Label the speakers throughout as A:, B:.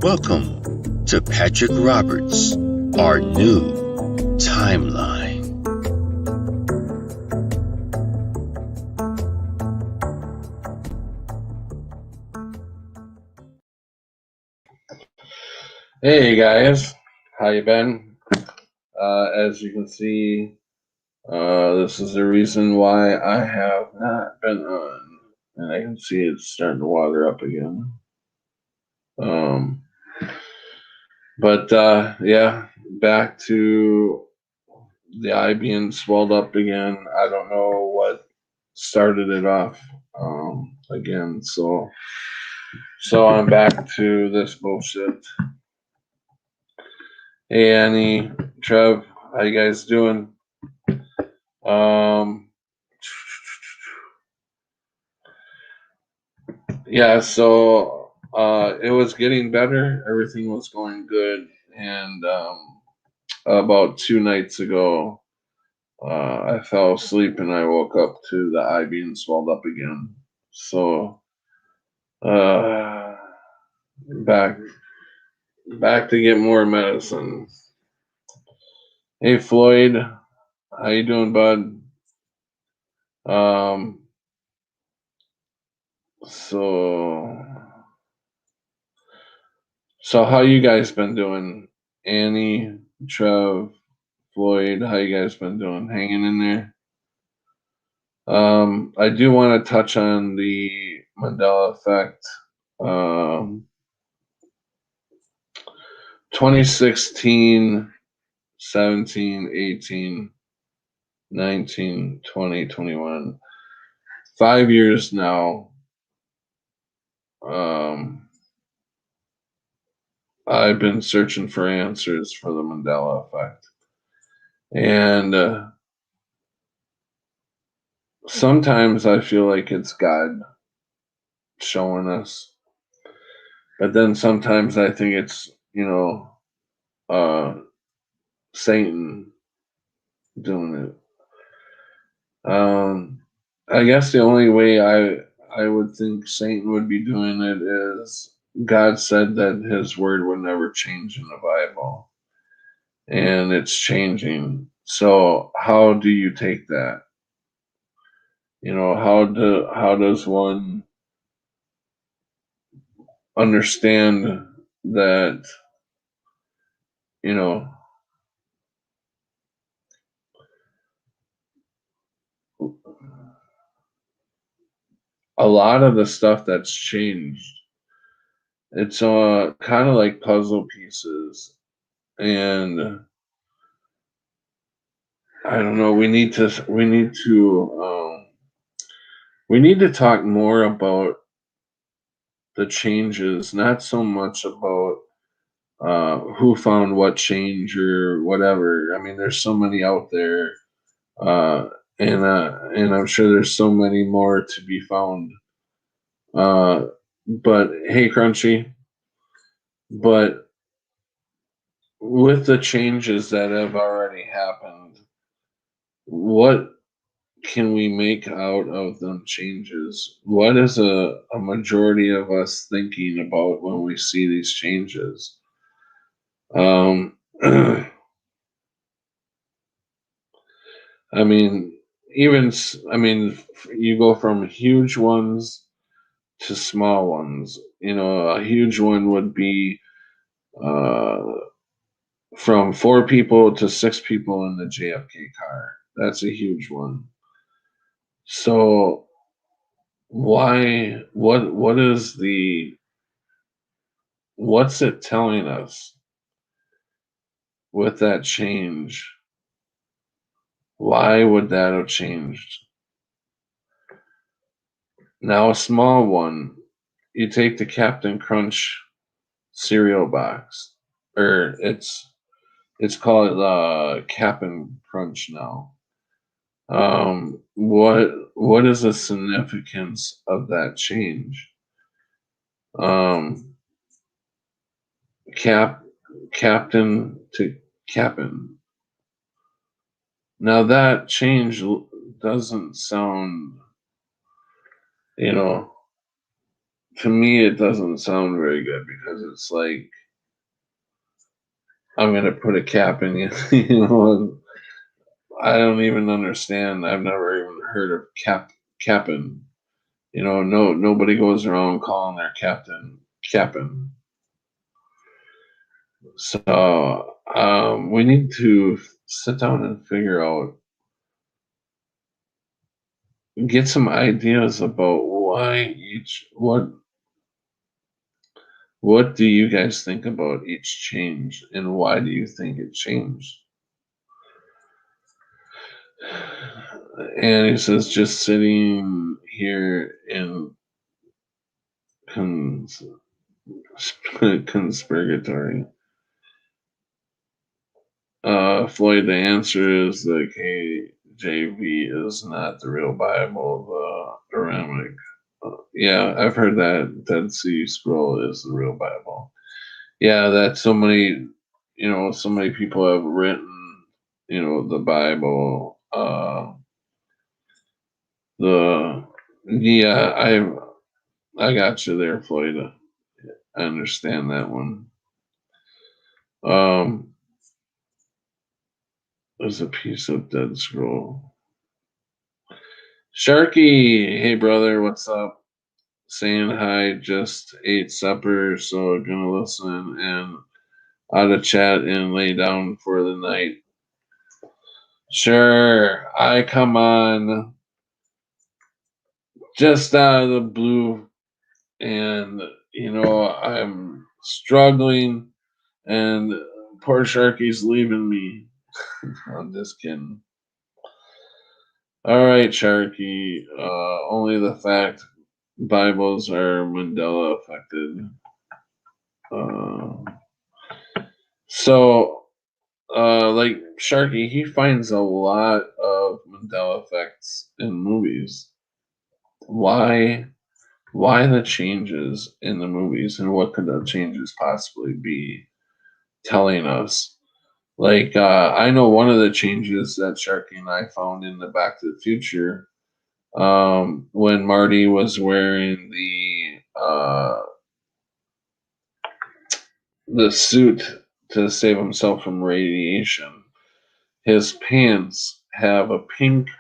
A: Welcome to Patrick Roberts, our new timeline.
B: Hey guys, how you been? As you can see, this is the reason why I have not been on, and I can see it's starting to water up again. But yeah, back to the eye being swelled up again. I don't know what started it off again, so I'm back to this bullshit. Hey Annie, Trev, how you guys doing? Yeah, so it was getting better. Everything was going good, and about 2 nights ago, I fell asleep and I woke up to the eye being swelled up again. So uh, back to get more medicine. Hey Floyd, how you doing, bud? Um, so how you guys been doing? Annie, Trev, Floyd, how you guys been doing? Hanging in there? I do want to touch on the Mandela effect. 2016, 17, 18, 19, 20, 21. 5 years now. I've been searching for answers for the Mandela effect. And sometimes I feel like it's God showing us. But then sometimes I think it's, Satan doing it. I guess the only way I would think Satan would be doing it is God said that his word would never change in the Bible. And it's changing. So how do you take that? How does one understand that, you know, a lot of the stuff that's changed, it's kind of like puzzle pieces. And I don't know, we need to talk more about the changes, not so much about who found what change or whatever. I mean, there's so many out there, uh, and I'm sure there's so many more to be found. But hey, Crunchy, but with the changes that have already happened, what can we make out of them changes? What is a majority of us thinking about when we see these changes? I mean, you go from huge ones to small ones. A huge one would be uh, from 4 people to 6 people in the JFK car. That's a huge one. So why? What's it telling us with that change? Why would that have changed? Now a small one, you take the Captain Crunch cereal box, or it's called Captain Crunch now. What is the significance of that change? Captain to Captain. Now that change doesn't sound, to me, it doesn't sound very good because it's like I'm gonna put a cap in you. You know, and I don't even understand. I've never even heard of capping. You know, nobody goes around calling their captain capping. So we need to sit down and figure out, get some ideas about why each what do you guys think about each change and why do you think it changed? And he says just sitting here in cons- conspiratory. Floyd, the answer is the KJV is not the real Bible, the Aramaic. Yeah, I've heard that Dead Sea Scroll is the real Bible. Yeah, that so many, so many people have written, the Bible. The yeah, I got you there, Floyd. I understand that one. Um, there's a piece of Dead Scroll. Sharky, hey brother, what's up? Saying hi, just ate supper, so gonna listen and out of chat and lay down for the night. Sure, I come on just out of the blue, and I'm struggling, and poor Sharky's leaving me. I'm just kidding. All right, Sharky. Only the fact Bibles are Mandela affected. Uh, so, like Sharky, he finds a lot of Mandela effects in movies. Why? Why the changes in the movies, and what could the changes possibly be telling us? Like, I know one of the changes that Sharky and I found in the Back to the Future, when Marty was wearing the suit to save himself from radiation. His pants have a pink,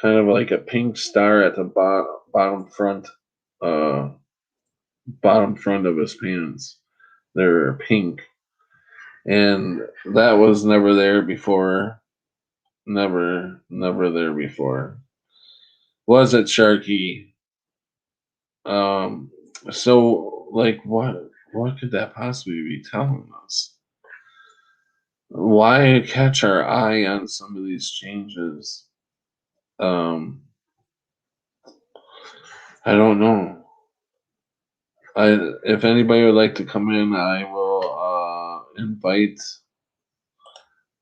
B: kind of like a pink star at the uh, bottom front of his pants. They're pink, and that was never there before. Never there before. Was it, Sharky? Um, so like what could that possibly be telling us? Why catch our eye on some of these changes? Um, I don't know. If anybody would like to come in, I will invite.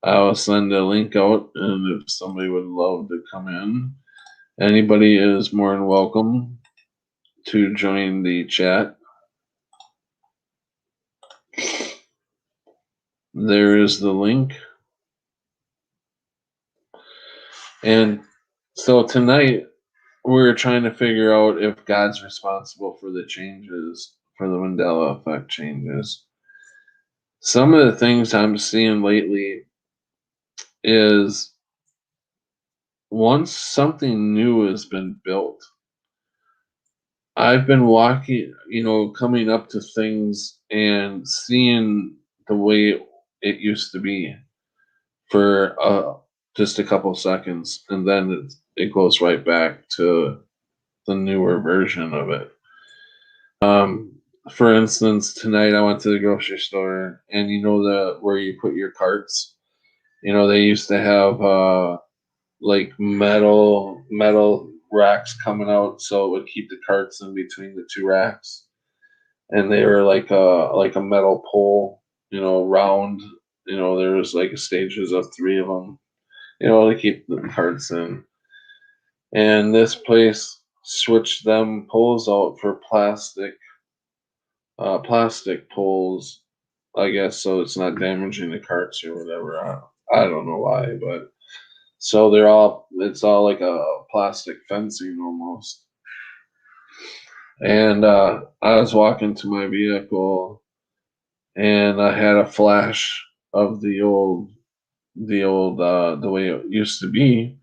B: I'll send a link out, and if somebody would love to come in, anybody is more than welcome to join the chat. There is the link. And so tonight we're trying to figure out if God's responsible for the changes, for the Mandela effect changes. Some of the things I'm seeing lately is once something new has been built, I've been walking, coming up to things and seeing the way it used to be for just a couple seconds, and then it goes right back to the newer version of it. For instance, tonight I went to the grocery store, and where you put your carts. They used to have like metal racks coming out, so it would keep the carts in between the two racks, and they were like a metal pole, round. There was like stages of three of them, to keep the carts in. And this place switched them poles out for plastic poles, I guess, so it's not damaging the carts or whatever. I don't know why, but so it's all like a plastic fencing almost. And I was walking to my vehicle, and I had a flash of the way it used to be,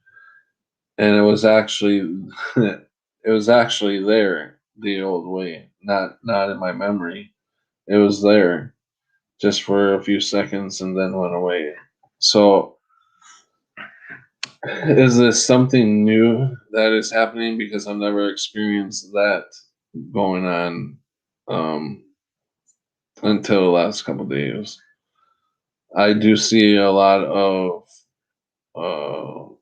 B: and it was actually it was actually there the old way, not in my memory. It was there just for a few seconds and then went away. So, is this something new that is happening? Because I've never experienced that going on um, until the last couple days. I do see a lot of, uh,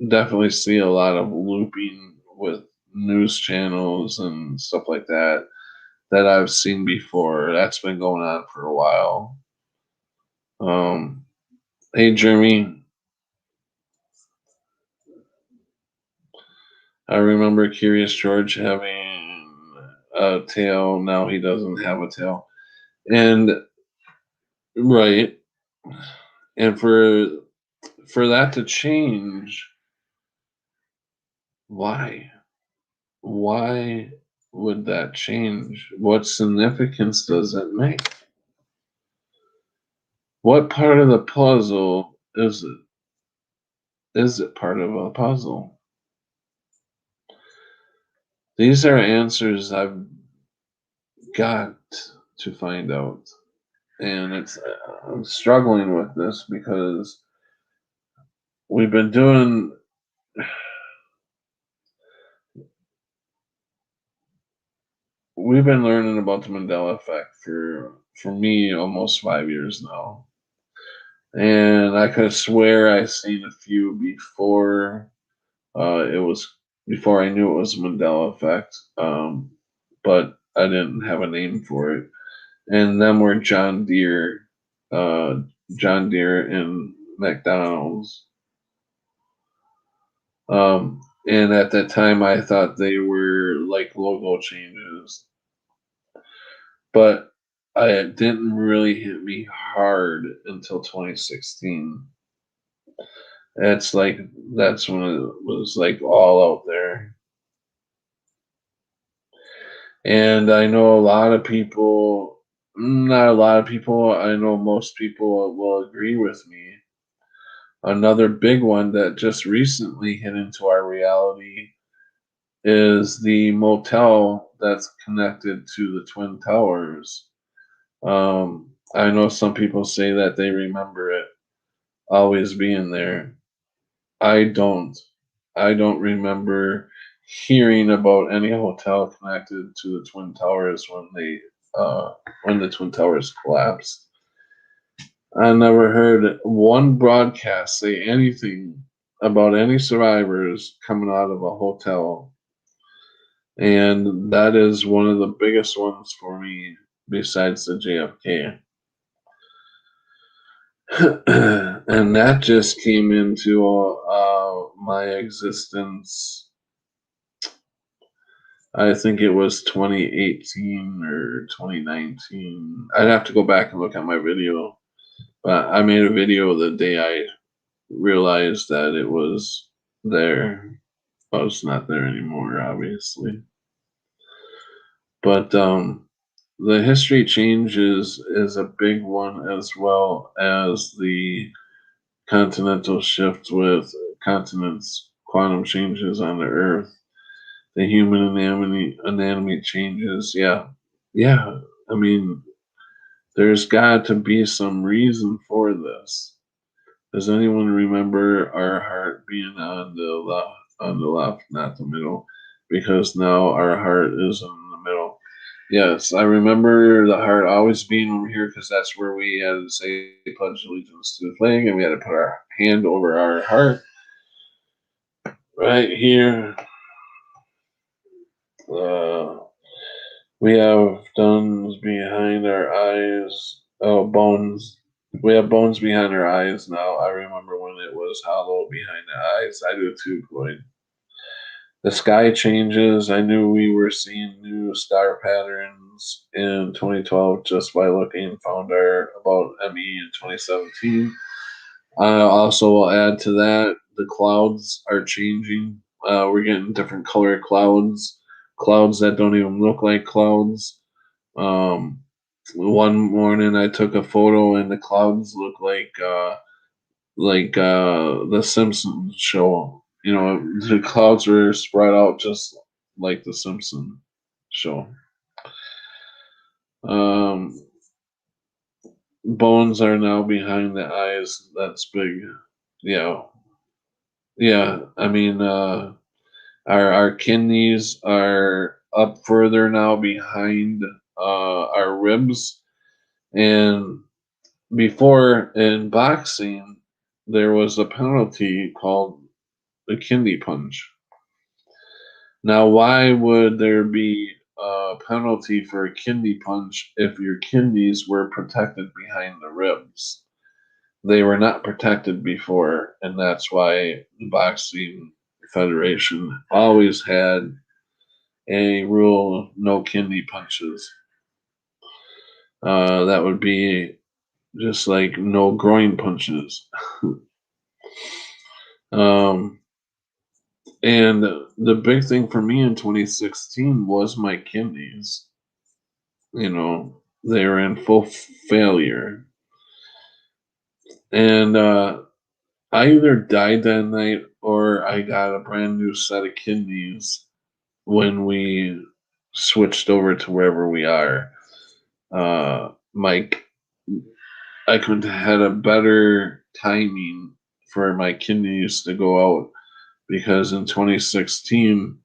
B: definitely see a lot of looping with news channels and stuff like that that I've seen before. That's been going on for a while. Um, hey, Jeremy, I remember Curious George having a tail. Now he doesn't have a tail. And right, and for that to change, why? Why would that change? What significance does it make? What part of the puzzle is it? Is it part of a puzzle? These are answers I've got to find out. And I'm struggling with this because we've been doing we've been learning about the Mandela effect for me almost 5 years now. And I could swear I seen a few before it was before I knew it was Mandela effect. But I didn't have a name for it. And then were uh, John Deere and McDonald's. And at that time, I thought they were like logo changes, but it didn't really hit me hard until 2016. It's like that's when it was like all out there. And I know a lot of people, not a lot of people, I know most people will agree with me. Another big one that just recently hit into our reality is the motel that's connected to the Twin Towers. I know some people say that they remember it always being there. I don't. I don't remember hearing about any hotel connected to the Twin Towers uh, when the Twin Towers collapsed. I never heard one broadcast say anything about any survivors coming out of a hotel, and that is one of the biggest ones for me besides the JFK. And that just came into my existence. I think it was 2018 or 2019. I'd have to go back and look at my video, but I made a video the day I realized that it was there. I was not there anymore, obviously. But the history changes is a big one, as well as the continental shift with continents, quantum changes on the Earth, the human anatomy changes. Yeah, yeah. I mean, there's got to be some reason for this. Does anyone remember our heart being on the left, not the middle? Because now our heart is in the middle. Yes, I remember the heart always being over here because that's where we had to say pledge allegiance to the flag, and we had to put our hand over our heart right here. Uh, we have bones behind our eyes. Oh, bones. We have bones behind our eyes now. I remember when it was hollow behind the eyes. I do too, Floyd. The sky changes. I knew we were seeing new star patterns in 2012 just by looking. Found our about ME in 2017. I also will add to that the clouds are changing. We're getting different color clouds. clouds that don't even look like clouds. Um, one morning I took a photo and the clouds look like the Simpsons show. You know, the clouds were spread out just like the Simpsons show. Um, bones are now behind the eyes. That's big. Yeah, yeah. I mean, our kidneys are up further now behind our ribs, and before in boxing, there was a penalty called the kidney punch. Now, why would there be a penalty for a kidney punch if your kidneys were protected behind the ribs? They were not protected before, and that's why the boxing federation always had a rule: no kidney punches. That would be just like no groin punches. um, and the big thing for me in 2016 was my kidneys. You know, they were in full failure. And I either died that night or I got a brand new set of kidneys when we switched over to wherever we are. Mike, I could have had a better timing for my kidneys to go out because in 2016,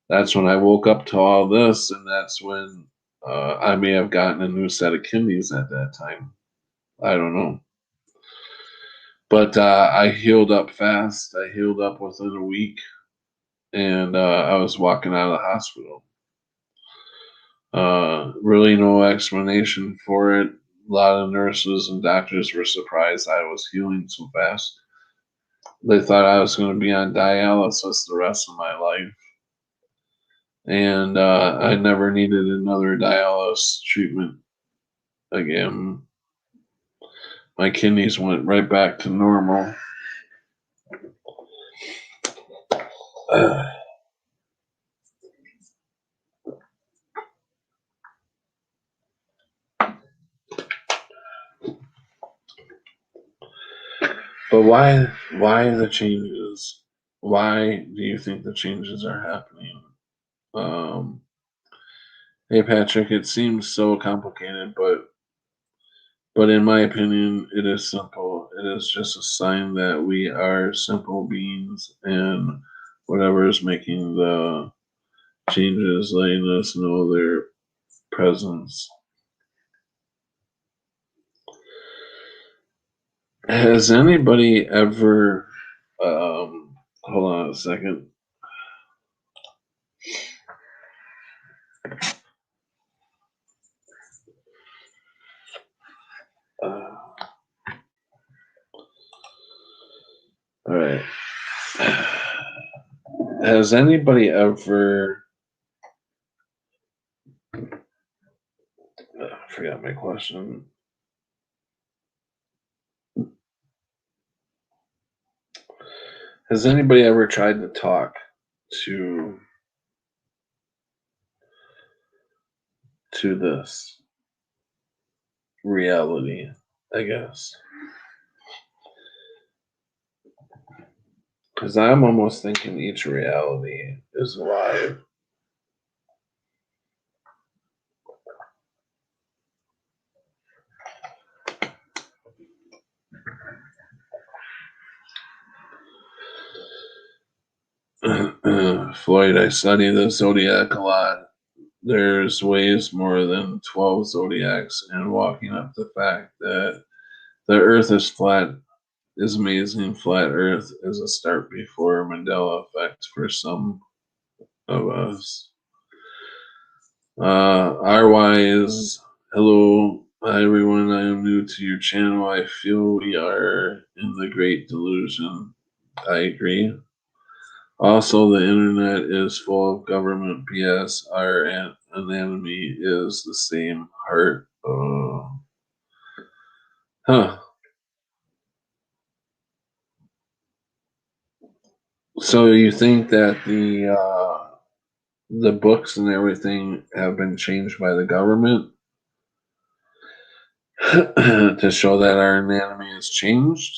B: that's when I woke up to all this, and that's when I may have gotten a new set of kidneys at that time. I don't know. But I healed up fast. I healed up within a week, and I was walking out of the hospital. Really, no explanation for it. A lot of nurses and doctors were surprised I was healing so fast. They thought I was going to be on dialysis the rest of my life, and I never needed another dialysis treatment again. My kidneys went right back to normal. But why the changes? Why do you think the changes are happening? Um, hey Patrick, it seems so complicated, but in my opinion, it is simple. It is just a sign that we are simple beings, and whatever is making the changes, letting us know their presence. Has anybody ever? Hold on a second. All right. Has anybody ever? I forgot my question. Has anybody ever tried to talk to this reality? I guess because I'm almost thinking each reality is alive. Floyd, I study the zodiac a lot. There's ways more than 12 zodiacs, and walking up the fact that the earth is flat is amazing. Flat earth is a start before Mandela effect for some of us. RY is hello. Hi everyone, I am new to your channel. I feel we are in the great delusion. I agree. Also, the internet is full of government BS. Our anatomy is the same heart. Huh. So you think that the books and everything have been changed by the government to show that our anatomy has changed.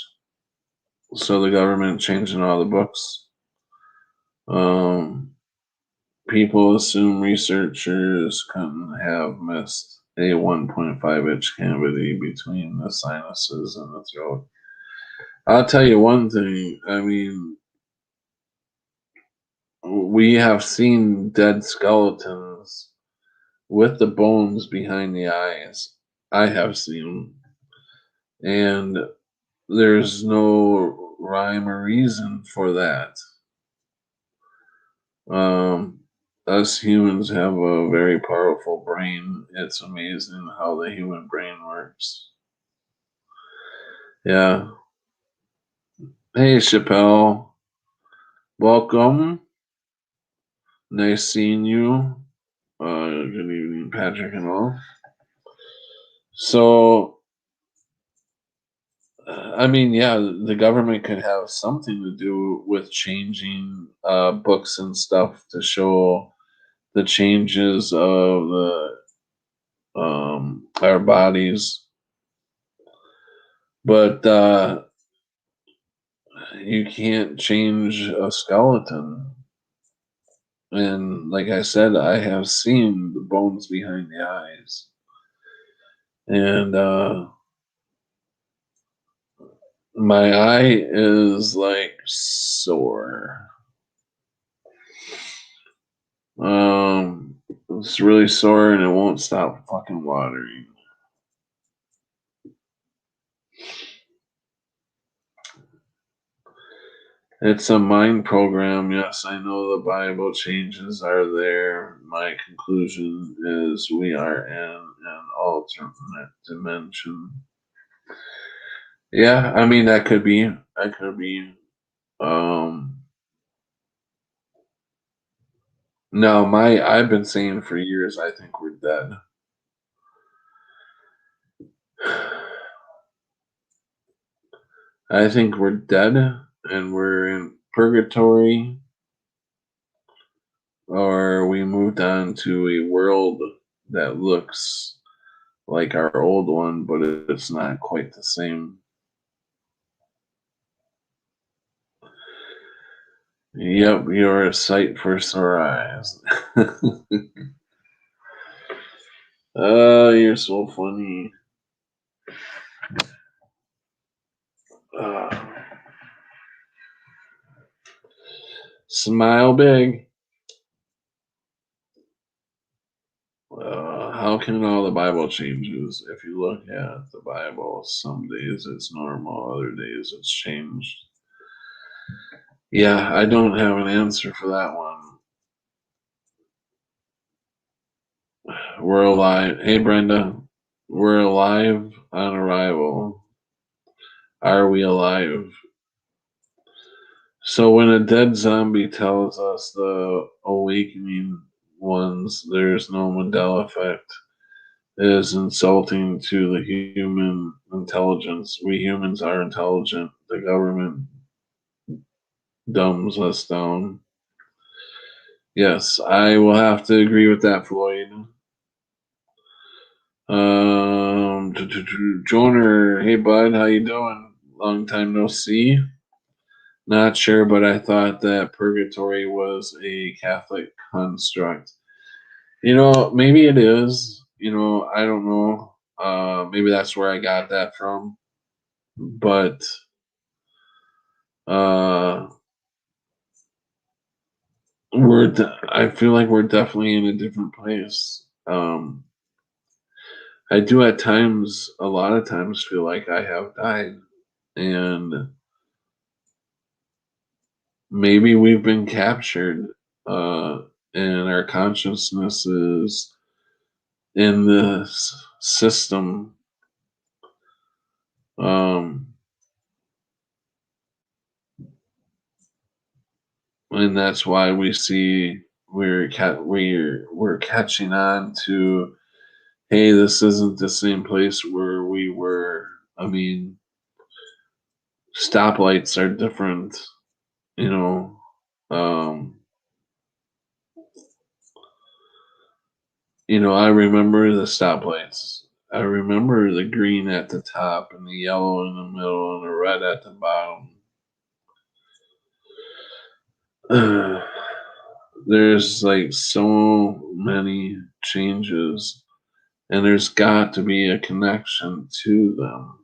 B: So the government changing all the books. Um, People assume researchers couldn't have missed a 1.5-inch cavity between the sinuses and the throat. I'll tell you one thing. I mean, we have seen dead skeletons with the bones behind the eyes. I have seen them. And there's no rhyme or reason for that. Um, us humans have a very powerful brain. It's amazing how the human brain works. Yeah. Hey, Chappelle. Welcome. Nice seeing you. Good evening, Patrick and all. So, I mean, yeah, the government could have something to do with changing books and stuff to show the changes of our bodies, but you can't change a skeleton. And like I said, I have seen the bones behind the eyes, and my eye is like sore. It's really sore and it won't stop fucking watering. It's a mind program. Yes, I know the Bible changes are there. My conclusion is we are in an alternate dimension. Yeah, I mean that could be. That could be. Um, no, I've been saying for years I think we're dead. I think we're dead and we're in purgatory, or we moved on to a world that looks like our old one, but it's not quite the same. Yep, you're a sight for sore eyes. Oh, you're so funny. Uh, Smile big. How can all the Bible changes? If you look at the Bible, some days it's normal, other days it's changed. Yeah, I don't have an answer for that one. We're alive. Hey, Brenda. We're alive on arrival. Are we alive? So when a dead zombie tells us the awakening ones there's no Mandela effect, it is insulting to the human intelligence. We humans are intelligent. The government dumbs us down. Yes, I will have to agree with that, Floyd. Joner, hey bud, how you doing? Long time no see. Not sure, but I thought that purgatory was a Catholic construct. Maybe it is. I don't know. Maybe that's where I got that from. But uh, I feel like we're definitely in a different place. I do at times, a lot of times, feel like I have died, and maybe we've been captured, and our consciousness is in this system. Um, and that's why we see we're catching on to, hey, this isn't the same place where we were. I mean, stoplights are different, you know. Um, I remember the stoplights. I remember the green at the top and the yellow in the middle and the red at the bottom. There's like so many changes, and there's got to be a connection to them.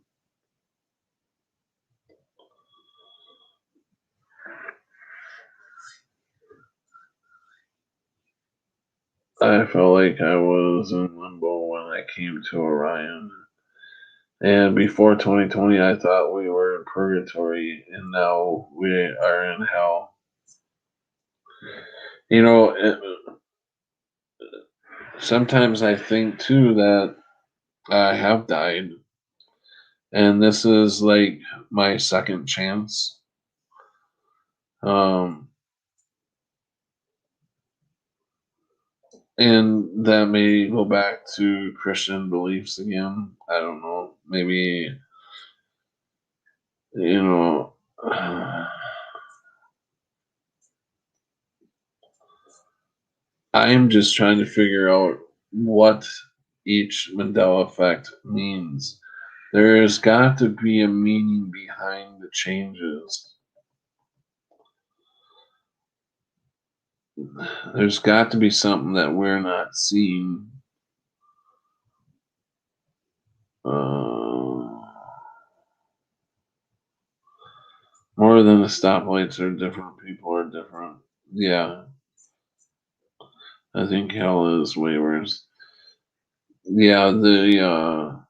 B: I felt like I was in limbo when I came to Orion. And before 2020, I thought we were in purgatory, and now we are in hell. You know, sometimes I think too that I have died, and this is like my second chance. Um, and that may go back to Christian beliefs again. I don't know. Maybe, you know, I'm just trying to figure out what each Mandela effect means. There's got to be a meaning behind the changes. There's got to be something that we're not seeing. Uh, More than the stoplights are different, people are different. Yeah, I think hell is way worse. Yeah, the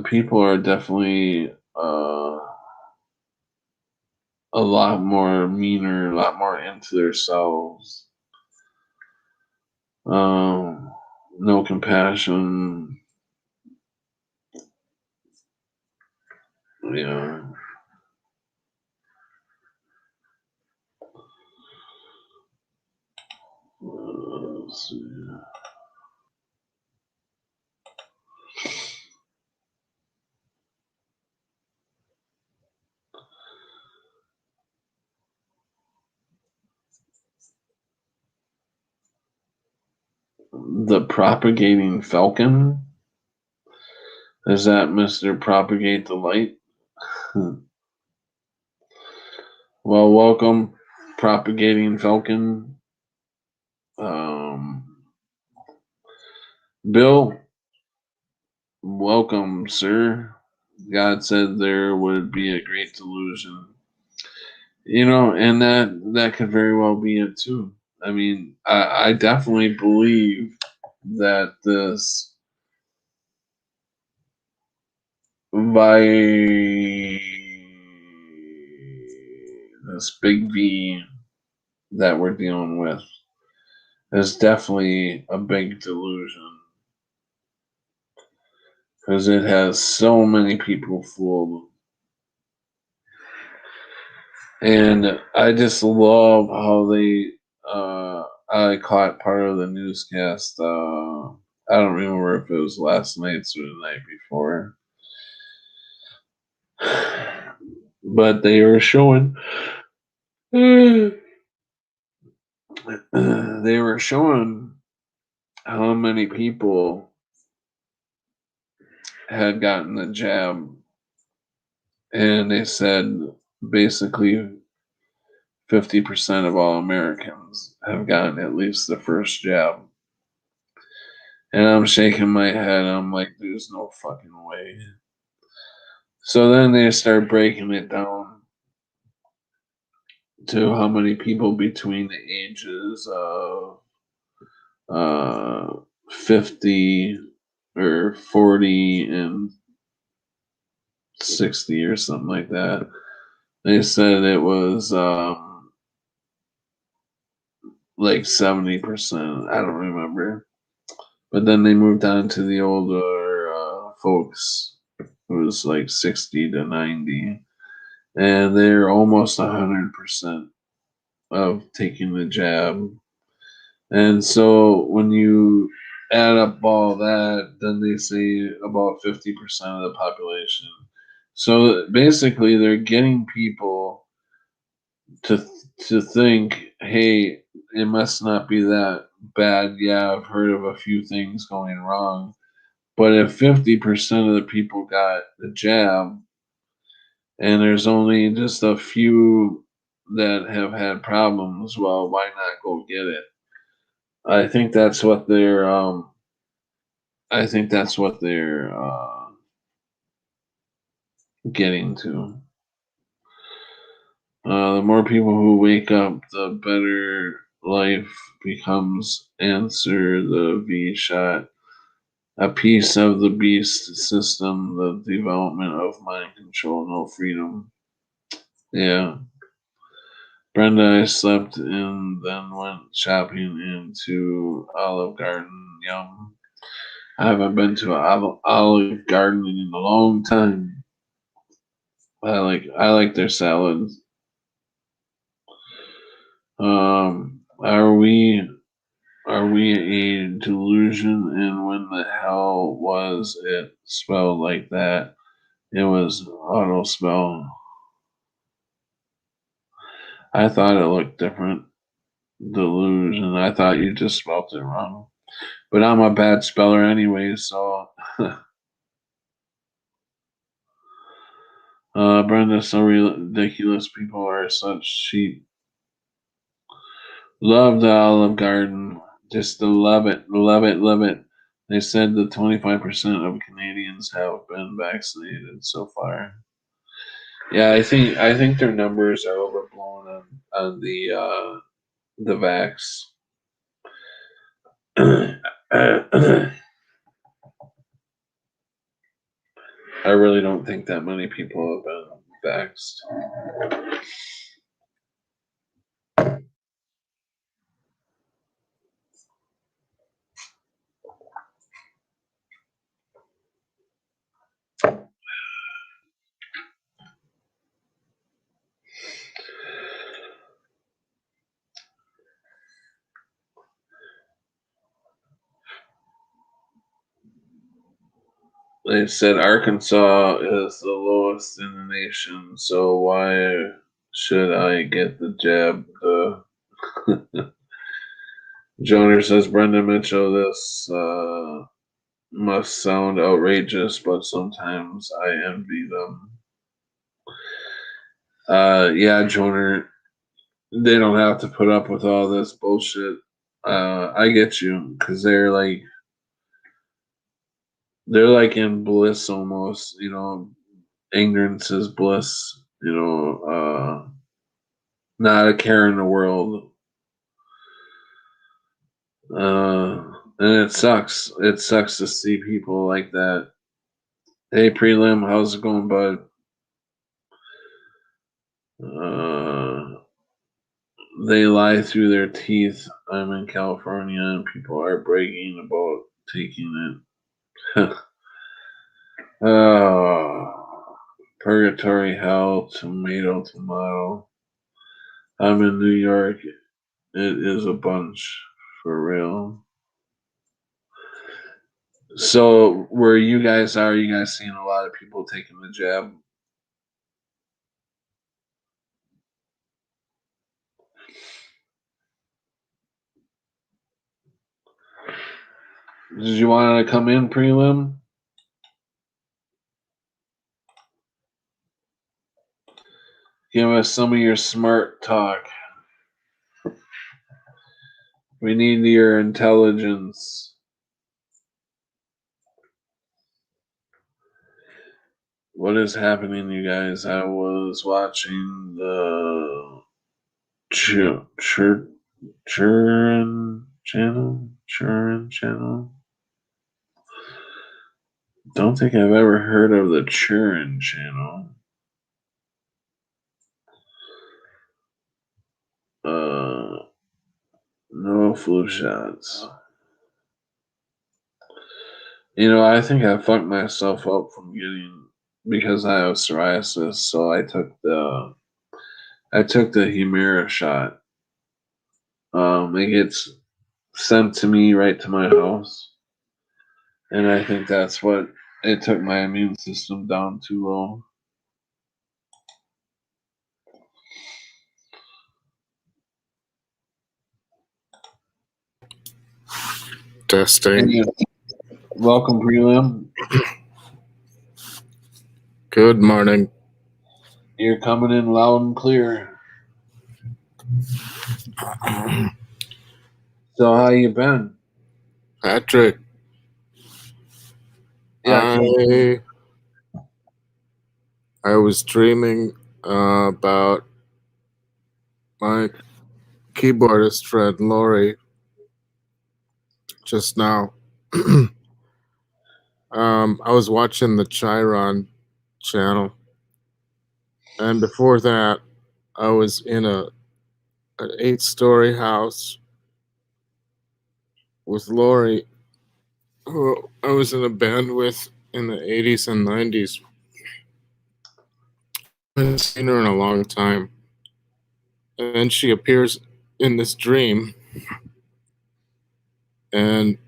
B: people are definitely a lot more meaner, a lot more into themselves. Um, no compassion. Yeah. Let's see. The propagating falcon. Is that Mr. Propagate the Light? Well, welcome, Propagating Falcon. Um, Bill, welcome, sir. God said there would be a great delusion. And that could very well be it too. I mean, I definitely believe that by this big V that we're dealing with is definitely a big delusion because it has so many people fooled. And I just love how I caught part of the newscast. I don't remember if it was last night's or the night before, but they were showing they were showing how many people had gotten the jab, and they said basically 50% of all Americans have gotten at least the first jab. And I'm shaking my head. I'm like, there's no fucking way. So then they start breaking it down to how many people between the ages of 50 or 40 and 60 or something like that. They said it was like 70%. I don't remember. But then they moved on to the older folks. It was like 60 to 90. And they're almost 100% of taking the jab. And so when you add up all that, then they say about 50% of the population. So basically, they're getting people to to think, hey, it must not be that bad. Yeah, I've heard of a few things going wrong. But if 50% of the people got the jab and there's only just a few that have had problems, well, why not go get it? I think that's what they're I think that's what they're getting to. The more people who wake up, the better life becomes. Answer the V shot. A piece of the beast system, the development of mind control, no freedom. Yeah. Brenda, I slept and then went shopping into Olive Garden. Yum. I haven't been to an Olive Garden in a long time. I like their salads. Are we a delusion? And when the hell was it spelled like that? It was auto spell. I thought it looked different. Delusion. I thought you just spelled it wrong. But I'm a bad speller anyway, so Brenda, so ridiculous. People are such sheep. Love the Olive Garden. Just to love it, love it, love it. They said that 25% of Canadians have been vaccinated so far. Yeah, I think their numbers are overblown on the vax. I really don't think that many people have been vaxxed. They said Arkansas is the lowest in the nation, so why should I get the jab? Joner says, Brenda Mitchell, this must sound outrageous, but sometimes I envy them. Yeah, Joner, they don't have to put up with all this bullshit. I get you, because they're like in bliss almost, ignorance is bliss, not a care in the world. And it sucks. It sucks to see people like that. Hey, prelim, how's it going, bud? They lie through their teeth. I'm in California, and people are bragging about taking it. Purgatory, hell, tomato, tomato. I'm in New York. It is a bunch for real. So, where you guys seeing a lot of people taking the jab? Did you want to come in prelim? Give us some of your smart talk. We need your intelligence. What is happening, you guys? I was watching the Churn channel. Churn channel. Don't think I've ever heard of the Churn channel. No flu shots. I think I fucked myself up because I have psoriasis, so I took the Humira shot. It gets sent to me right to my house, and I think that's what it took my immune system down too low.
C: Testing.
B: And welcome, prelim.
C: Good morning.
B: You're coming in loud and clear. So how you been?
C: Patrick,
B: Yeah,
C: I was dreaming about my keyboardist friend Lori just now. I was watching the Chiron channel, and before that, I was in an 8-story house with Lori, who I was in a band with in the 80s and 90s. I haven't seen her in a long time. And then she appears in this dream, and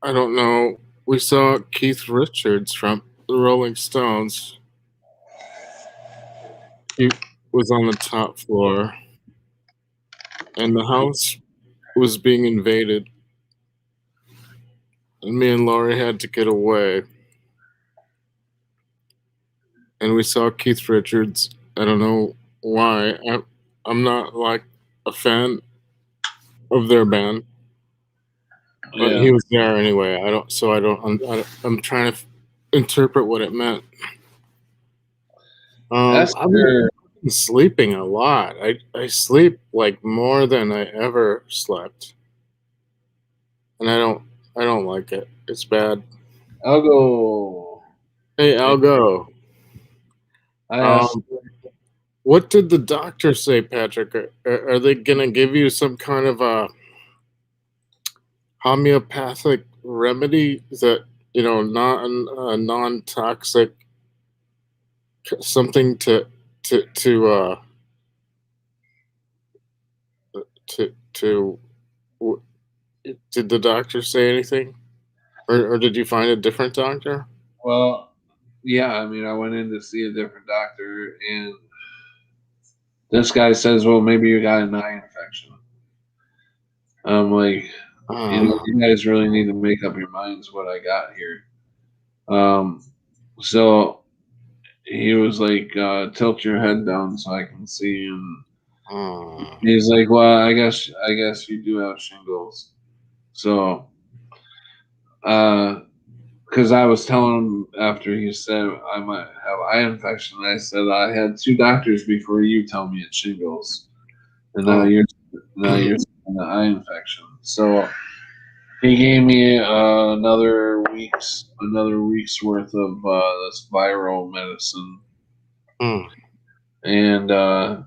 C: I don't know. We saw Keith Richards from the Rolling Stones. He was on the top floor, and the house was being invaded, and me and Laurie had to get away. And we saw Keith Richards. I don't know why. I'm not like a fan of their band, but he was there anyway. I'm trying to interpret what it meant.
B: That's
C: I've been sleeping a lot. I sleep like more than I ever slept, and I don't like it. It's bad.
B: I'll go.
C: Hey, I'll go.
B: I asked.
C: What did the doctor say, Patrick? Are they gonna give you some kind of a homeopathic remedy that not a non-toxic something to to uh to did the doctor say anything, or did you find a different doctor?
B: Well, yeah. I mean, I went in to see a different doctor, and this guy says, "Well, maybe you got an eye infection." I'm like, you guys really need to make up your minds what I got here. So he was like, "Tilt your head down so I can see," and he's like, "Well, I guess you do have shingles." So, because I was telling him after he said I might have eye infection, I said I had 2 doctors before you tell me it's shingles, and now you're saying the eye infection. So he gave me another week's worth of this viral medicine, and I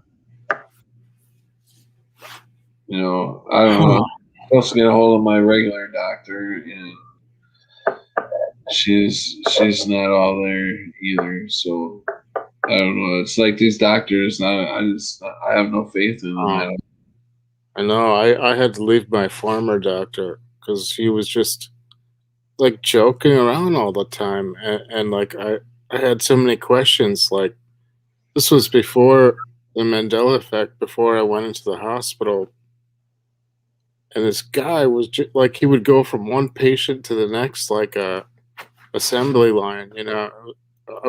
B: don't know. I'm supposed to get a hold of my regular doctor, and she's not all there either. So I don't know. It's like these doctors. I have no faith in them.
C: I know. I had to leave my former doctor because he was just like joking around all the time, and like I had so many questions. Like this was before the Mandela effect, before I went into the hospital, and this guy was like he would go from one patient to the next like a assembly line. I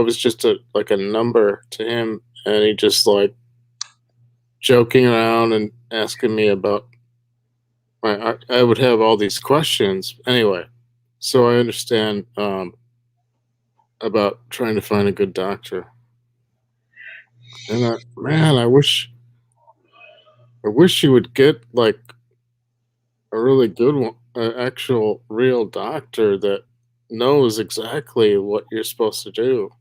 C: was just like a number to him, and he just like joking around and asking me about I would have all these questions anyway. So I understand about trying to find a good doctor. And man, I wish you would get like a really good one, an actual real doctor that knows exactly what you're supposed to do.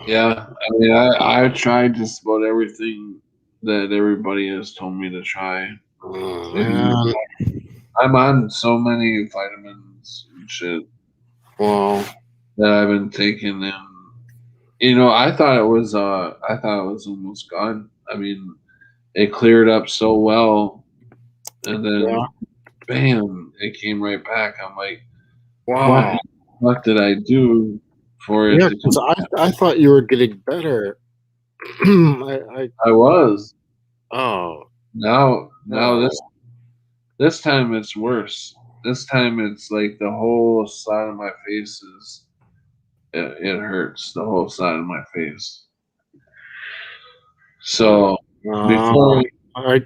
B: Yeah, I mean, I tried just about everything that everybody has told me to try.
C: Man.
B: I'm on so many vitamins and shit.
C: Well,
B: that I've been taking, and I thought it was almost gone. I mean, it cleared up so well, and then bam, it came right back. I'm like,
C: wow.
B: What did I do for it to come back?
C: I thought you were getting better.
B: I was.
C: Oh,
B: Now this time it's worse. This time it's like the whole side of my face it hurts, the whole side of my face. So
C: Uh,
B: before
C: I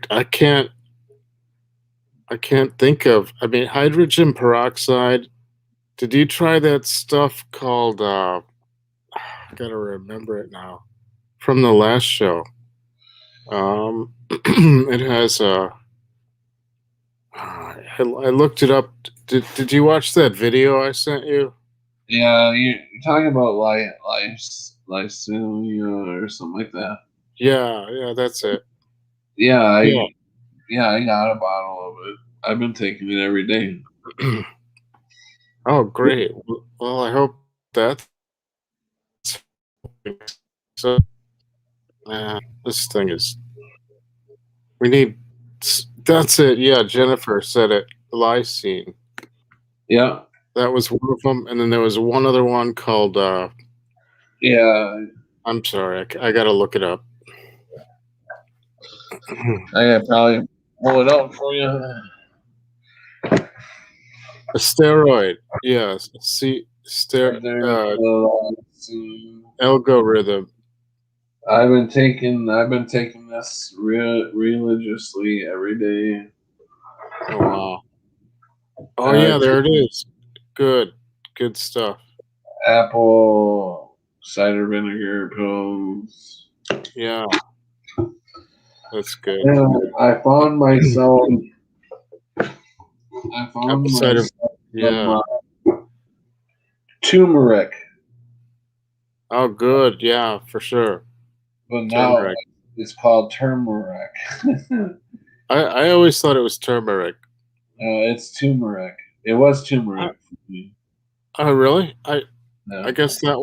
C: can't think of. I mean, hydrogen peroxide. Did you try that stuff called? I gotta remember it now. From the last show. It has a. I looked it up. Did you watch that video I sent you?
B: yeah, you're talking about lysunia or something like that.
C: Yeah, that's it.
B: Yeah,
C: Yeah.
B: I got a bottle of it. I've been taking it every day.
C: Oh, great. Well, I hope that's so. This thing is. We need. That's it. Yeah, Jennifer said it. Lysine.
B: Yeah,
C: That was one of them, and then there was one other one called.
B: yeah.
C: I'm sorry, I gotta look it up.
B: I gotta probably pull it out for you.
C: A steroid. Yes. See,
B: There's lysunia.
C: algorithm.
B: I've been taking this religiously every day.
C: Oh wow. Oh yeah, there it is. Good, good stuff.
B: Apple cider vinegar pills.
C: Yeah, that's good.
B: And I found myself. I found
C: Apple cider.
B: myself some
C: Yeah.
B: turmeric,
C: Oh, good. Yeah, for sure.
B: but now
C: Turmeric.
B: it's called turmeric.
C: I always thought it was turmeric.
B: It's turmeric. It was
C: Uh,
B: turmeric for me.
C: oh really? I
B: Yeah.
C: guess that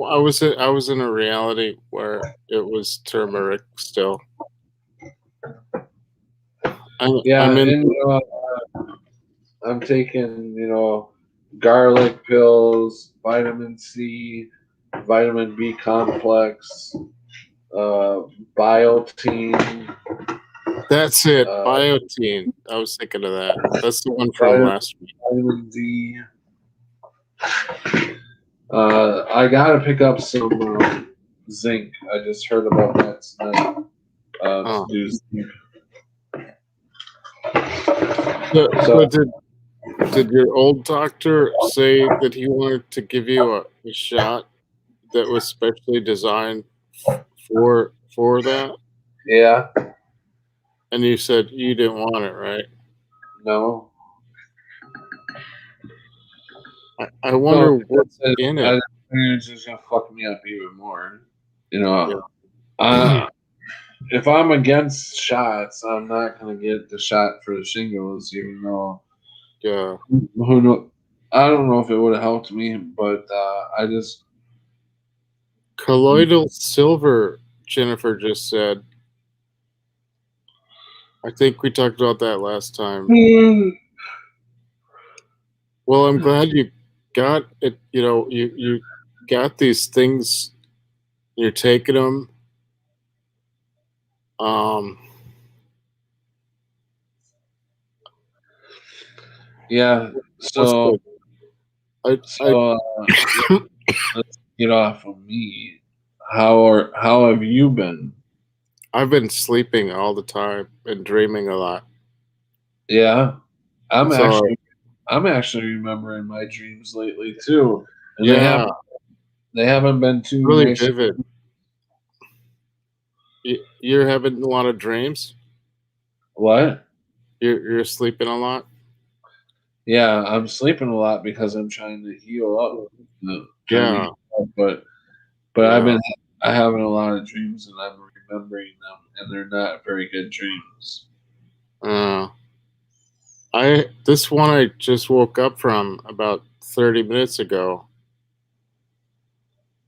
C: I was in a reality where it was turmeric still.
B: Yeah,
C: I'm in.
B: and I'm taking, garlic pills, vitamin C, vitamin B complex, uh, biotin,
C: That's it.
B: uh,
C: Biotine. I was thinking of that. That's the one from
B: vitamin,
C: last week.
B: vitamin D. I gotta pick up some zinc. I just heard about that tonight. To
C: Oh.
B: do zinc.
C: So
B: So
C: did your old doctor say that he wanted to give you a shot that was specially designed for that?
B: yeah,
C: And you said you didn't want it, right?
B: no,
C: I
B: no,
C: wonder what's
B: because
C: in
B: I
C: it.
B: think it's just gonna fuck me up even more.
C: Yeah.
B: Uh, if I'm against shots, I'm not gonna get the shot for the shingles, even though
C: Yeah.
B: who know. I don't know if it would have helped me, but I just
C: Colloidal silver, Jennifer just said. I think we talked about that last time. Well, I'm glad you got it. You got these things. You're taking them. Um,
B: yeah.
C: what's
B: So
C: good? I
B: so let's get off of me. How have you been?
C: I've been sleeping all the time and dreaming a lot.
B: Yeah, I'm
C: So
B: actually I'm actually remembering my dreams lately too, and
C: yeah,
B: they haven't been too
C: really
B: nice.
C: vivid. You're having a lot of dreams.
B: What?
C: You're sleeping a lot.
B: Yeah, I'm sleeping a lot because I'm trying to heal up. Trying to
C: Yeah,
B: heal up, but
C: yeah.
B: I having a lot of dreams and I'm remembering them, and they're not very good dreams.
C: Uh, I this one I just woke up from about 30 minutes ago.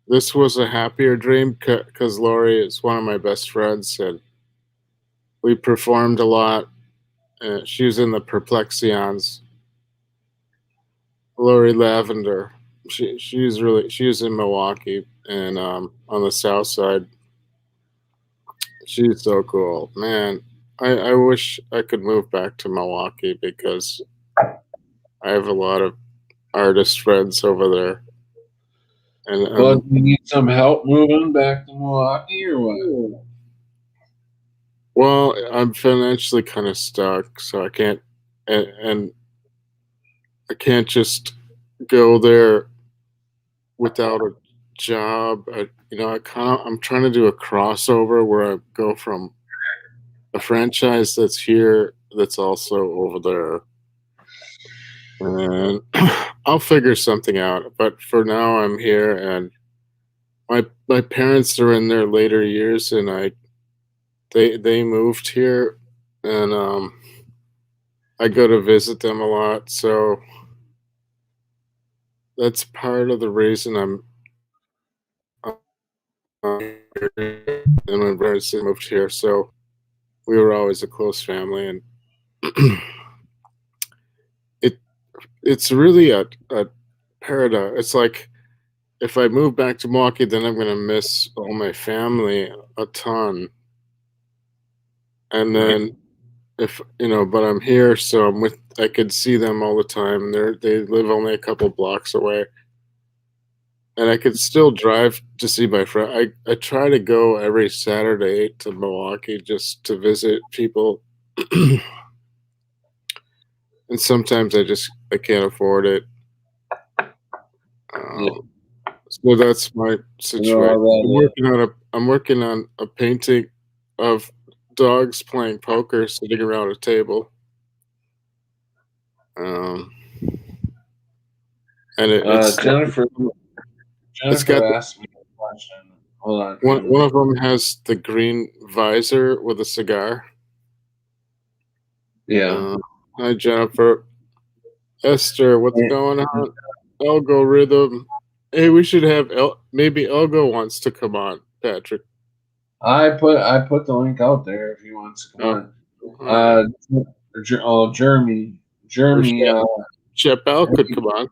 C: This was a happier dream because Lori is one of my best friends, and we performed a lot. She was in the Perplexions. Lori Lavender. She was in Milwaukee and on the south side. She's so cool, man. I wish I could move back to Milwaukee because I have a lot of artist friends over there, and
B: Well, do you need some help moving back to Milwaukee or what?
C: well, I'm financially kind of stuck, so I can't, and I can't just go there without a job. I'm trying to do a crossover where I go from a franchise that's here that's also over there, and I'll figure something out. But for now, I'm here, and my parents are in their later years, and they moved here, and I go to visit them a lot. So that's part of the reason I'm here. And my parents moved here, so we were always a close family, and it it's really a paradox. It's like if I move back to Milwaukee, then I'm gonna miss all my family a ton, and
B: Right.
C: then if but I'm here, so I could see them all the time. They live only a couple blocks away, and I could still drive to see my friend. I try to go every Saturday to Milwaukee just to visit people, and sometimes I can't afford it.
B: Yeah.
C: Um, so that's my
B: You know
C: situation.
B: how that
C: I'm working on a painting of dogs playing poker, sitting around a table. Um, and
B: is.
C: it's
B: Jennifer
C: got
B: asked me a question. Hold on, hang
C: one
B: on.
C: of them has the green visor with a cigar.
B: Yeah.
C: Uh, Hi Jennifer, Esther, what's going on? Algorithm. Hey, we should have maybe Elgo wants to come on, Patrick.
B: I put the link out there if he wants to come
C: Oh,
B: on.
C: all right.
B: Jeremy.
C: Or
B: Jeremy,
C: Shep could come on.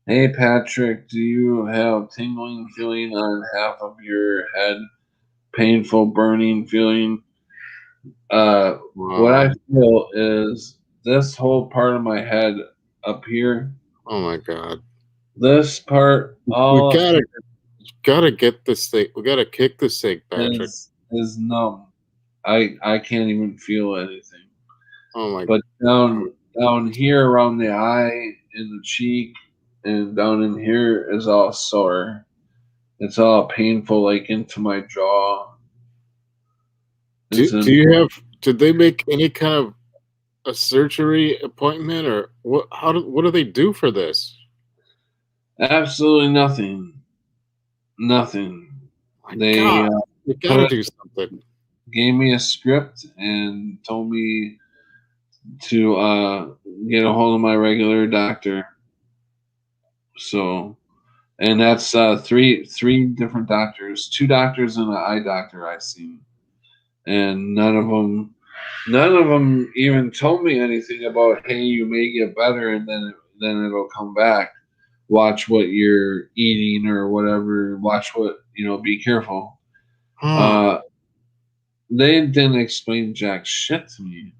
B: hey Patrick, do you have tingling feeling on half of your head? Painful burning feeling? What I
C: Wow.
B: feel is this whole part of my head up here,
C: Oh my God.
B: this part
C: We
B: all up
C: gotta get this thing. We gotta kick this thing,
B: here
C: Patrick.
B: is numb. I can't even feel anything.
C: Oh my
B: But
C: God.
B: down here around the eye and the cheek and down in here is all sore. It's all painful, like into my jaw. It's
C: Do
B: in
C: you have? Did they make any kind of a surgery appointment or what? What do they do for this?
B: absolutely nothing. Nothing.
C: My
B: They
C: God, you gotta
B: put
C: do something.
B: gave me a script and told me to get a hold of my regular doctor. So, and that's three different doctors, two doctors and an eye doctor I seen, and none of them even told me anything about, hey, you may get better and then it'll come back. Watch what you're eating or whatever. Watch what be careful.
C: Huh.
B: Uh, they didn't explain jack shit to me.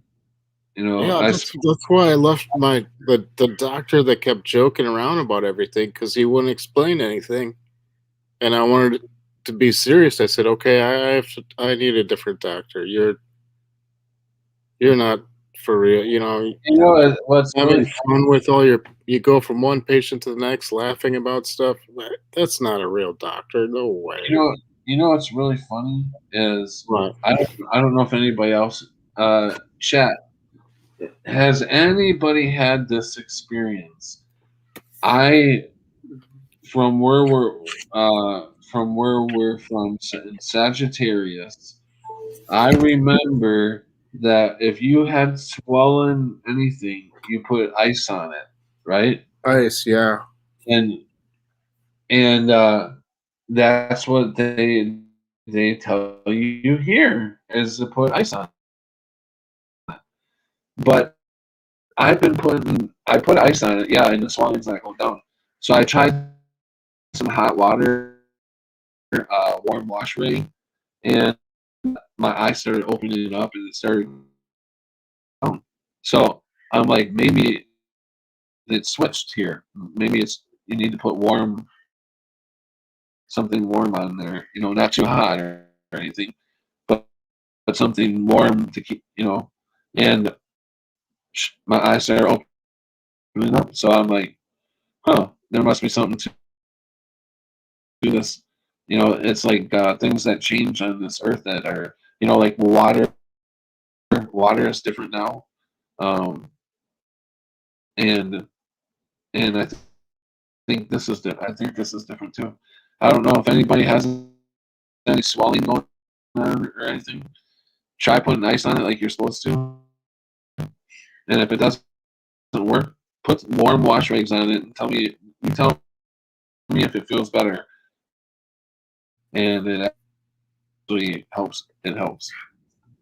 C: Yeah,
B: I
C: that's why I left the doctor that kept joking around about everything because he wouldn't explain anything, and I wanted to be serious. I said, "Okay, I need a different doctor. You're not for real.
B: what's
C: Having
B: really
C: fun with all your you go from one patient to the next, laughing about stuff. That's not a real doctor. No
B: you
C: way."
B: know you know what's really funny is
C: Right.
B: I don't know if anybody else chat has anybody had this experience. I from where we're from in Sagittarius, I remember that if you had swollen anything, you put ice on it, right?
C: Ice, yeah.
B: And that's what they tell you here is to put ice on it. But I put ice on it, yeah, and the swelling's not going down. So I tried some hot water, warm wash ray, and my eyes started opening up and it started So I'm like, maybe it's switched here. Maybe it's you need to put something warm on there. Not too hot or anything, but something warm to keep. And my eyes started opening up. So I'm like, huh, there must be something to this. It's like things that change on this earth that are, like water. Water is different now, um, and I think this is I think this is different too. I don't know if anybody has any swelling going on or anything. Try putting ice on it like you're supposed to, and if it doesn't work, put warm wash rags on it and tell me if it feels better. And it actually helps. It helps.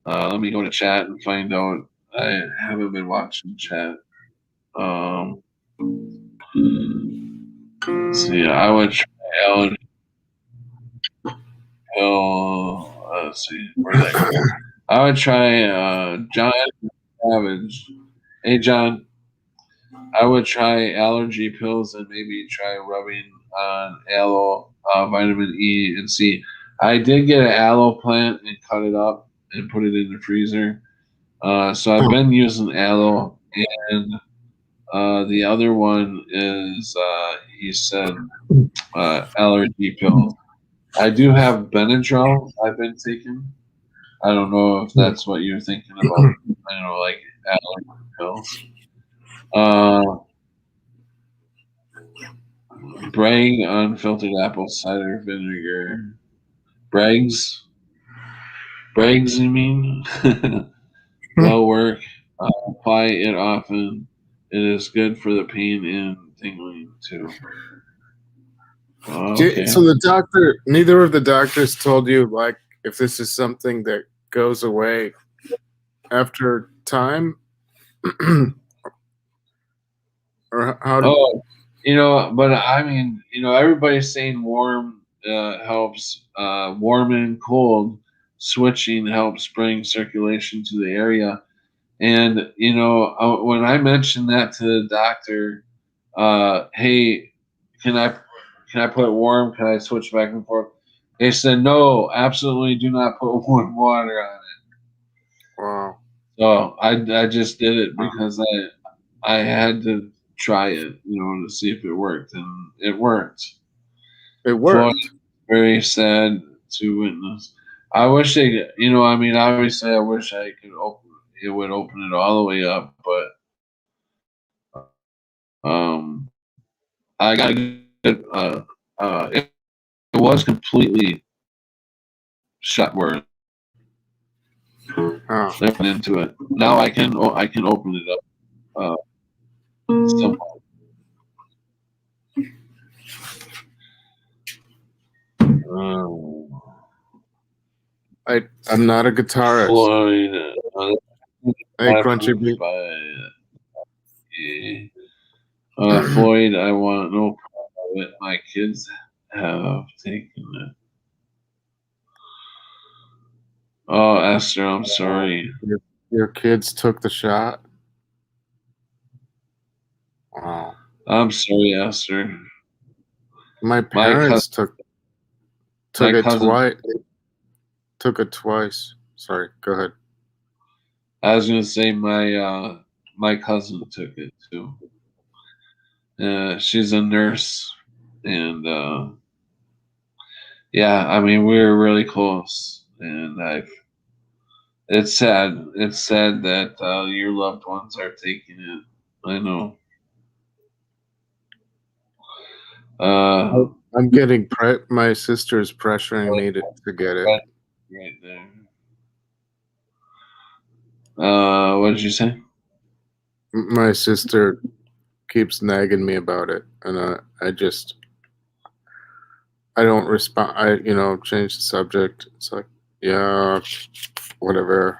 B: Let me go to chat and find out. I haven't been watching chat. Um, see, I would try Alan Hill. Let's see, where did I go? I would try John Savage. Hey, John, I would try allergy pills and maybe try rubbing on aloe, vitamin E, and C. I did get an aloe plant and cut it up and put it in the freezer. So I've been using aloe, and the other one is he said allergy pills. I do have Benadryl I've been taking. I don't know if that's what you're thinking about. I don't know, like allergy pills. Uh, Bragg unfiltered apple cider vinegar. Bragg's? Bragg's, you mean? Will work. Apply it often. It is good for the pain and tingling too.
C: So
B: Okay.
C: the doctor, neither of the doctors told you like if this is something that goes away after time, or how?
B: Oh, but I mean, everybody's saying warm helps. Warm and cold switching helps bring circulation to the area. And when I mentioned that to the doctor, hey, can I can I put warm? Can I switch back and forth? They said no, absolutely do not put warm water on it.
C: Wow,
B: So I just did it because I had to try it, to see if it worked, and it worked.
C: it
B: Floyd,
C: worked.
B: very sad to witness. I wish they, I mean, obviously, I wish I could open it would open it all the way up, but I got a good. It was completely shut where
C: Oh,
B: they went into it. Now I can open it up. Somehow. Um,
C: I'm not a guitarist.
B: Floyd,
C: Hey, Crunchy
B: approved
C: Beat.
B: by Floyd. I want no problem with my kids have taken it. Oh, Esther, I'm sorry.
C: Your kids took the shot. Wow.
B: I'm sorry, Esther.
C: My
B: My cousin,
C: parents took
B: my
C: it
B: cousin.
C: twice. Took it twice. Sorry. Go ahead.
B: I was gonna say my cousin took it too. She's a nurse, and yeah, I mean we were really close, and it's sad. It's sad that your loved ones are taking it. I know. Uh,
C: I'm getting my sister's pressuring me to get it.
B: right there. What did you say?
C: My sister keeps nagging me about it, and I don't respond. I change the subject. It's like, yeah, whatever.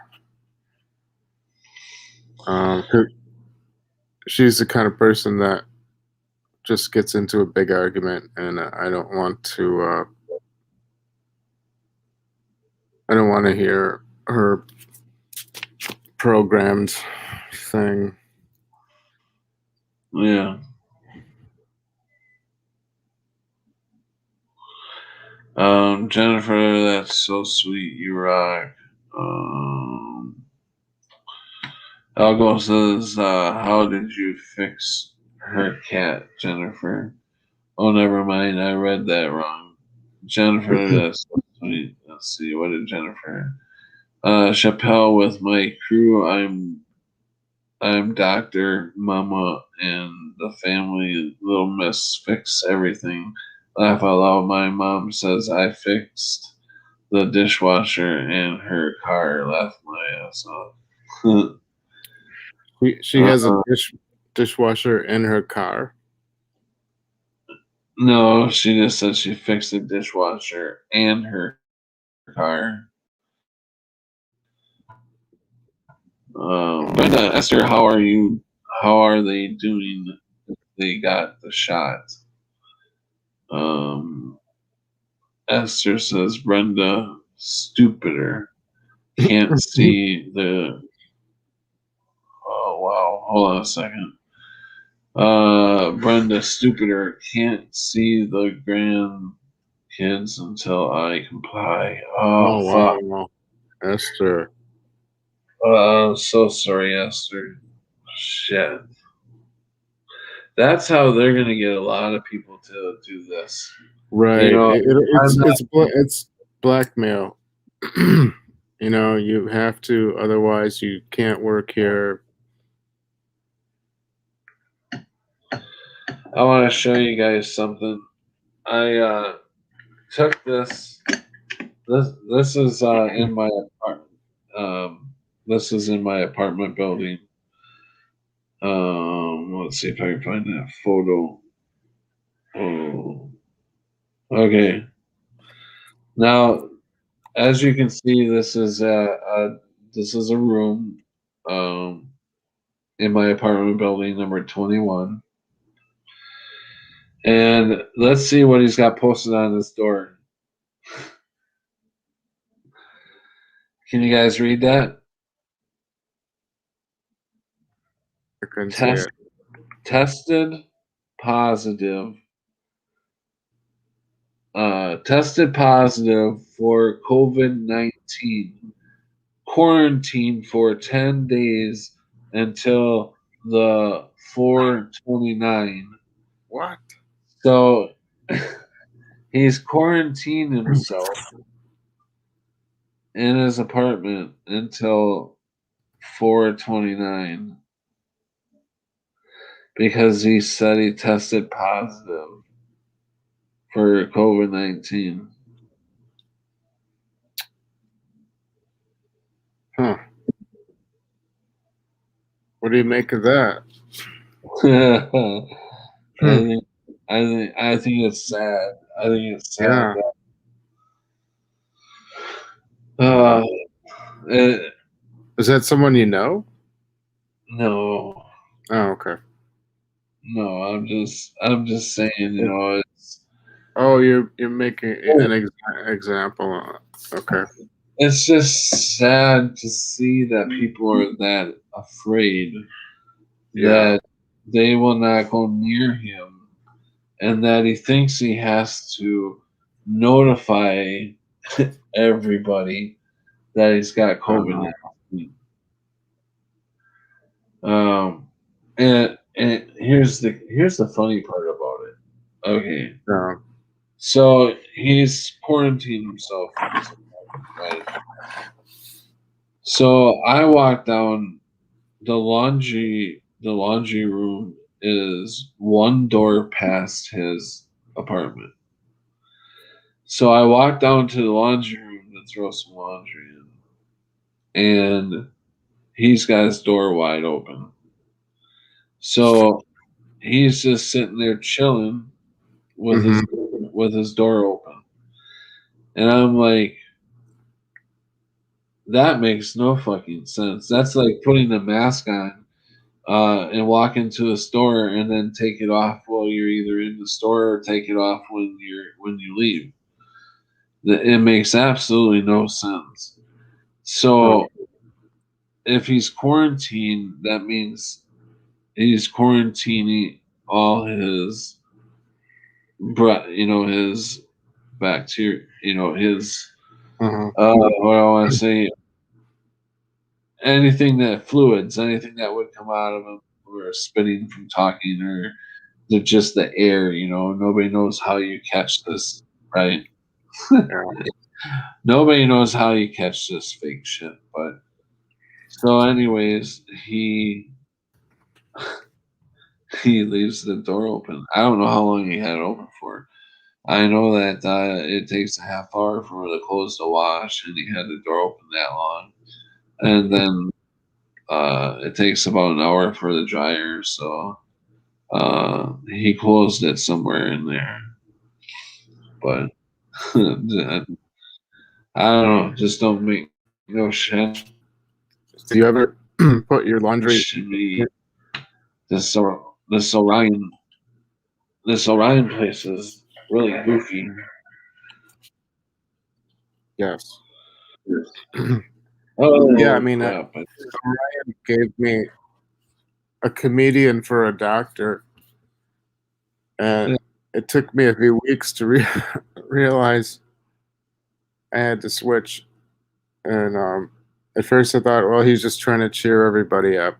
C: 'Cause she's the kind of person that just gets into a big argument, and I don't want to. I don't want to hear her programmed thing.
B: Yeah. Jennifer, that's so sweet. You rock. Algo says, how did you fix her cat, Jennifer? Oh, never mind. I read that wrong. Jennifer, that's so sweet. Let's see. What did Jennifer? Chappelle with my crew. I'm Doctor Mama and the family. Little Miss fix everything. Laugh out loud. My mom says I fixed the dishwasher and her car. Laugh my ass off.
C: She has a dishwasher in her car.
B: No, she just said she fixed the dishwasher and her car. Brenda, Esther, how are you? How are they doing? They got the shot. Esther says Brenda stupider can't see the. Oh wow! Hold on a second. Brenda stupider can't see the grandkids until I comply. Oh fuck!
C: Wow, Esther.
B: So sorry, Esther. Shit. That's how they're gonna get a lot of people to do this.
C: Right.
B: You know,
C: It's blackmail. You know, you have to, otherwise you can't work here.
B: I want to show you guys something. I took this. This is in my apartment. This is in my apartment building. Let's see if I can find that photo. Oh, okay. Now, as you can see, this is a room in my apartment building, number 21. And let's see what he's got posted on his door. Can you guys read that?
C: I couldn't see it.
B: Tested positive. Tested positive for COVID-19. Quarantine for 10 days until the 4/29.
C: What?
B: So he's quarantined himself in his apartment until 4/29 because he said he tested positive for COVID-19.
C: Huh. What do you make of that?
B: I think it's sad. I think it's sad.
C: Yeah. Is that someone you know?
B: No,
C: Oh, okay.
B: no. I'm just saying. You know,
C: Oh, you're making an example. Okay.
B: it's just sad to see that people are that afraid
C: Yeah.
B: that they will not go near him, and that he thinks he has to notify everybody that he's got COVID-19. And here's the funny part about it. Okay,
C: Yeah.
B: so he's quarantined himself in his apartment, right? So I walk down the laundry. The laundry room is one door past his apartment. So I walk down to the laundry room to throw some laundry in, and he's got his door wide open. So he's just sitting there chilling with his door open, and I'm like, that makes no fucking sense. That's like putting a mask on and walk into a store and then take it off while you're either in the store or take it off when you leave. It makes absolutely no sense. So if he's quarantined, that means he's quarantining all his breath, his bacteria, his
C: Uh-huh.
B: what I want to say, anything that would come out of him or spitting from talking or just the air, nobody knows how you catch this, right?
C: Yeah.
B: Nobody knows how you catch this fake shit. But so, anyways, he leaves the door open. I don't know how long he had it open for. I know that it takes a half hour for the clothes to wash, and he had the door open that long. And then it takes about an hour for the dryer, so he closed it somewhere in there. But I don't know, just don't make no sense
C: Do you ever put your laundry?
B: to me. This Orion place is really goofy.
C: Yes. Yeah, I
B: Oh
C: mean,
B: crap!
C: Ryan gave me a comedian for a doctor, and it took me a few weeks to realize I had to switch. And at first, I thought, well, he's just trying to cheer everybody up,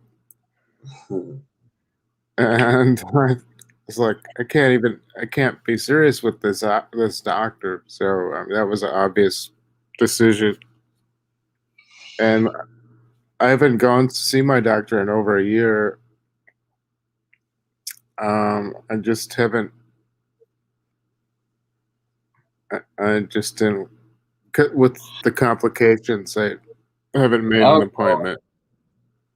C: and I was like, I can't be serious with this doctor. So that was an obvious decision, and I haven't gone to see my doctor in over a year. I just haven't. I just didn't with the complications. I haven't made an
B: I'll go.
C: appointment.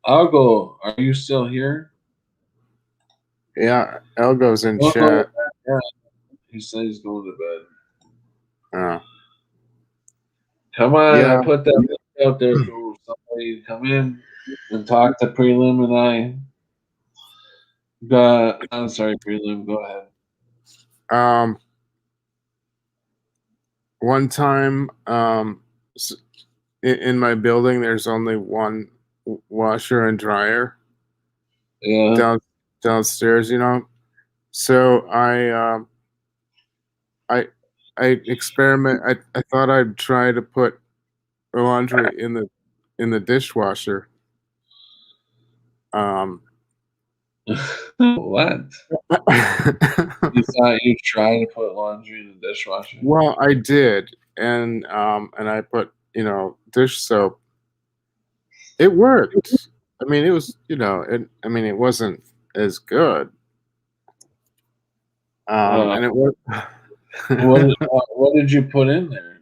B: I'll go. Are you still here?
C: Yeah, Elgo's in
B: Don't go to
C: chat.
B: bed. Yeah, he said he's going to bed.
C: Uh,
B: Come on, I
C: yeah,
B: put that link out there for somebody to come in and talk to Prelim and I. I'm sorry, Prelim. Go ahead.
C: um, one time, in my building, there's only one washer and dryer
B: Yeah.
C: downstairs. So I I experiment. I thought I'd try to put laundry in the dishwasher. Um,
B: What? You thought you'd try to put laundry in the dishwasher?
C: well, I did, and I put dish soap. It worked. I mean, it was I mean, it wasn't as good.
B: Uh,
C: And it was.
B: what did you put in there?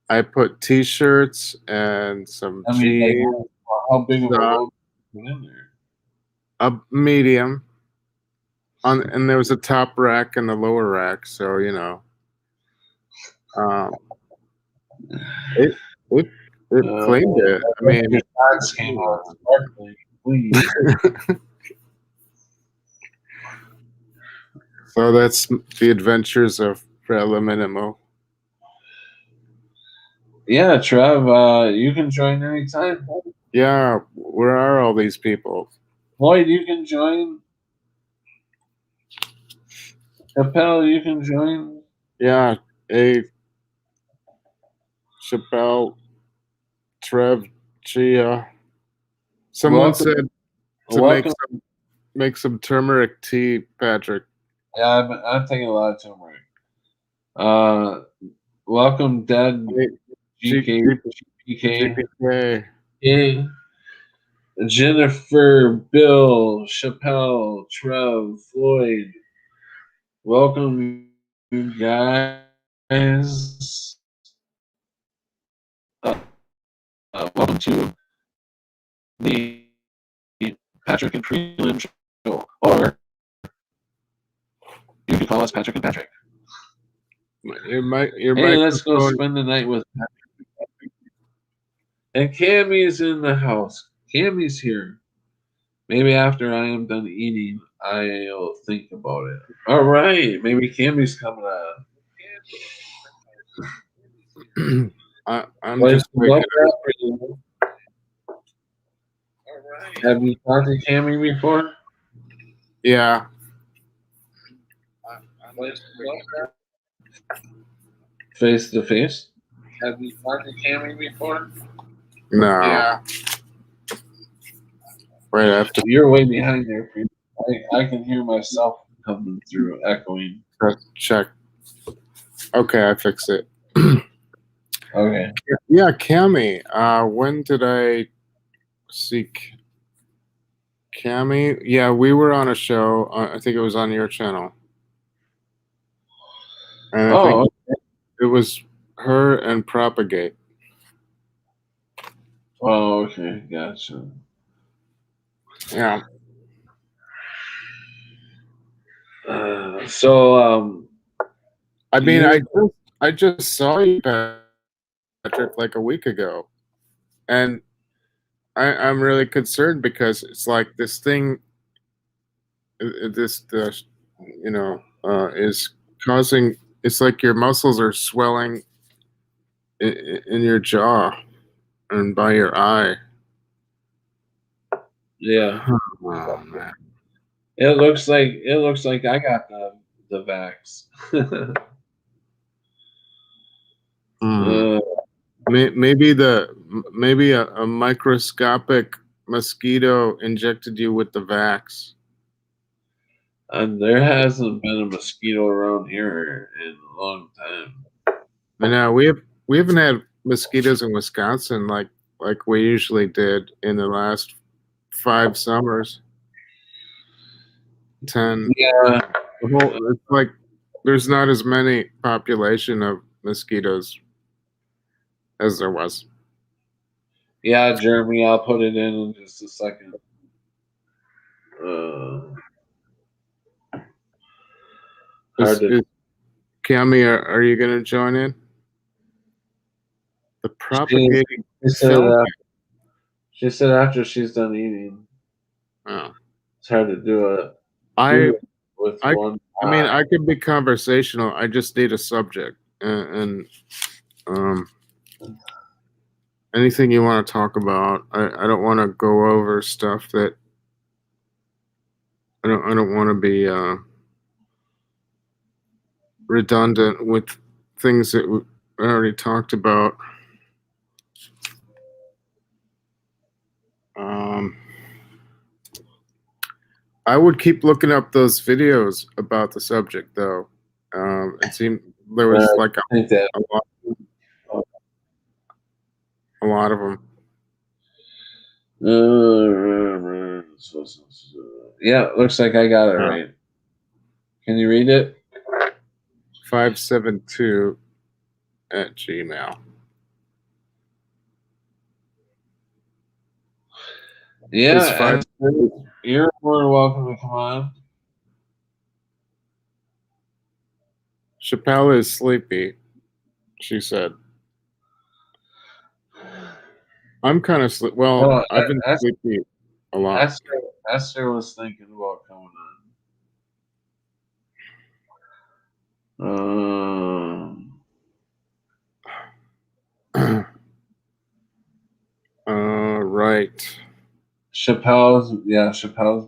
C: I put T-shirts and some
B: I mean, like,
C: jeans,
B: how big of a
C: uh,
B: load did you put in there?
C: a medium, and there was a top rack and a lower rack. So um, it it it cleaned it. I mean,
B: Your socks came out sparkling clean.
C: so that's the adventures of Preliminimo.
B: Yeah, Trev, you can join anytime.
C: Yeah, where are all these people?
B: Lloyd, you can join. Capel, you can join.
C: Yeah, a Chappelle, Trev, Chia. Someone
B: Welcome,
C: said to
B: welcome.
C: make some turmeric tea, Patrick.
B: Yeah, I'm taking a lot of turmeric. Welcome, Dead GK, GPK,
C: GPK.
B: Jennifer, Bill, Chappelle, Trev, Floyd. Welcome, you guys. Welcome to the Patrick and Prelim show, or you can call us Patrick and Patrick.
C: Your
B: Hey, let's go
C: microphone.
B: spend the night with Patrick. And Cammy's in the house. Cammy's here. Maybe after I am done eating, I'll think about it. All right, maybe Cammy's coming on.
C: I'm just waking up.
B: Have you talked to Cammy before?
C: Yeah.
B: Face to face? Have you talked to Cammy before?
C: No.
B: Yeah.
C: Wait, I have to
B: You're way behind there. I can hear myself coming through, echoing.
C: check. Okay, I fixed it.
B: Okay.
C: Yeah, Cammy. When did I see Cammy? Yeah, we were on a show. I think it was on your channel. And I think it was her and Propagate.
B: Oh, okay. Gotcha.
C: Yeah. I mean, I just saw you, Patrick, like a week ago, and I'm really concerned because it's like this thing, is causing. It's like your muscles are swelling in your jaw and by your eye.
B: Yeah.
C: Oh, man.
B: It looks like I got the vax.
C: Maybe a microscopic mosquito injected you with the vax.
B: And there hasn't been a mosquito around here in a long time.
C: I know we haven't had mosquitoes in Wisconsin like we usually did in the last 5 summers. 10.
B: Yeah.
C: It's like there's not as many population of mosquitoes as there was.
B: Yeah, Jeremy, I'll put it in just a second.
C: Cammy, are you going to join in? The propagating.
B: She said after she's done eating.
C: Oh.
B: It's hard to do it.
C: I mean, I could be conversational. I just need a subject, and anything you want to talk about. I don't want to go over stuff that I don't want to be redundant with things that we already talked about. I would keep looking up those videos about the subject, though. It seemed there was like a lot of them.
B: Yeah, looks like I got it right. Can you read it?
C: 572 at Gmail.
B: Yeah, you're more than welcome to come on.
C: Chappelle is sleepy, she said. I'm kind of well, I've been sleepy a lot.
B: Esther was thinking about coming on.
C: Right.
B: Chappelle's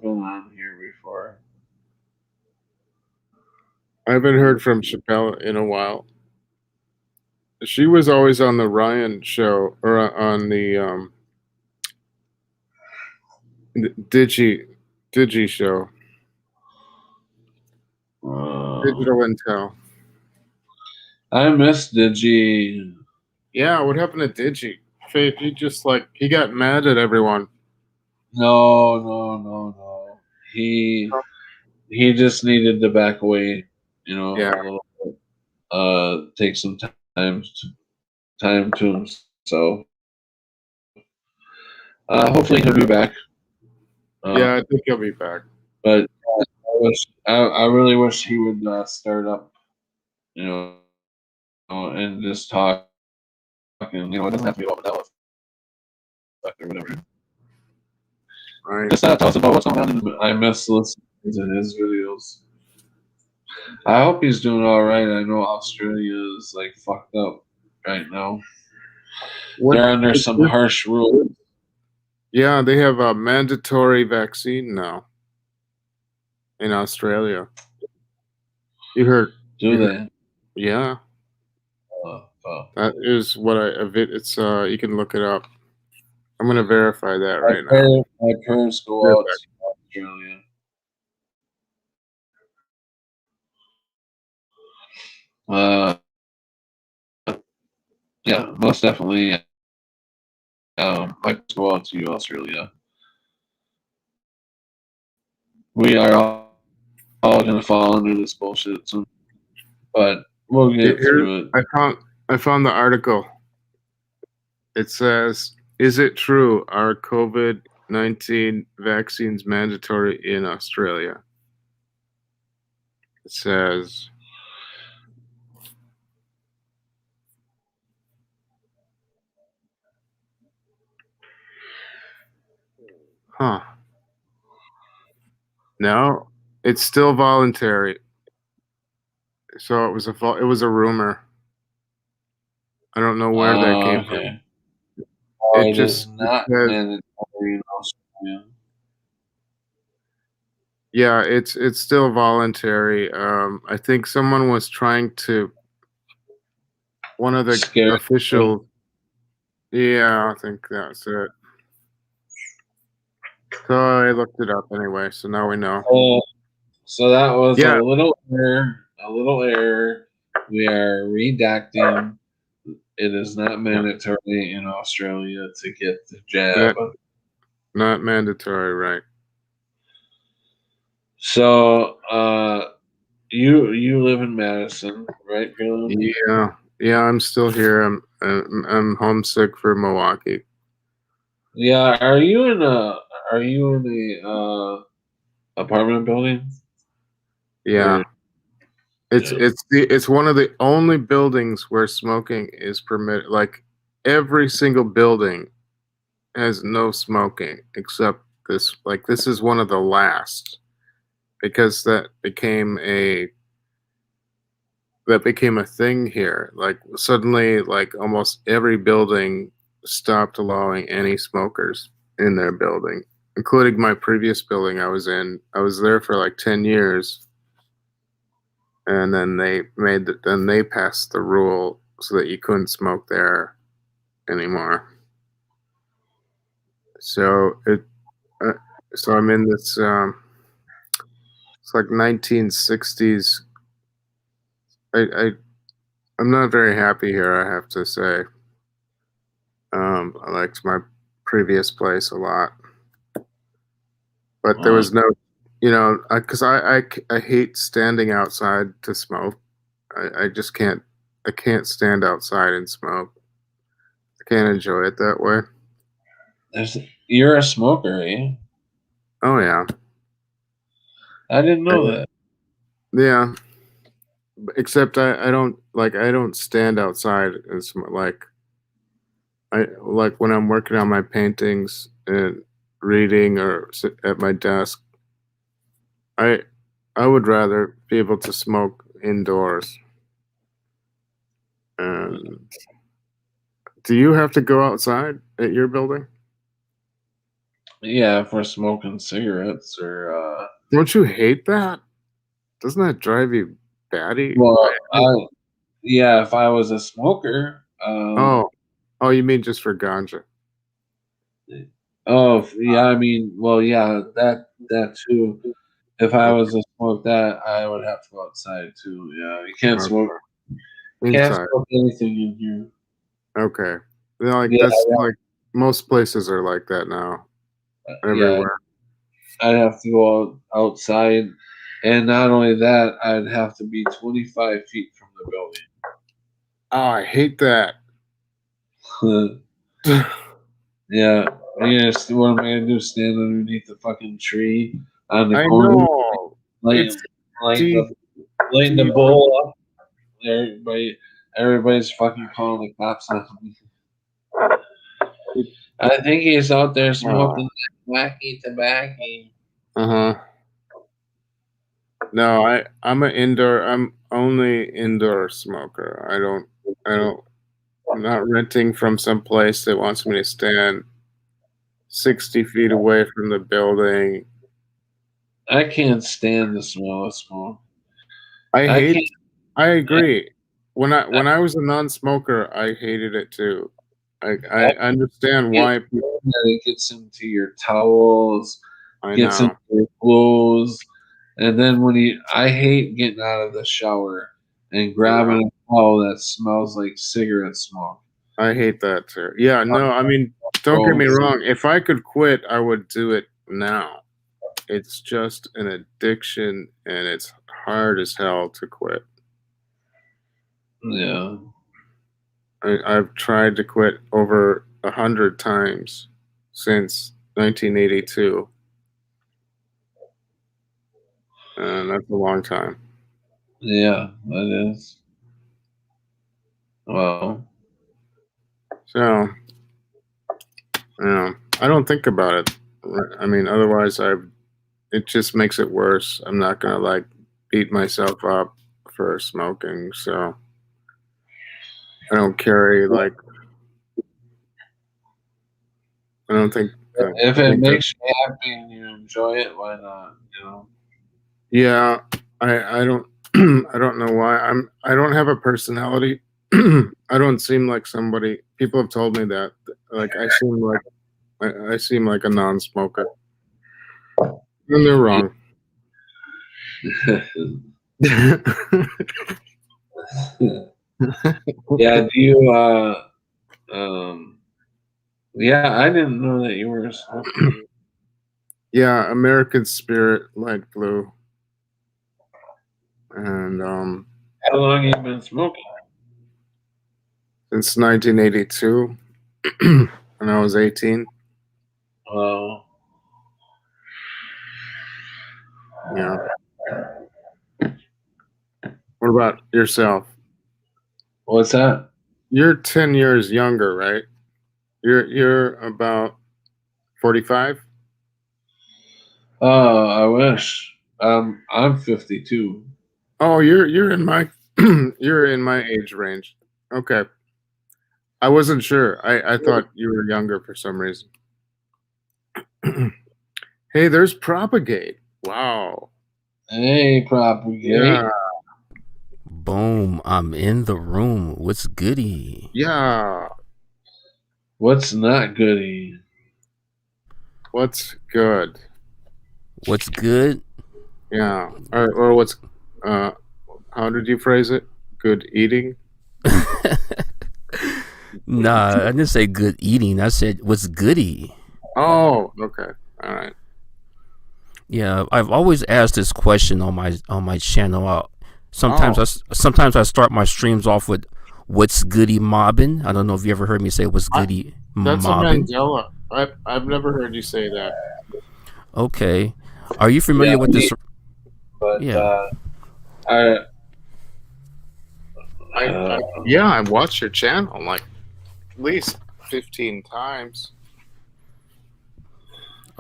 B: been on here before.
C: I haven't heard from Chappelle in a while. She was always on the Ryan show or on the Digi show. Digital Intel.
B: I miss Digi.
C: Yeah, what happened to Digi? He just he got mad at everyone.
B: No. He just needed to back away, a little bit. Take some time to himself. Hopefully he'll be back.
C: Yeah, I think he'll be back.
B: But I really wish he would start up, and just talk. And, it doesn't have to be about Mandela or whatever.
C: Right.
B: Just tell us about what's going on. I miss listening to his videos. I hope he's doing all right. I know Australia is fucked up right now. They're under some harsh rules.
C: Yeah, they have a mandatory vaccine now in Australia. You heard?
B: Do
C: You heard?
B: they?
C: Yeah,
B: Oh.
C: that is what I. It's you can look it up. I'm gonna verify that right now.
B: My parents
C: Be right
B: go out
C: back.
B: to Australia. Uh, yeah, most definitely. My parents go out to Australia. We are all gonna fall under this bullshit soon, but we'll get
C: Here,
B: through it.
C: I found the article. It says, "Is it true? Are COVID-19 vaccines mandatory in Australia?" It says, "Huh? No, it's still voluntary." So it was a rumor. I don't know where that came from.
B: Okay.
C: It
B: It is
C: just it
B: not
C: says,
B: mandatory in Australia.
C: yeah, it's still voluntary. I think someone was trying to one of the
B: Scary.
C: official. Yeah, I think that's it. So I looked it up anyway. So now we know.
B: So that was a
C: Yeah,
B: little error. A little error. We are redacting. It is not
C: yeah,
B: mandatory in Australia to get the jab.
C: that not mandatory, right?
B: So, you live in Madison, right, Caleb?
C: Yeah, yeah. I'm still here. I'm homesick for Milwaukee.
B: Yeah. Are you in a apartment building?
C: Yeah,
B: Or yeah.
C: it's one of the only buildings where smoking is permitted. Like every single building has no smoking except this. Like this is one of the last because that became a thing here. Like suddenly, like almost every building stopped allowing any smokers in their building, including my previous building I was in. I was there for like 10 years, and then they passed the rule so that you couldn't smoke there anymore. So it uh, so I'm in this it's like 1960s. I I'm not very happy here, I have to say. I liked my previous place a lot, but there
B: Uh,
C: was no, because I hate standing outside to smoke. I just can't. I can't stand outside and smoke. I can't enjoy it that way.
B: there's you're a smoker, eh?
C: Oh yeah,
B: I didn't
C: I,
B: know that.
C: yeah. Except I don't stand outside and smoke. I like when I'm working on my paintings and reading or sit at my desk. I I would rather be able to smoke indoors. And do you have to go outside at your building?
B: Yeah, for smoking cigarettes or
C: Don't you hate that? Doesn't that drive you batty?
B: well,
C: batty?
B: yeah, if I was a smoker,
C: Oh, oh, you mean just for ganja?
B: yeah, I mean, well, yeah, that too. If I was
C: Okay,
B: to smoke that, I would have to go outside too. Yeah, you can't smoke.
C: okay.
B: Can't
C: Inside.
B: smoke anything in here.
C: Okay. Like
B: Yeah,
C: that's like most places are like that now.
B: yeah.
C: Everywhere.
B: I'd have to go outside, and not only that, I'd have to be 25 feet from the
C: Oh, I hate that.
B: building. Yeah, yes. What am I gonna do? Stand underneath the fucking tree on the
C: I
B: corner,
C: know.
B: lighting,
C: It's do
B: lighting
C: you,
B: the
C: do
B: lighting the
C: you
B: bowl up. Everybody's fucking calling the cops on me. I think he's out there smoking that wacky tobacco.
C: uh-huh. No, I'm only indoor smoker. I don't I'm not renting from some place that wants me to 60 feet away from the building.
B: I can't stand the smell of smoke.
C: I
B: I
C: hate.
B: can't.
C: I agree. When I was a non-smoker, I hated it too. I understand why people.
B: That it gets into your towels,
C: I
B: gets into
C: know.
B: your clothes, and then I hate getting out of the shower and grabbing a towel that smells like cigarette smoke.
C: I hate that too. Yeah, no, I mean, don't get me
B: Gross.
C: wrong. If I could quit, I would do it now. It's just an addiction, and it's hard as hell to quit.
B: Yeah.
C: I've tried to quit over 100 times since 1982, and that's a long time.
B: Yeah, that is. Well,
C: So, I don't think about it. I mean, otherwise, it just makes it worse. I'm not gonna like beat myself up for smoking, so I don't carry like. I don't think.
B: if
C: I
B: it
C: think that,
B: makes you happy and you enjoy it, why not?
C: yeah, I don't. I don't know why. I don't have a personality. I don't seem like somebody. People have told me that. Like I seem like a non-smoker, and they're wrong.
B: Yeah. Do you? Yeah, I didn't know that you were a smoker.
C: Yeah, American Spirit, light blue, and
B: How long you been smoking?
C: since 1982, when I was 18.
B: Oh,
C: Yeah. What about yourself?
B: what's that?
C: You're 10 years younger, right? You're about 45.
B: Oh, I wish. I'm 52.
C: Oh, you're in my you're in my age range. Okay. I wasn't sure. I thought you were younger for some reason. Hey, there's Propagate. Wow.
B: Hey, propagate.
C: Yeah.
D: Boom, I'm in the room. What's goody?
C: Yeah.
B: What's not goody?
C: What's good?
D: What's good?
C: Yeah. Or what's how did you phrase it? Good eating?
D: Nah, I didn't say good eating. I said what's goody.
C: Oh, okay. All right.
D: Yeah, I've always asked this question on my channel. Sometimes I start my streams off with what's goody mobbing. I don't know if you ever heard me say what's goody
C: That's a
D: mobbing.
C: Mandela. I've never heard you say that.
D: Okay, are you familiar with this?
B: But
D: Yeah.
C: Yeah, I watched your channel like at least 15 times.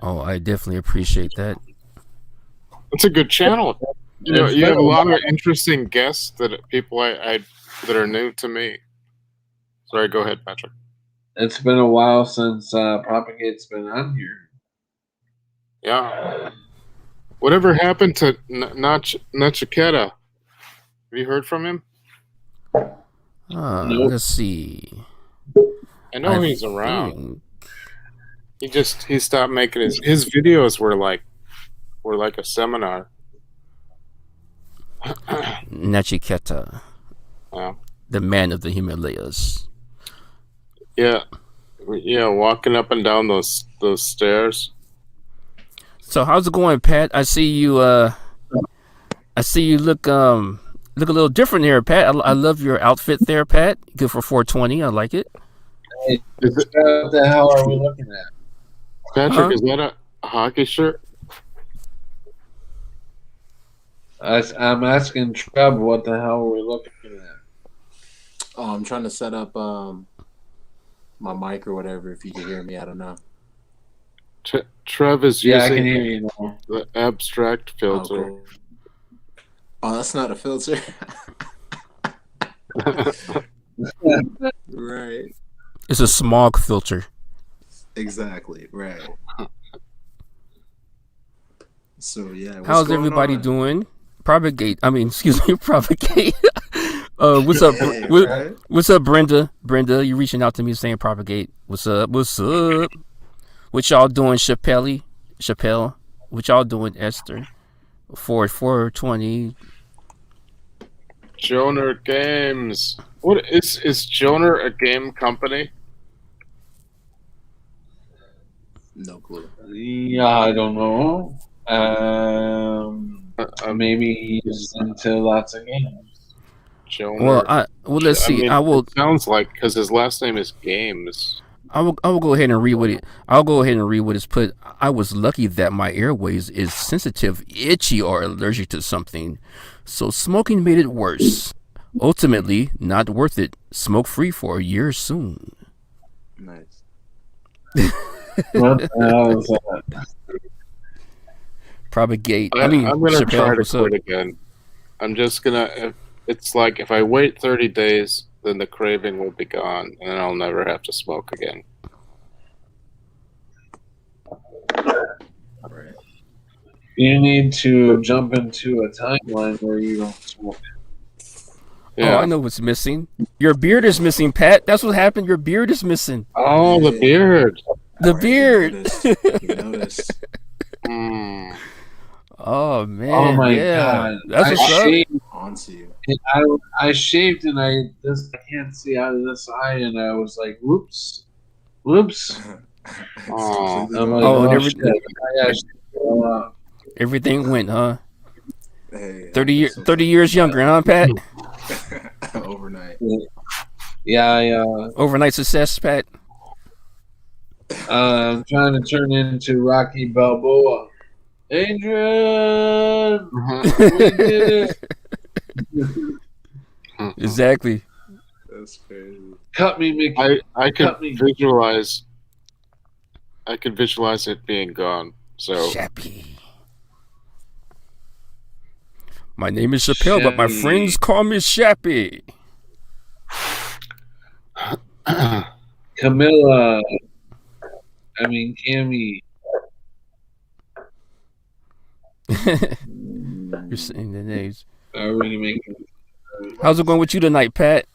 D: Oh, I definitely appreciate that.
C: It's a good channel. You know, you have a lot of interesting guests that people I that are new to me. Sorry, go ahead, Patrick.
B: It's been a while since Propagate's been on here.
C: Yeah. Whatever happened to Nachiketa? Have you heard from him?
B: Nope.
D: Let's see.
C: I know he's around. He stopped making his videos were like a seminar.
D: Nachiketa,
C: Yeah.
D: the man of the Himalayas.
C: Yeah. Yeah, walking up and down those stairs.
D: So how's it going, Pat? I see you. I see you look a little different here, Pat. I love your outfit there, Pat. Good for 420. I like it.
B: Hey, what the hell are we looking at?
C: Patrick, is that a hockey shirt?
B: I'm asking Treb what the hell are we looking at?
E: Oh, I'm trying to set up my mic or whatever. If you can hear me, I don't know.
C: Trev is
B: Yeah, I
C: using
B: can hear you now.
C: the abstract filter.
E: Oh, cool. Oh, that's not a filter. Right.
D: It's a smog filter.
E: Exactly. Right. So yeah, what's
D: How's
E: going
D: everybody
E: on?
D: doing? Propagate. I mean, excuse me, propagate. What's up?
E: Hey, right?
D: What's up, Brenda? Brenda, you reaching out to me saying propagate. What's up? What's up? What y'all doing, Chappelle? Chappelle. What y'all doing, Esther? 420.
C: Joner Games. What is Joner a game company?
E: No clue.
B: Yeah, I don't know. Maybe he's into lots of games.
C: Joner.
D: Let's see.
C: mean, it sounds like because his last name is Games.
D: I will go ahead and read what it. I'll go ahead and read what it's put. I was lucky that my airways is sensitive, itchy, or allergic to something, so smoking made it worse. Ultimately, not worth it. Smoke free for a year soon.
E: Nice.
B: What the hell is that?
D: Propagate.
C: I'm gonna
D: Chappelle,
C: try to
D: what's
C: quit
D: up?
C: again. I'm just gonna. It's like if I wait 30 days, then the craving will be gone, and I'll never have to smoke again.
E: Right.
B: You need to jump into a timeline where you don't smoke.
C: Yeah.
D: Oh, I know what's missing. Your beard is missing, Pat. That's what happened. Your beard is missing.
C: Oh, the beard.
D: The
E: Right,
D: beard.
E: You noticed.
C: Hmm.
D: Oh man.
B: Oh my
D: yeah.
B: god!
D: That's
B: I
D: what's up.
B: shaved.
E: Onto you.
B: I shaved and I can't see out of this eye, and I was like, whoops.
E: It's
C: Oh.
E: completely
B: I'm
E: gone.
B: like,
D: Oh, and
B: oh
D: every,
B: shit! I shaved it all off.
D: everything went, huh?
E: Hey,
D: 30 years younger, huh, Pat?
E: Overnight.
B: Yeah.
D: Overnight success, Pat.
B: I'm trying to turn into Rocky Balboa. Adrian, we did it.
D: Exactly.
E: That's crazy.
B: Cut me, Mickey.
C: I could
B: Cut me.
C: visualize. I could visualize it being gone. So
D: Shappy. My name is Chappelle, but my
B: Shappy.
D: friends call me Shappy.
B: Camilla. I mean, Cammy.
D: You're saying the names.
B: Are we making?
D: How's it going with you tonight, Pat?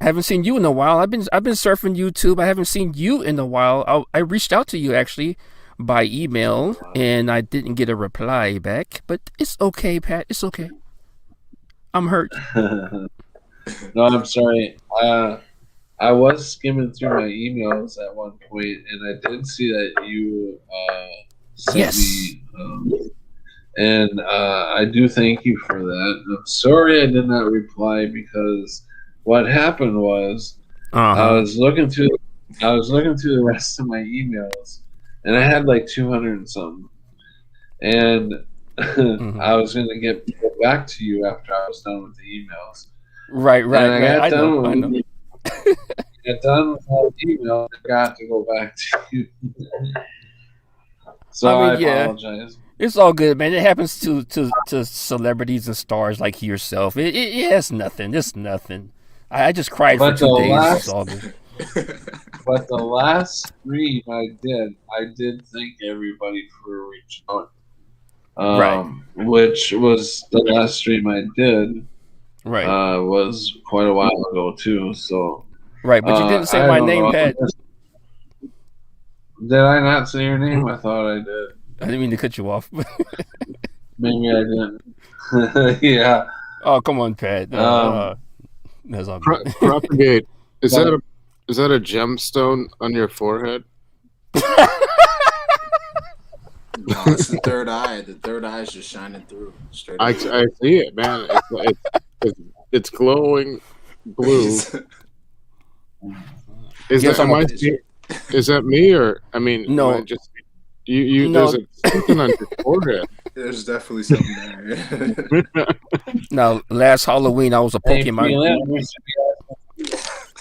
D: I haven't seen you in a while. I've been surfing YouTube. I haven't seen you in a while. I reached out to you actually by email, and I didn't get a reply back. But it's okay, Pat. It's okay. I'm hurt.
B: No, I'm sorry. I was skimming through my emails at one point, and I did see that you sent
D: Yes.
B: me, and I do thank you for that. I'm sorry I did not reply because what happened was I was looking through the rest of my emails, and I had like 200 and something, and I was gonna get back to you after I was done with the emails.
D: Right.
B: And I got
D: I
B: done
D: know.
B: Got done with all the emails. I got to go back to you. So I apologize.
D: It's all good, man. It happens to celebrities and stars like yourself. It has nothing. It's nothing. I just cried for 2 days. It's all good.
B: But the last stream I did thank everybody for reaching out.
D: Right.
B: Which was the last stream I did.
D: Right.
B: Was quite a while ago too. So.
D: Right, but you didn't say my name, Pat.
B: Did I not say your name? I thought I did.
D: I didn't mean to cut you off.
B: Maybe I didn't. Yeah.
D: Oh, come on, Pat. That's all good.
C: Propagate. Is that a gemstone on your forehead?
E: No, it's the third eye. The third eye is just shining through. Straight
C: I see it, man. It's glowing blue. Is that me or I mean
D: no?
C: I just you
D: no.
C: There's something on your forehead.
E: There's definitely something there.
D: Now, last Halloween I was a Pokemon.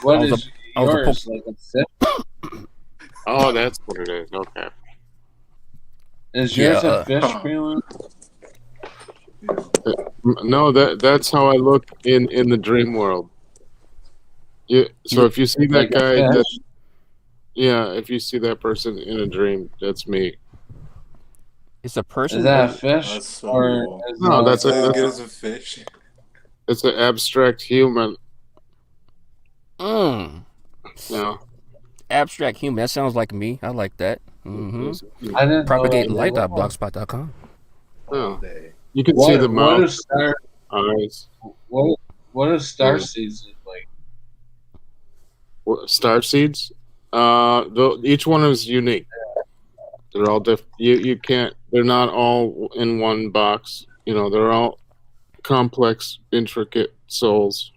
B: What is yours? Like a fish?
C: Oh, that's what it is. Okay.
B: Is yours a fish, Freeland?
C: No, that's how I look in the dream world. So if you see that guy, Yeah, if you see that person in a dream, that's me.
D: It's a
B: Is
D: person
B: that
D: or
B: a fish
E: That's so
B: or
E: cool.
B: is
C: No,
B: that
C: that's
E: Is
C: a
E: that as
C: that's
E: good
C: a,
E: as a fish?
C: it's an abstract human.
D: mm,
C: Yeah,
D: abstract human? That sounds like me. I like that. Mm-hmm.
B: I didn't know that
D: Propagating
B: they
D: light.
B: were.
D: Blogspot.com.
E: All
C: yeah.
E: day.
C: You can see the
B: What
C: mouth,
B: is star
C: eyes.
B: what is star seeds like?
C: Star seeds. Each one is unique. They're all different. You can't. They're not all in one box. They're all complex, intricate souls.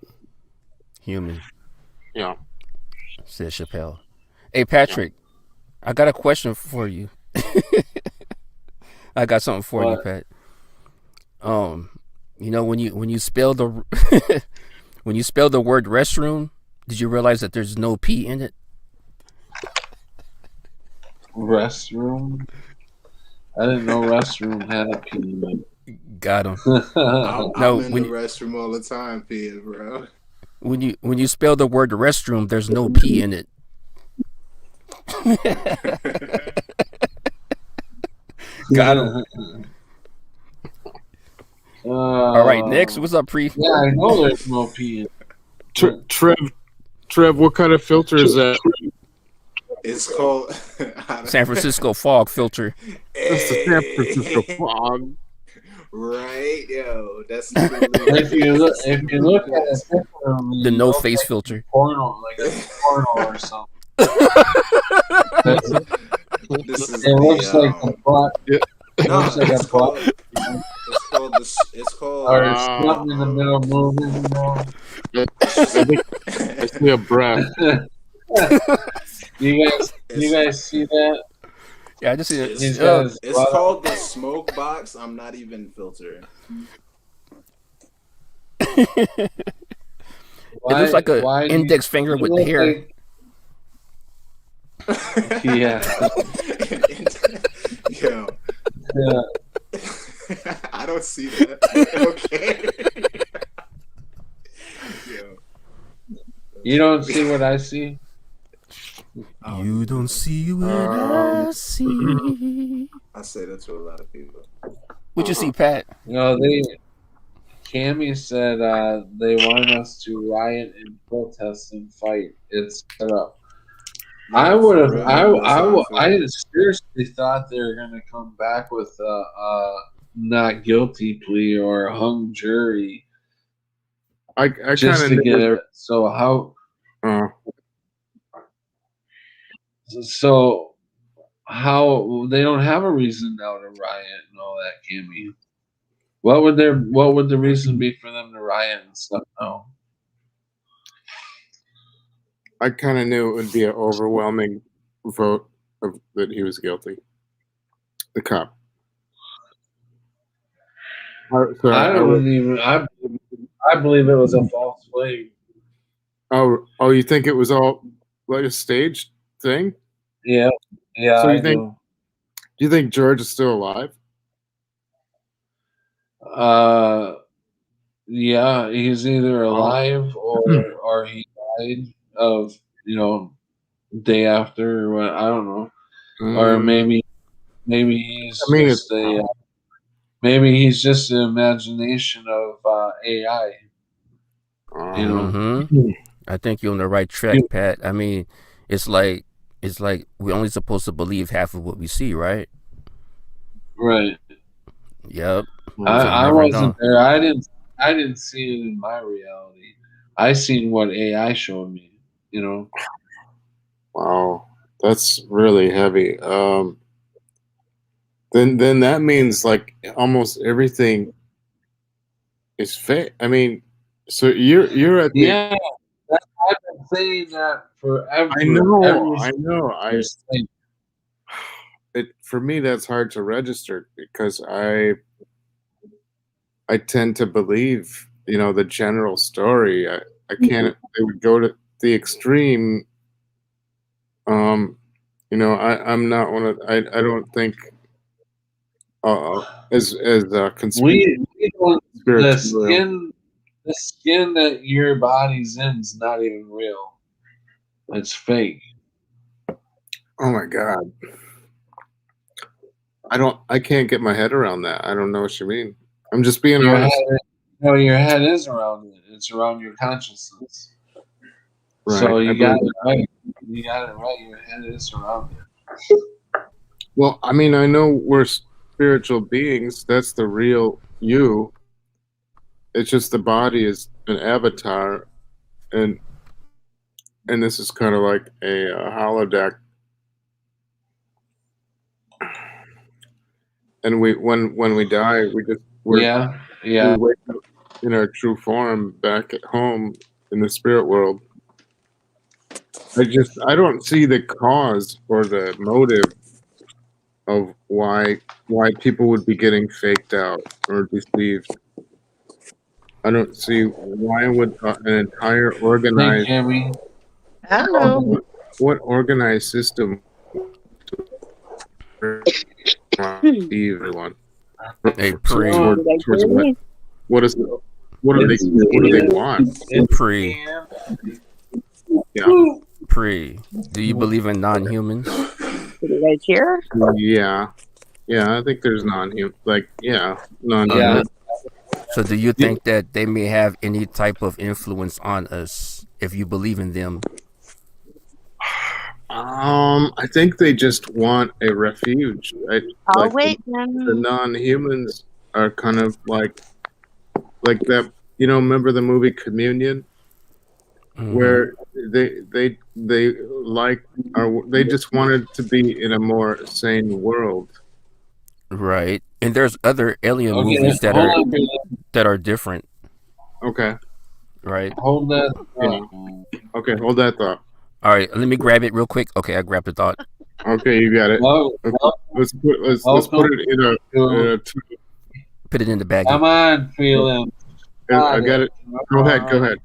D: Human,
C: Yeah.
D: said Chappelle. Hey, Patrick, I got a question for you. I got something for you,
B: What?
D: Pat. Um, when you spell the when you spell the word restroom, did you realize that there's no P in it?
B: Restroom? I didn't know restroom had a P in
D: Got him.
B: it.
E: I'm
D: No,
E: in the restroom all the time, peeing, bro.
D: when you spell the word restroom, there's no P in it. Got him. All right, next. What's up, Pre?
B: Yeah, I know there's no P in it.
C: Trev, what kind of filter is that?
E: It's called
D: San Francisco fog filter.
C: That's the San Francisco fog.
E: Right, yo, that's
B: If you look at it differently,
D: The
B: it
D: no
B: looks
D: face
B: like
D: filter.
B: porno, like a porno or something.
E: This is
B: It looks like a butt.
E: no,
B: looks like
E: it's
B: a
E: called
B: butt.
E: it's called
B: Or something in the middle moving,
C: I think I see a breath.
B: You guys see that?
D: Yeah, I just see
E: It's,
B: These
D: it.
B: guys,
E: it's called the smoke box. I'm not even filtering.
D: It looks like a index finger with hair.
B: Yeah.
E: Yo,
B: Yeah.
E: I don't see that. Okay. Yo.
B: You don't see what I see?
D: You don't see what I see.
E: I say that to a lot of people.
D: What you see, Pat?
B: No, Cammy said they want us to riot and protest and fight. It's set up. I would have. I seriously thought they were going to come back with a not guilty plea or a hung jury.
C: I
B: just
C: kind
B: to
C: of
B: get it. So how?
C: Uh,
B: So how they don't have a reason now to riot and all that, Cammy? What would the reason be for them to riot and stuff now?
C: I kind of knew it would be an overwhelming vote that he was guilty. The cop.
B: I believe it was a false claim.
C: Oh, you think it was all like a staged thing?
B: Yeah,
C: So
B: I
C: do you think George is still alive?
B: Yeah, he's either alive or he died of day after or what, I don't know, or maybe he's maybe he's just the imagination of AI.
D: I think you're on the right track, Pat. I mean, it's like we're only supposed to believe half of what we see, right?
B: Right.
D: Yep.
B: I wasn't there. I didn't see it in my reality. I seen what AI showed me.
C: Wow, that's really heavy. Then that means like almost everything is fake. I mean, so you're at the
B: I've been saying that forever.
C: I know. For me, that's hard to register because I tend to believe, the general story. I can't. It would go to the extreme. I'm not one of. I don't think. As conspiracy.
B: The skin that your body's in is not even real. It's fake.
C: Oh my god. I can't get my head around that. I don't know what you mean. I'm just being
B: Your
C: honest.
B: head, no, your head is around it. It's around your consciousness.
C: Right.
B: So
C: I
B: you got
C: believe
B: it right. You got it right. Your head is around it.
C: Well, I mean, I know we're spiritual beings. That's the real you. It's just the body is an avatar, and this is kind of like a holodeck. And when we die,
B: Yeah.
C: we wake up in our true form back at home in the spirit world. I don't see the cause or the motive of why people would be getting faked out or deceived. I don't see why would an entire
B: Hey,
C: organized
B: Jimmy.
F: Hello.
C: what organized system deceive everyone
D: Hey, Pre,
C: towards what? What is what do they want?
B: It's
D: Pre,
C: Yeah,
D: Pre. Do you believe in non-humans?
F: Did you guys hear?
C: yeah. I think there's non-human,
B: yeah.
C: non-human.
D: So do you think that they may have any type of influence on us if you believe in them?
C: I think they just want a refuge.
F: I'll
C: Like
F: wait
C: the
F: then.
C: non-humans are kind of like that. Remember the movie Communion, where they they just wanted to be in a more sane world.
D: Right. And there's other alien
B: Okay,
D: movies that
B: hold
D: are
B: on,
D: different,
C: Okay.
D: right?
B: hold that.
C: Okay, hold that thought.
D: All right, let me grab it real quick. Okay, I grabbed the thought.
C: Okay, you got it. Let's put it in a
D: Put it in the baggie.
B: Come on, feeling.
C: I got it. Go ahead.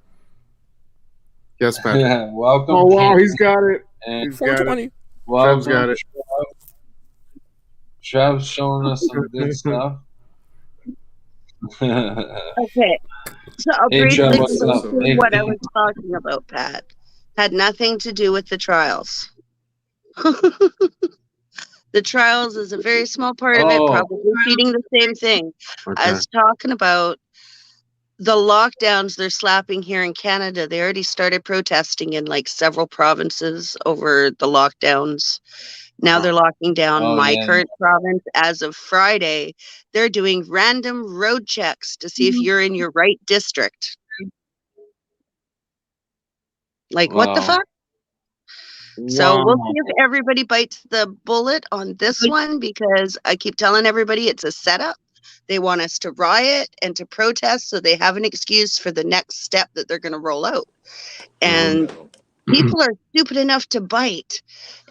C: Yes, Patrick.
B: Welcome.
C: Oh wow, he's got it.
B: And
C: He's got it.
D: 420.
C: Trev's got it.
B: Trev's showing us some good stuff.
F: Okay. So I'll
B: Hey,
F: briefly
B: Trev, what's
F: go
B: up?
F: through
B: Hey,
F: what I was talking about, Pat. Had nothing to do with the trials. The trials is a very small part of it, probably feeding the same thing.
C: Okay.
F: I was talking about the lockdowns they're slapping here in Canada. They already started protesting in like several provinces over the lockdowns. Now they're locking down my current province. As of Friday, they're doing random road checks to see if you're in your right district. Like, what the fuck? So we'll see if everybody bites the bullet on this one, because I keep telling everybody it's a setup. They want us to riot and to protest so they have an excuse for the next step that they're going to roll out. And people are stupid enough to bite,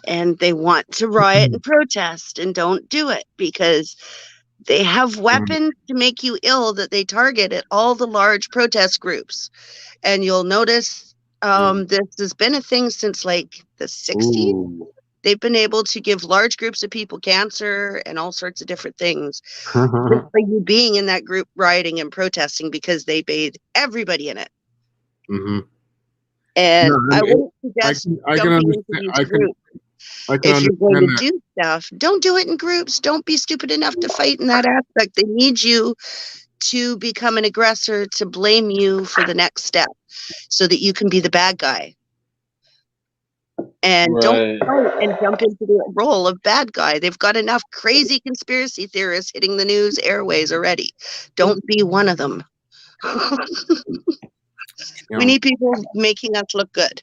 F: and they want to riot and protest and don't do it because they have weapons to make you ill that they target at all the large protest groups. And you'll notice this has been a thing since like the 60s.
C: Ooh.
F: They've been able to give large groups of people cancer and all sorts of different things just by you being in that group rioting and protesting, because they bathe everybody in it.
C: Mm-hmm.
F: And I wouldn't suggest jumping into these groups. If you're going to do stuff, don't do it in groups. Don't be stupid enough to fight in that aspect. They need you to become an aggressor, to blame you for the next step so that you can be the bad guy. And don't fight and jump into the role of bad guy. They've got enough crazy conspiracy theorists hitting the news airways already. Don't be one of them. We need people making us look good.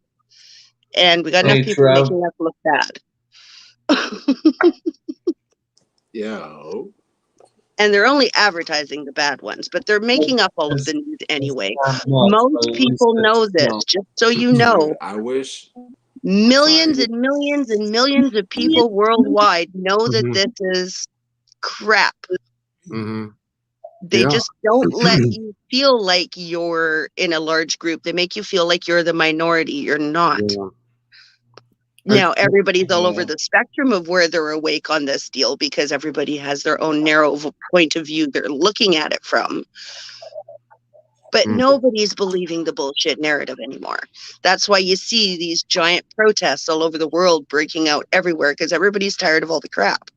F: And we got enough people making us look bad.
E: Yeah.
F: And they're only advertising the bad ones, but they're making up all of the news anyway. Most people know this, just so you know.
E: I wish
F: millions and millions and millions of people worldwide know that this is crap.
C: Mm-hmm.
F: They just don't let you feel like you're in a large group. They make you feel like you're the minority. You're not.
C: Yeah.
F: Now, everybody's all over the spectrum of where they're awake on this deal, because everybody has their own narrow point of view they're looking at it from. But nobody's believing the bullshit narrative anymore. That's why you see these giant protests all over the world breaking out everywhere, because everybody's tired of all the crap.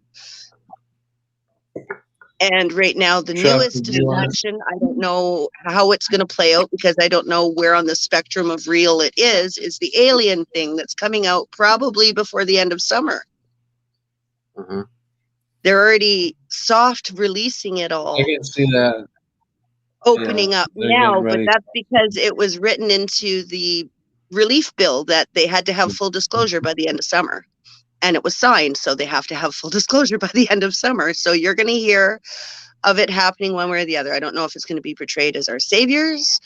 F: And right now, the newest distraction, I don't know how it's going to play out, because I don't know where on the spectrum of real it is the alien thing that's coming out probably before the end of summer.
C: Mm-hmm.
F: They're already soft releasing it all.
B: I can see that.
F: Opening up now, but that's because it was written into the relief bill that they had to have full disclosure by the end of summer. And it was signed, so they have to have full disclosure by the end of summer. So you're going to hear of it happening one way or the other. I don't know if it's going to be portrayed as our saviors,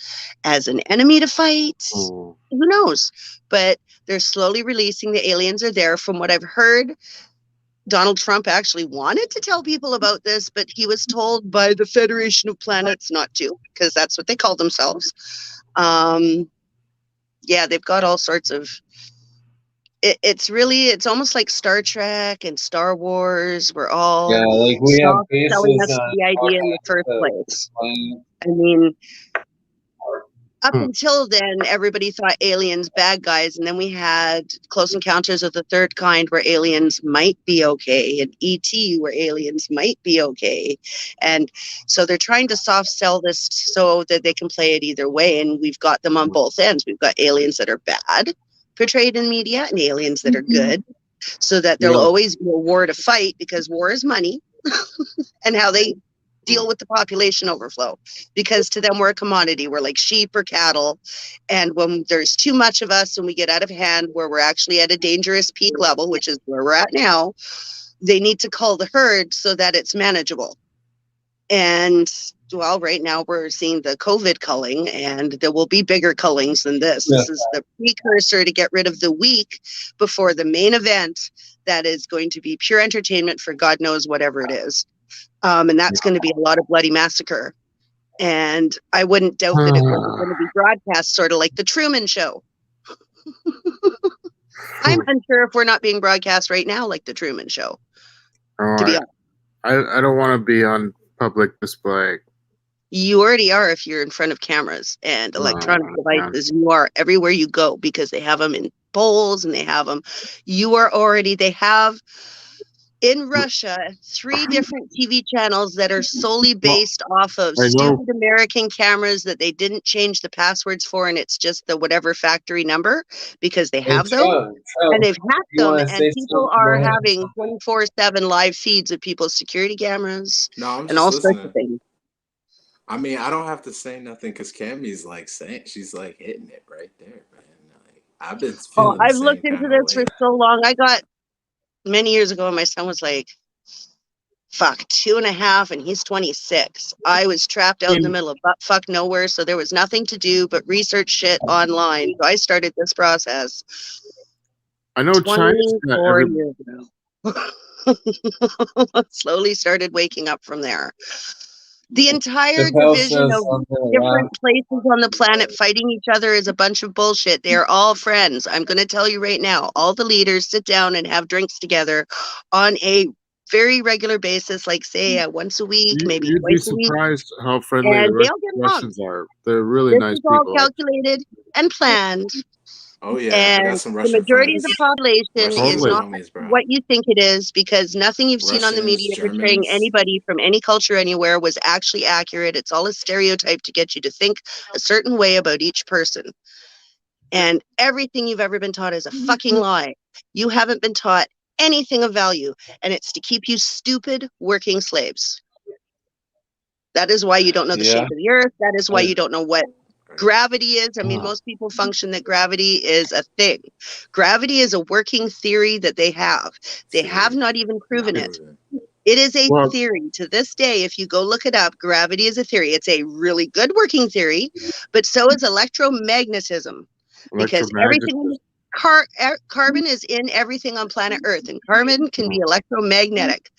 F: as an enemy to fight. Who knows? But they're slowly releasing the aliens are there. From what I've heard, Donald Trump actually wanted to tell people about this, but he was told by the Federation of Planets not to, because that's what they call themselves. Yeah, they've got all sorts of... It's almost like Star Trek and Star Wars. We're all
B: like we have
F: selling us the idea in the first place. I mean, up until then, everybody thought aliens bad guys, and then we had Close Encounters of the Third Kind, where aliens might be okay, and E.T., where aliens might be okay. And so they're trying to soft sell this so that they can play it either way, and we've got them on both ends. We've got aliens that are bad, portrayed in media, and aliens that are good, so that there'll always be a war to fight, because war is money. And how they deal with the population overflow, because to them we're a commodity. We're like sheep or cattle, and when there's too much of us and we get out of hand, where we're actually at a dangerous peak level, which is where we're at now, they need to cull the herd so that it's manageable. And well, right now we're seeing the COVID culling, and there will be bigger cullings than this. This is the precursor to get rid of the weak before the main event that is going to be pure entertainment for God knows whatever it is. And that's going to be a lot of bloody massacre. And I wouldn't doubt that it was going to be broadcast sort of like the Truman Show. I'm unsure if we're not being broadcast right now like the Truman Show. To be honest.
C: I don't want to be on public display.
F: You already are if you're in front of cameras and electronic devices. You are everywhere you go, because they have them in polls and they have them. They have in Russia 3 different TV channels that are solely based off of stupid American cameras that they didn't change the passwords for, and it's just the whatever factory number, because they have those and they've hacked them, and people are having 24/7 live feeds of people's security cameras and all sorts of things.
E: I mean, I don't have to say nothing, because Cammy's like saying, she's like hitting it right there, man. Like, I've been feeling
F: I've looked into this for so long. I got many years ago, and my son was like, 2.5, and he's 26. I was trapped out in the middle of butt nowhere, so there was nothing to do but research shit online. So I started this process.
C: I know
F: 24 years ago. Slowly started waking up from there. The entire division of different places on the planet fighting each other is a bunch of bullshit. They are all friends. I'm going to tell you right now, all the leaders sit down and have drinks together on a very regular basis, like say once a week, maybe twice a week.
C: You'd be surprised how friendly the Russians are. They're really nice people.
F: This is all calculated and planned.
E: Oh yeah,
F: and
E: I got some Russian
F: the majority
E: friends.
F: of the population is not what you think it is, because nothing you've seen on the media portraying anybody from any culture anywhere was actually accurate. It's all a stereotype to get you to think a certain way about each person. And everything you've ever been taught is a fucking lie. You haven't been taught anything of value, and it's to keep you stupid working slaves. That is why you don't know the shape of the earth. That is why you don't know what gravity is. I mean, most people function that gravity is a thing. Gravity is a working theory that they have. They have not even proven it. It is a theory. To this day, if you go look it up, gravity is a theory. It's a really good working theory, but so is electromagnetism. Because everything, carbon is in everything on planet Earth, and carbon can be electromagnetic.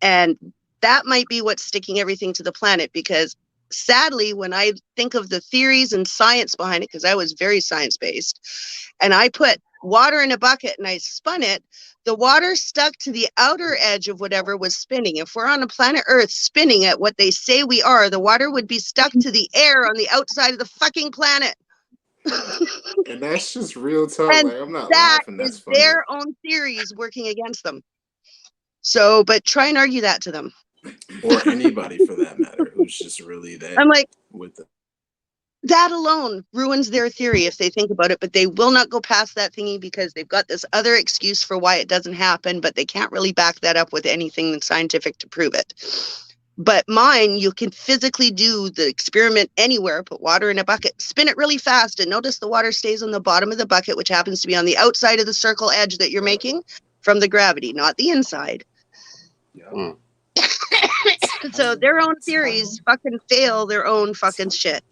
F: And that might be what's sticking everything to the planet, because sadly, when I think of the theories and science behind it, because I was very science-based, and I put water in a bucket and I spun it, the water stuck to the outer edge of whatever was spinning. If we're on a planet Earth spinning at what they say we are, the water would be stuck to the air on the outside of the fucking planet.
E: And that's just real talk.
F: And
E: like, I'm not
F: that
E: laughing. That's
F: is
E: funny.
F: their own theories working against them. So, but try and argue that to them.
E: Or anybody for that matter who's just really there.
F: I'm like,
E: with it.
F: That alone ruins their theory if they think about it, but they will not go past that thingy because they've got this other excuse for why it doesn't happen, but they can't really back that up with anything scientific to prove it. But mine, you can physically do the experiment anywhere, put water in a bucket, spin it really fast, and notice the water stays on the bottom of the bucket, which happens to be on the outside of the circle edge that you're making from the gravity, not the inside.
E: Yeah.
F: So their own theories fucking fail their own fucking shit.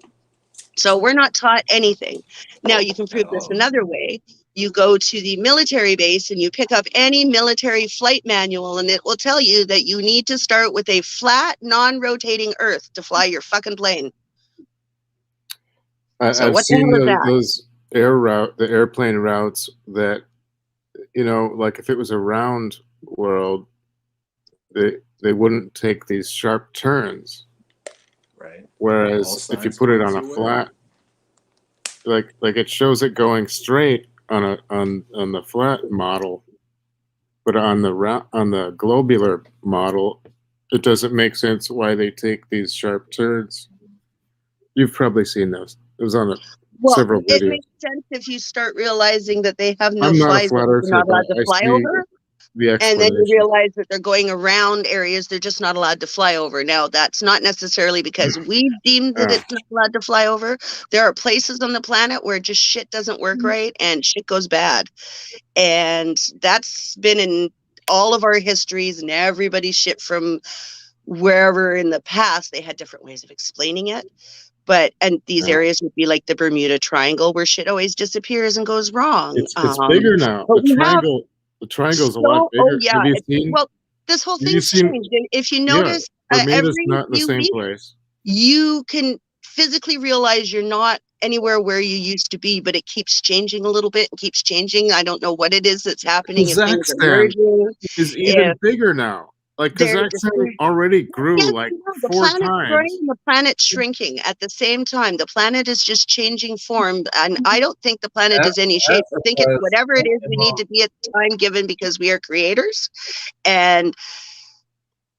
F: So we're not taught anything. Now you can prove this another way. You go to the military base and you pick up any military flight manual and it will tell you that you need to start with a flat, non-rotating earth to fly your fucking plane. So
C: I've
F: what the
C: seen
F: hell is that?
C: those the airplane routes that, you know, like if it was a round world, they wouldn't take these sharp turns.
E: Right.
C: Whereas if you put it on a flat, like it shows it going straight on the flat model, but on the globular model, it doesn't make sense why they take these sharp turns. You've probably seen those. It was on several videos.
F: It makes sense if you start realizing that they have no
C: I'm not
F: flies
C: a flat
F: that
C: earther,
F: you're not allowed
C: but
F: to
C: I
F: fly
C: see
F: over.
C: the
F: And then you
C: explanation.
F: realize that they're going around areas they're just not allowed to fly over. Now, that's not necessarily because we deemed that it's not allowed to fly over. There are places on the planet where just shit doesn't work right and shit goes bad. And that's been in all of our histories and everybody's shit from wherever in the past. They had different ways of explaining it. And these areas would be like the Bermuda Triangle where shit always disappears and goes wrong.
C: It's bigger now. The triangle's a lot bigger.
F: Oh, yeah.
C: Have you seen?
F: Well, this whole thing's changed. And if you notice,
C: Bermuda's
F: every
C: not in the
F: few
C: same
F: weeks,
C: place.
F: you can physically realize you're not anywhere where you used to be, but it keeps changing a little bit and keeps changing. I don't know what it is that's happening. If things are merging,
C: is even bigger now. Like Kazakhstan already grew like
F: the
C: 4
F: planet's
C: times.
F: growing and the planet's shrinking at the same time. The planet is just changing form, and I don't think the planet is any shape. I think it's whatever it is we need to be at the time given because we are creators. And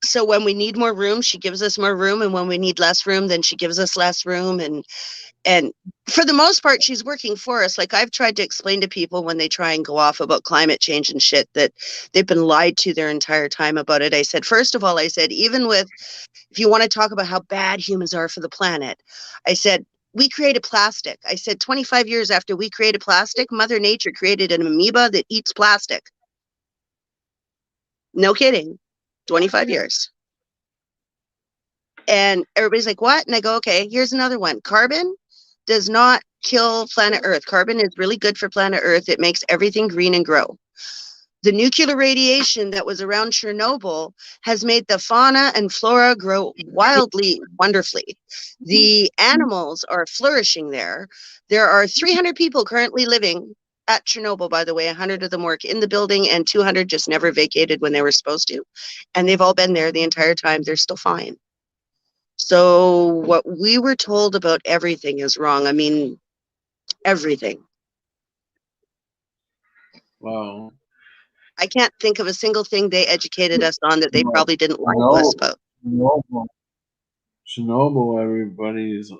F: so when we need more room, she gives us more room, and when we need less room, then she gives us less room. And for the most part, she's working for us. Like I've tried to explain to people when they try and go off about climate change and shit that they've been lied to their entire time about it. I said, first of all, even with, if you want to talk about how bad humans are for the planet, I said, we created plastic. I said, 25 years after we created plastic, Mother Nature created an amoeba that eats plastic. No kidding. 25 years. And everybody's like, what? And I go, okay, here's another one. Carbon does not kill planet Earth. Carbon is really good for planet Earth. It makes everything green and grow. The nuclear radiation that was around Chernobyl has made the fauna and flora grow wildly, wonderfully. The animals are flourishing there. There are 300 people currently living at Chernobyl, by the way. 100 of them work in the building and 200 just never vacated when they were supposed to. And they've all been there the entire time. They're still fine. So what we were told about everything is wrong. I mean, everything.
B: Wow.
F: I can't think of a single thing they educated us on that they probably didn't lie to us about.
B: Chernobyl, everybody's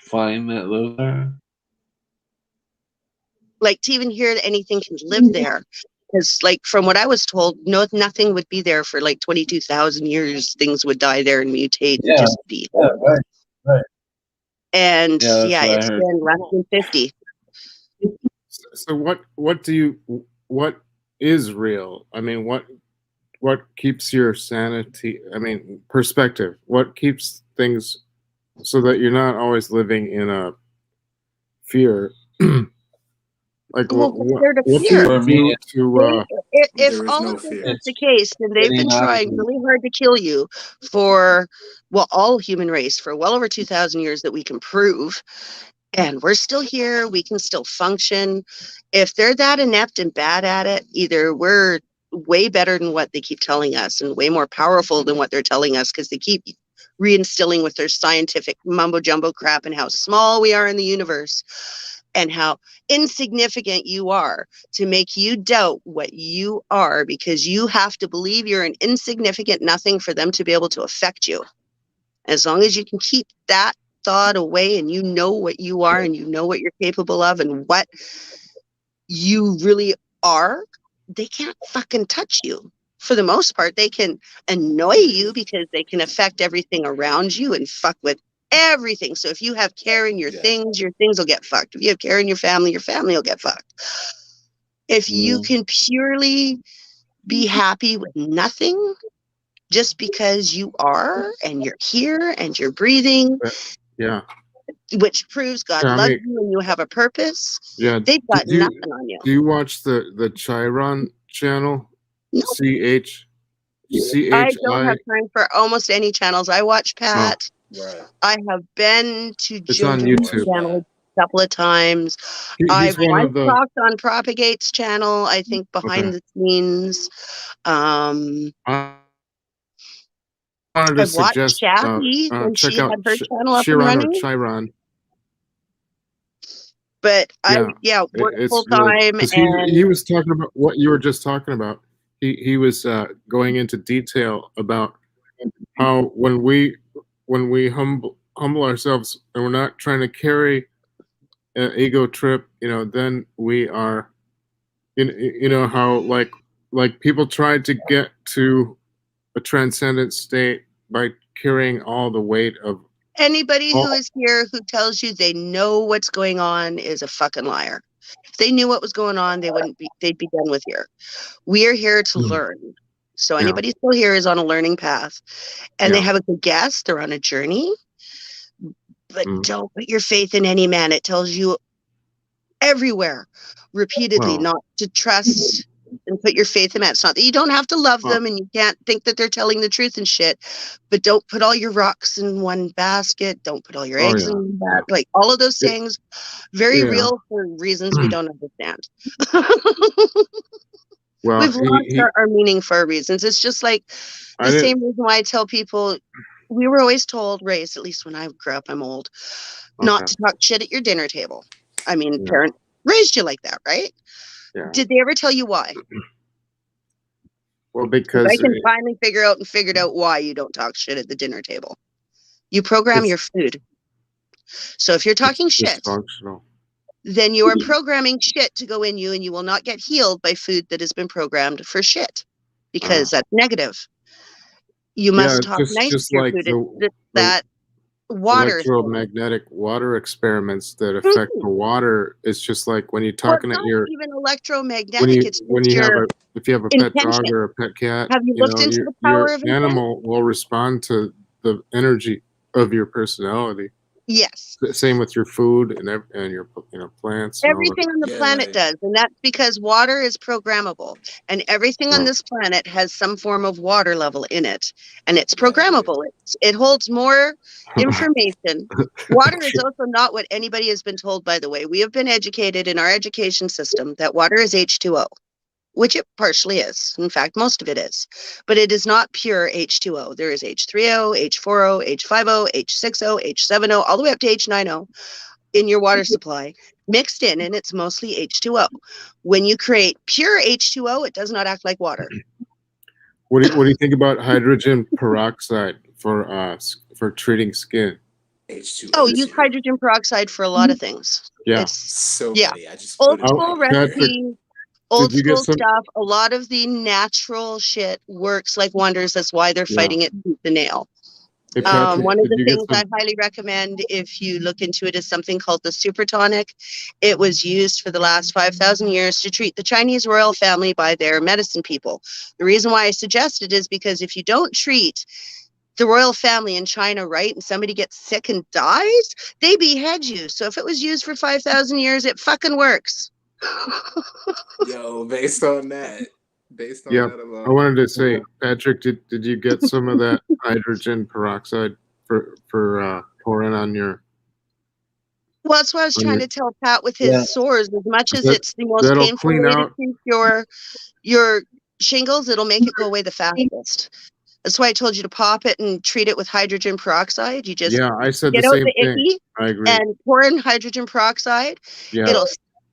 B: fine that lives there.
F: Like to even hear that anything can live there. Because like from what I was told, nothing would be there for like 22,000 years. Things would die there and mutate and just be.
B: Yeah, right.
F: And it's been less than 50.
C: So what is real? I mean, what keeps your sanity? I mean, perspective. What keeps things so that you're not always living in a fear? Like
F: what fear? If all of this is the case, then they've been trying really hard to kill you for, all human race for well over 2,000 years that we can prove. And we're still here. We can still function. If they're that inept and bad at it, either we're way better than what they keep telling us and way more powerful than what they're telling us, because they keep reinstilling with their scientific mumbo jumbo crap and how small we are in the universe and how insignificant you are, to make you doubt what you are, because you have to believe you're an insignificant nothing for them to be able to affect you. As long as you can keep that thought away and you know what you are and you know what you're capable of and what you really are, they can't fucking touch you. For the most part, they can annoy you because they can affect everything around you and fuck with everything. So if you have care in your things will get fucked. If you have care in your family will get fucked. If you can purely be happy with nothing, just because you are and you're here and you're breathing,
C: Yeah.
F: which proves God loves you and you have a purpose.
C: Yeah.
F: They've got nothing on you.
C: Do you watch the Chiron channel?
F: No.
C: CHI?
F: I don't have time for almost any channels. I watch Pat.
E: Right.
F: I have been to
C: It's on
F: Joe's
C: YouTube.
F: channel a couple of times. I've once talked on Propagate's channel, I think, behind the scenes.
C: I wanted to
F: I've watched
C: suggest
F: Jackie when
C: check
F: she
C: out
F: had her channel up and
C: Chiron or
F: running.
C: Chiron.
F: But I work full time, and
C: he was talking about what you were just talking about. He was going into detail about how when we humble ourselves and we're not trying to carry an ego trip, then we are, how like people try to get to a transcendent state by carrying all the weight of.
F: Anybody who is here who tells you they know what's going on is a fucking liar. If they knew what was going on, they'd be done with here. We are here to learn. So anybody still here is on a learning path, and they have a good guess. They're on a journey, but don't put your faith in any man. It tells you everywhere, repeatedly, not to trust and put your faith in man. It's not that you don't have to love them and you can't think that they're telling the truth and shit, but don't put all your rocks in one basket. Don't put all your eggs in that. Like all of those things, very real for reasons we don't understand. We've lost our meaning for our reasons. It's just like the same reason why I tell people, we were always told, raised, at least when I grew up, I'm old, not to talk shit at your dinner table. I mean, parents raised you like that, right? Yeah. Did they ever tell you why?
C: Well, because
F: I can finally figured out why you don't talk shit at the dinner table. You program your food. So if you're talking shit, then you are programming shit to go in you, and you will not get healed by food that has been programmed for shit, because that's negative. You must talk nice to your food. That water,
C: electromagnetic water experiments that affect the water. It's just like when you're talking at your
F: even electromagnetic.
C: If you have a pet dog or a pet cat,
F: have you looked into the power of
C: animal will respond to the energy of your personality.
F: Yes.
C: Same with your food and your plants.
F: Everything on the planet does, and that's because water is programmable, and everything on this planet has some form of water level in it, and it's programmable. It holds more information. Water is also not what anybody has been told, by the way. We have been educated in our education system that water is H2O, which it partially is. In fact, most of it is. But it is not pure H2O. There is H3O, H4O, H5O, H6O, H7O, all the way up to H9O in your water supply, mixed in, and it's mostly H2O. When you create pure H2O, it does not act like water.
C: What do you think about hydrogen peroxide for treating skin?
E: H2O.
F: Oh, use hydrogen peroxide for a lot of things.
C: Yeah.
F: It's
E: so many. I just
F: old school recipe. Old school
C: stuff.
F: A lot of the natural shit works like wonders. That's why they're fighting it tooth and nail.
C: Hey, Patrick,
F: one of the things I highly recommend, if you look into it, is something called the super tonic. It was used for the last 5,000 years to treat the Chinese royal family by their medicine people. The reason why I suggest it is because if you don't treat the royal family in China right, and somebody gets sick and dies, they behead you. So if it was used for 5,000 years, it fucking works.
E: Yo, based on that alone.
C: I wanted to say, Patrick, did you get some of that hydrogen peroxide for pouring on your
F: Well, that's what I was trying to tell Pat with his
B: Yeah.
F: sores. As much as
C: That-
F: it's the most
C: that'll
F: painful
C: clean
F: way to
C: out.
F: treat your shingles, it'll make it go away the fastest. That's why I told you to pop it and treat it with hydrogen peroxide. You just
C: Yeah, I said the
F: get out
C: same
F: the
C: thing.
F: icky
C: I agree.
F: and pour in hydrogen peroxide.
C: Yeah,
F: It'll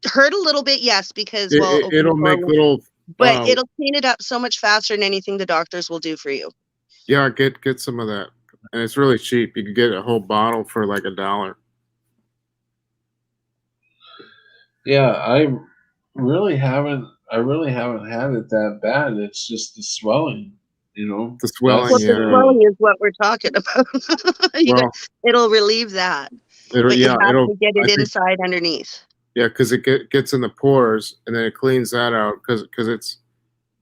F: hurt a little bit, yes, because well,
C: it, it'll make little.
F: but it'll clean it up so much faster than anything the doctors will do for you.
C: Yeah, get some of that, and it's really cheap. You can get a whole bottle for like $1.
B: Yeah, I really haven't had it that bad. It's just the swelling, you know.
C: The swelling,
F: Well,
C: yeah.
F: the swelling is what we're talking about.
C: Well,
F: it'll relieve that,
C: it'll,
F: but you
C: yeah,
F: have
C: it'll.
F: to get
C: I
F: it
C: think,
F: inside underneath.
C: yeah, because it gets in the pores, and then it cleans that out. Because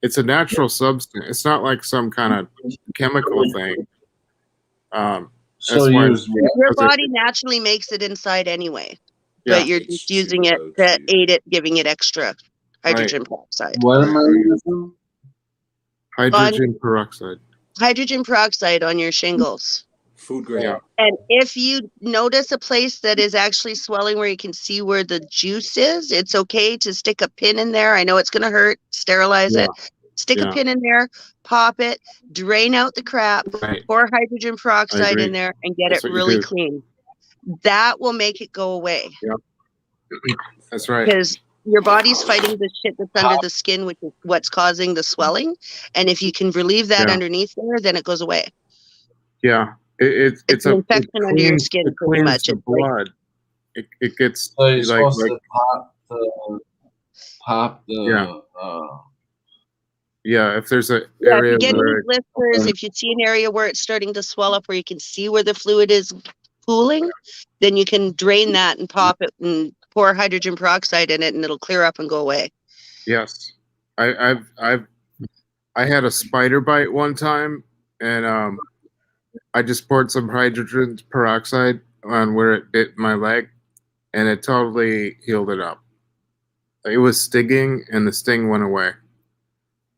C: it's a natural substance. It's not like some kind of chemical thing.
B: So
C: That's why
B: use what?
F: Your body naturally makes it inside anyway,
C: Yeah,
F: but you're just using it to aid it, giving it extra hydrogen peroxide.
B: What am I using?
C: hydrogen peroxide.
F: Hydrogen peroxide on your shingles.
E: Food grade.
C: Yeah.
F: And if you notice a place that is actually swelling where you can see where the juice is, it's okay to stick a pin in there. I know it's going to hurt. Sterilize
C: Yeah.
F: it. Stick
C: Yeah.
F: a pin in there, pop it, drain out the crap,
C: Right.
F: pour hydrogen peroxide
C: agree.
F: in there, and get
C: That's
F: it
C: what you
F: really
C: do.
F: clean. That will make it go away.
C: That's right.
F: Because your body's fighting the shit that's under the skin, which is what's causing the swelling. And if you can relieve that
C: Yeah.
F: underneath there, then it goes away.
C: Yeah,
F: It's an infection under your skin,
C: it
F: pretty
C: cleans
F: much.
C: the
F: It's like,
C: blood. It gets
B: So you're
C: like
B: supposed to pop the
C: yeah. If there's an
F: yeah, if
C: area
F: you get any
C: where
F: blisters, if you see an area where it's starting to swell up, where you can see where the fluid is pooling, then you can drain that and pop it and pour hydrogen peroxide in it, and it'll clear up and go away.
C: yes, I had a spider bite one time, and I just poured some hydrogen peroxide on where it bit my leg, and it totally healed it up. It was stinging, and the sting went away.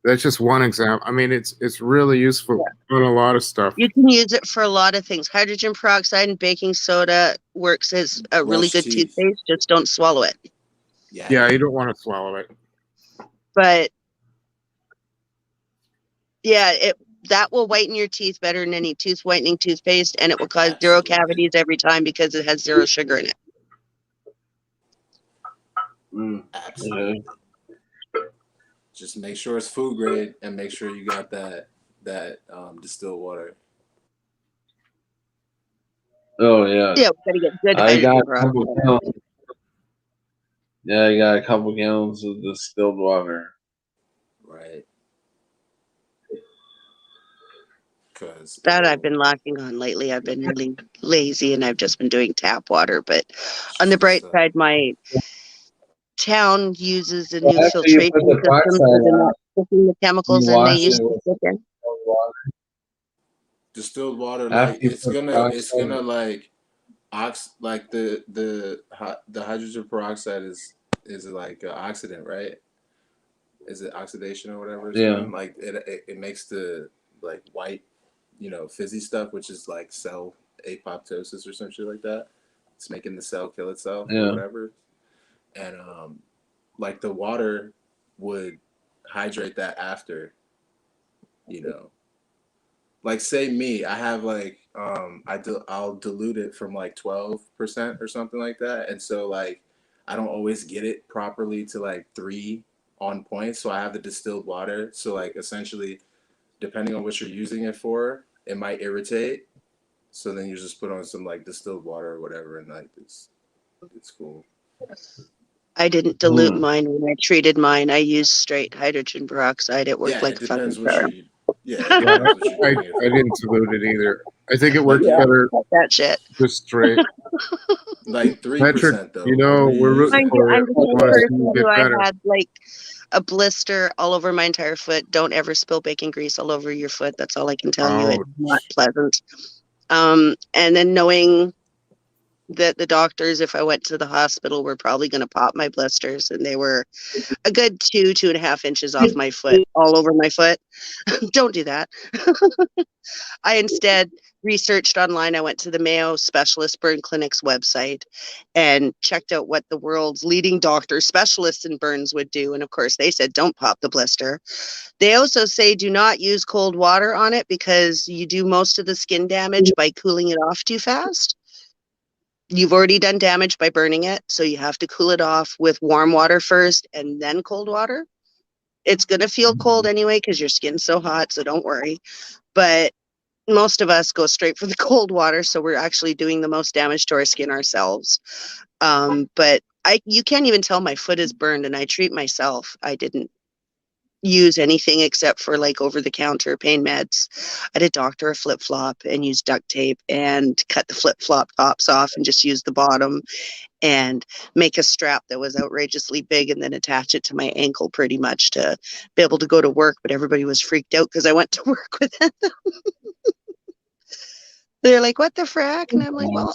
C: That's just one example. I mean, it's really useful on a lot of stuff.
F: You can use it for a lot of things. Hydrogen peroxide and baking soda works as a really good toothpaste. Just don't swallow it.
C: Yeah, you don't want to swallow it.
F: But yeah, that will whiten your teeth better than any tooth whitening toothpaste, and it will cause zero cavities every time because it has zero sugar in it.
E: Absolutely. Just make sure it's food grade and make sure you got that distilled water.
B: Oh yeah.
F: Yeah, we gotta get good
B: I got
F: hydrogen
B: a couple
F: peroxide.
B: gallons. Yeah, I got a couple gallons of distilled water.
E: Right. Because
F: That I've been lacking on lately. I've been really lazy and I've just been doing tap water. But on the bright side, my town uses a new
B: after you
F: filtration
B: put the
F: system, so
B: peroxide
F: they're
B: on,
F: not putting the chemicals
B: you
F: in they
B: wash
F: used
B: it
F: to
B: with
F: put in.
B: distilled water.
E: distilled water,
B: After
E: like
B: you
E: it's
B: put
E: gonna
B: peroxide-
E: like like the hydrogen peroxide is like an oxidant, right? Is it oxidation or whatever it's
B: Yeah.
E: done? Like it makes the like white, fizzy stuff, which is like cell apoptosis or some shit like that. It's making the cell kill itself or
B: Yeah.
E: whatever. And like the water would hydrate that after, like say me, I have like I'll dilute it from like 12% or something like that, and so like I don't always get it properly to like 3 on point. So I have the distilled water. So like essentially, depending on what you're using it for, it might irritate. So then you just put on some like distilled water or whatever, and like it's cool.
F: I didn't dilute mine when I treated mine. I used straight hydrogen peroxide. It worked like
E: it
F: a fucking
E: depends what
F: charm.
E: you. Yeah, it depends what you're doing it
C: I didn't dilute it either. I think it works
F: Yeah,
C: better
F: fuck that shit.
C: just straight.
E: like 3%
C: Patrick,
E: though.
C: we're rooting for you.
F: I'm the
C: We
F: same
C: want to see
F: person
C: you
F: who
C: get
F: I
C: better.
F: had like a blister all over my entire foot. Don't ever spill bacon grease all over your foot. That's all I can tell you. It's not pleasant. And then knowing that the doctors, if I went to the hospital, were probably going to pop my blisters, and they were a good 2.5 inches off my foot, all over my foot. Don't do that. I instead researched online. I went to the Mayo Specialist Burn Clinic's website and checked out what the world's leading doctors, specialists in burns would do. And of course, they said, don't pop the blister. They also say do not use cold water on it because you do most of the skin damage by cooling it off too fast. You've already done damage by burning it, so you have to cool it off with warm water first and then cold water. It's going to feel cold anyway because your skin's so hot, so don't worry. But most of us go straight for the cold water, so we're actually doing the most damage to our skin ourselves. But you can't even tell my foot is burned, and I treat myself. I didn't use anything except for like over-the-counter pain meds. I had a doctor a flip-flop and used duct tape and cut the flip-flop tops off and just use the bottom and make a strap that was outrageously big and then attach it to my ankle pretty much to be able to go to work. But everybody was freaked out because I went to work with it. They're like, what the frack? And I'm like, well,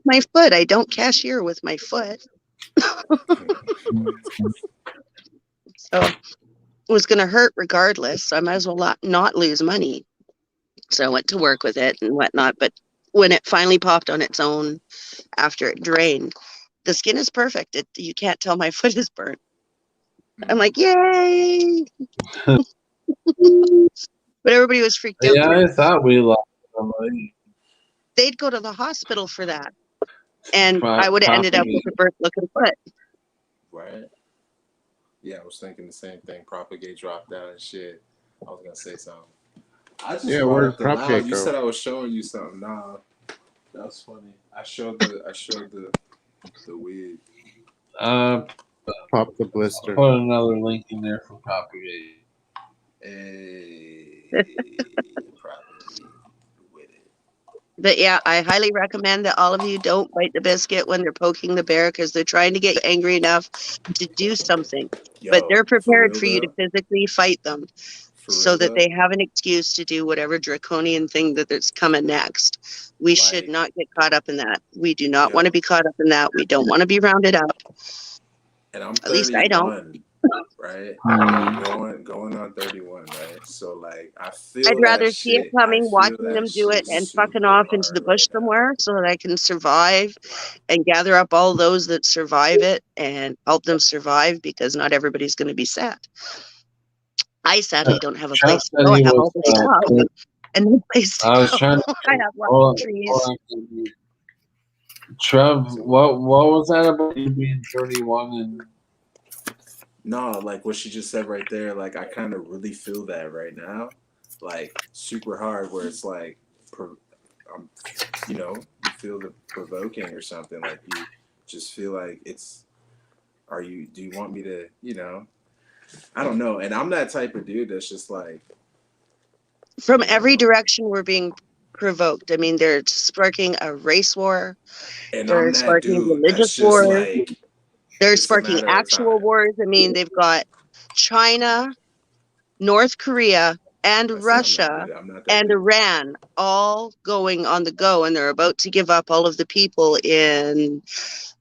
F: my foot. I don't cashier with my foot. So it was going to hurt regardless. So I might as well not lose money. So I went to work with it and whatnot. But when it finally popped on its own after it drained, the skin is perfect. You can't tell my foot is burnt. I'm like, yay! But everybody was freaked out.
B: Yeah, I thought we lost somebody.
F: They'd go to the hospital for that. And I would have ended up with a burnt looking foot.
E: Right. Yeah, I was thinking the same thing. Propagate dropped down and shit. I was gonna say something. I just
C: where's
E: the loud.
C: Propagate
E: You
C: go?
E: said I was showing you something. Nah, that's funny. I showed the weed.
C: Pop the blister.
B: Put another link in there for Propagate.
E: Hey, Propagate with it.
F: But yeah, I highly recommend that all of you don't bite the biscuit when they're poking the bear because they're trying to get you angry enough to do something. But they're prepared for you to physically fight them so that they have an excuse to do whatever draconian thing that's coming next. We should not get caught up in that. We do not want to be caught up in that. We don't want to be rounded up.
E: And I'm 31,
F: at least I don't.
E: Right? Going on 31, right? So like I feel
F: I'd rather see it coming, watching them do it, and fucking off into the bush somewhere so that I can survive and gather up all those that survive it and help them survive because not everybody's going to be sad. I sadly don't have a place to go. I have all this stuff and no place to go. I have lots of trees.
B: Trev, what was that about you being 31 and?
E: No, like what she just said right there, like I kind of really feel that right now, like super hard where it's like, you feel the provoking or something, like you just feel like do you want me to, I don't know. And I'm that type of dude that's just like.
F: From every direction we're being provoked. I mean, they're sparking a race war.
E: And
F: they're sparking religious wars.
E: Like,
F: they're sparking actual wars. I mean, they've got China, North Korea, and Russia and Iran all going on the go, and they're about to give up all of the people in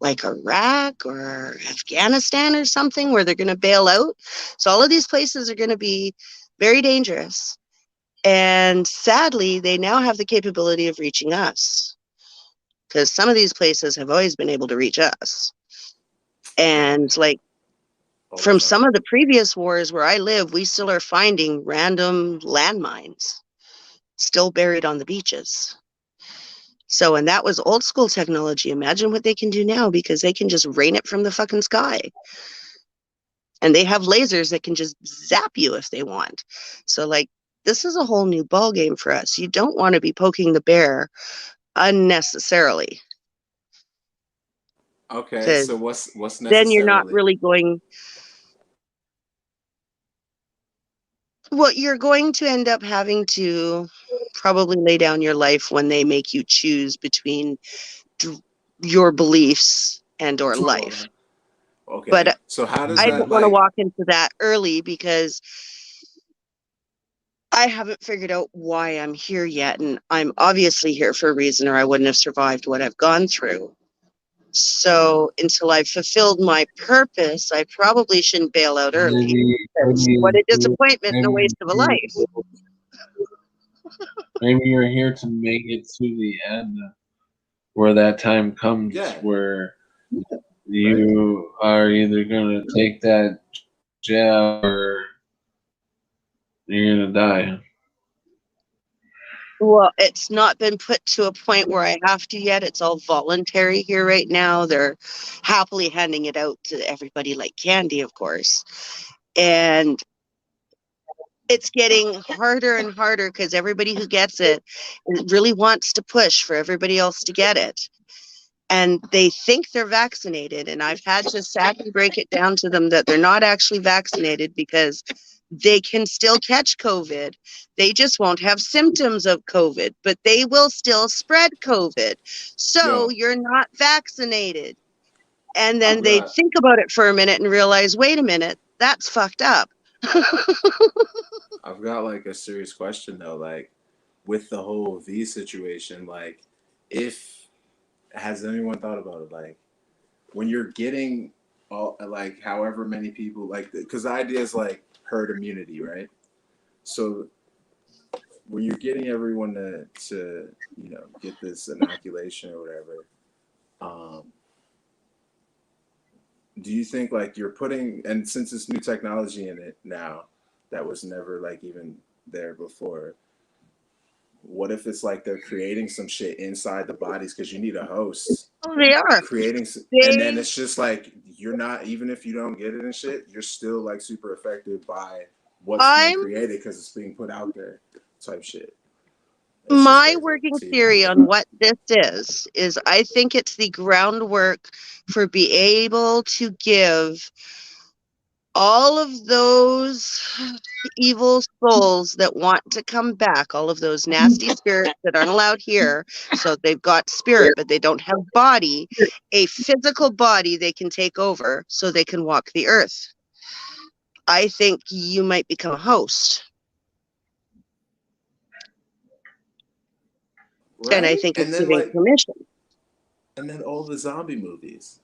F: like Iraq or Afghanistan or something where they're going to bail out. So all of these places are going to be very dangerous. And sadly, they now have the capability of reaching us because some of these places have always been able to reach us. And like from some of the previous wars where I live, we still are finding random landmines still buried on the beaches. So, and that was old school technology. Imagine what they can do now because they can just rain it from the fucking sky. And they have lasers that can just zap you if they want. So like, this is a whole new ball game for us. You don't want to be poking the bear unnecessarily.
E: Okay, so what's necessarily?
F: Then you're not really going. Well, you're going to end up having to probably lay down your life when they make you choose between your beliefs and or life.
E: Okay,
F: but
E: so how does
F: I
E: that?
F: don't want to walk into that early because I haven't figured out why I'm here yet, and I'm obviously here for a reason, or I wouldn't have survived what I've gone through. So until I've fulfilled my purpose, I probably shouldn't bail out early. What a disappointment and a waste of a life.
B: Maybe you're here to make it to the end, where that time comes where you are either going to take that jab or you're going to die.
F: Well, it's not been put to a point where I have to yet. It's all voluntary here right now. They're happily handing it out to everybody like candy, of course. And it's getting harder and harder because everybody who gets it really wants to push for everybody else to get it. And they think they're vaccinated. And I've had to sadly break it down to them that they're not actually vaccinated because they can still catch COVID. They just won't have symptoms of COVID, but they will still spread COVID. So you're not vaccinated. And then they think about it for a minute and realize, wait a minute, that's fucked up.
E: I've got like a serious question though, like with the whole V situation, like has anyone thought about it? Like when you're getting all like however many people, like because the idea is like herd immunity, right? So when you're getting everyone to get this inoculation or whatever, do you think like you're putting, and since it's new technology in it now that was never like even there before, what if it's like they're creating some shit inside the bodies because you need a host?
F: Oh, they are
E: creating, and then it's just like you're not, even if you don't get it and shit, you're still like super affected by what's being created because it's being put out there, type shit.
F: My working theory on what this is I think it's the groundwork for being able to give all of those evil souls that want to come back, all of those nasty spirits that aren't allowed here, so they've got spirit but they don't have body, a physical body they can take over so they can walk the earth. I think you might become a host. Right? And I think it's giving permission.
E: And then all the zombie movies.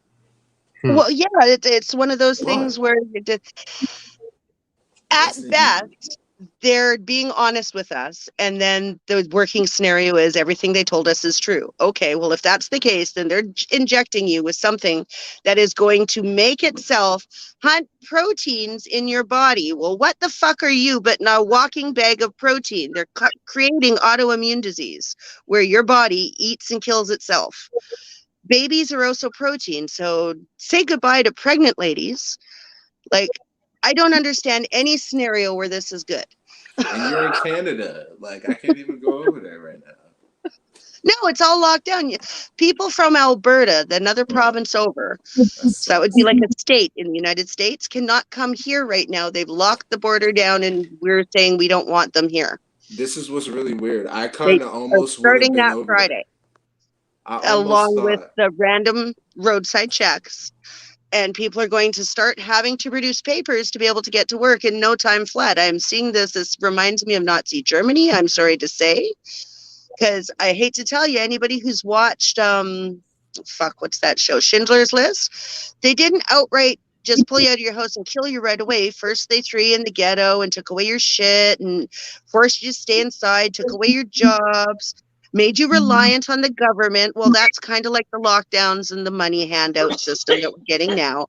F: Well, yeah, it's one of those things where at best they're being honest with us, and then the working scenario is everything they told us is true. Okay, well, if that's the case, then they're injecting you with something that is going to make itself hunt proteins in your body. Well, what the fuck are you but a walking bag of protein? They're creating autoimmune disease where your body eats and kills itself. Babies are also protein, so say goodbye to pregnant ladies. Like, I don't understand any scenario where this is good.
E: And you're in Canada. Like, I can't even go over there right now.
F: No, it's all locked down. People from Alberta, another province over, so that would be like a state in the United States, cannot come here right now. They've locked the border down, and we're saying we don't want them here.
E: This is what's really weird. I kind of almost
F: starting that Friday, along with the random roadside checks. And people are going to start having to produce papers to be able to get to work in no time flat. I'm seeing this. This reminds me of Nazi Germany, I'm sorry to say. Because I hate to tell you, anybody who's watched, what's that show? Schindler's List? They didn't outright just pull you out of your house and kill you right away. First, they threw you in the ghetto and took away your shit and forced you to stay inside, took away your jobs, made you reliant on the government. Well, that's kind of like the lockdowns and the money handout system that we're getting now.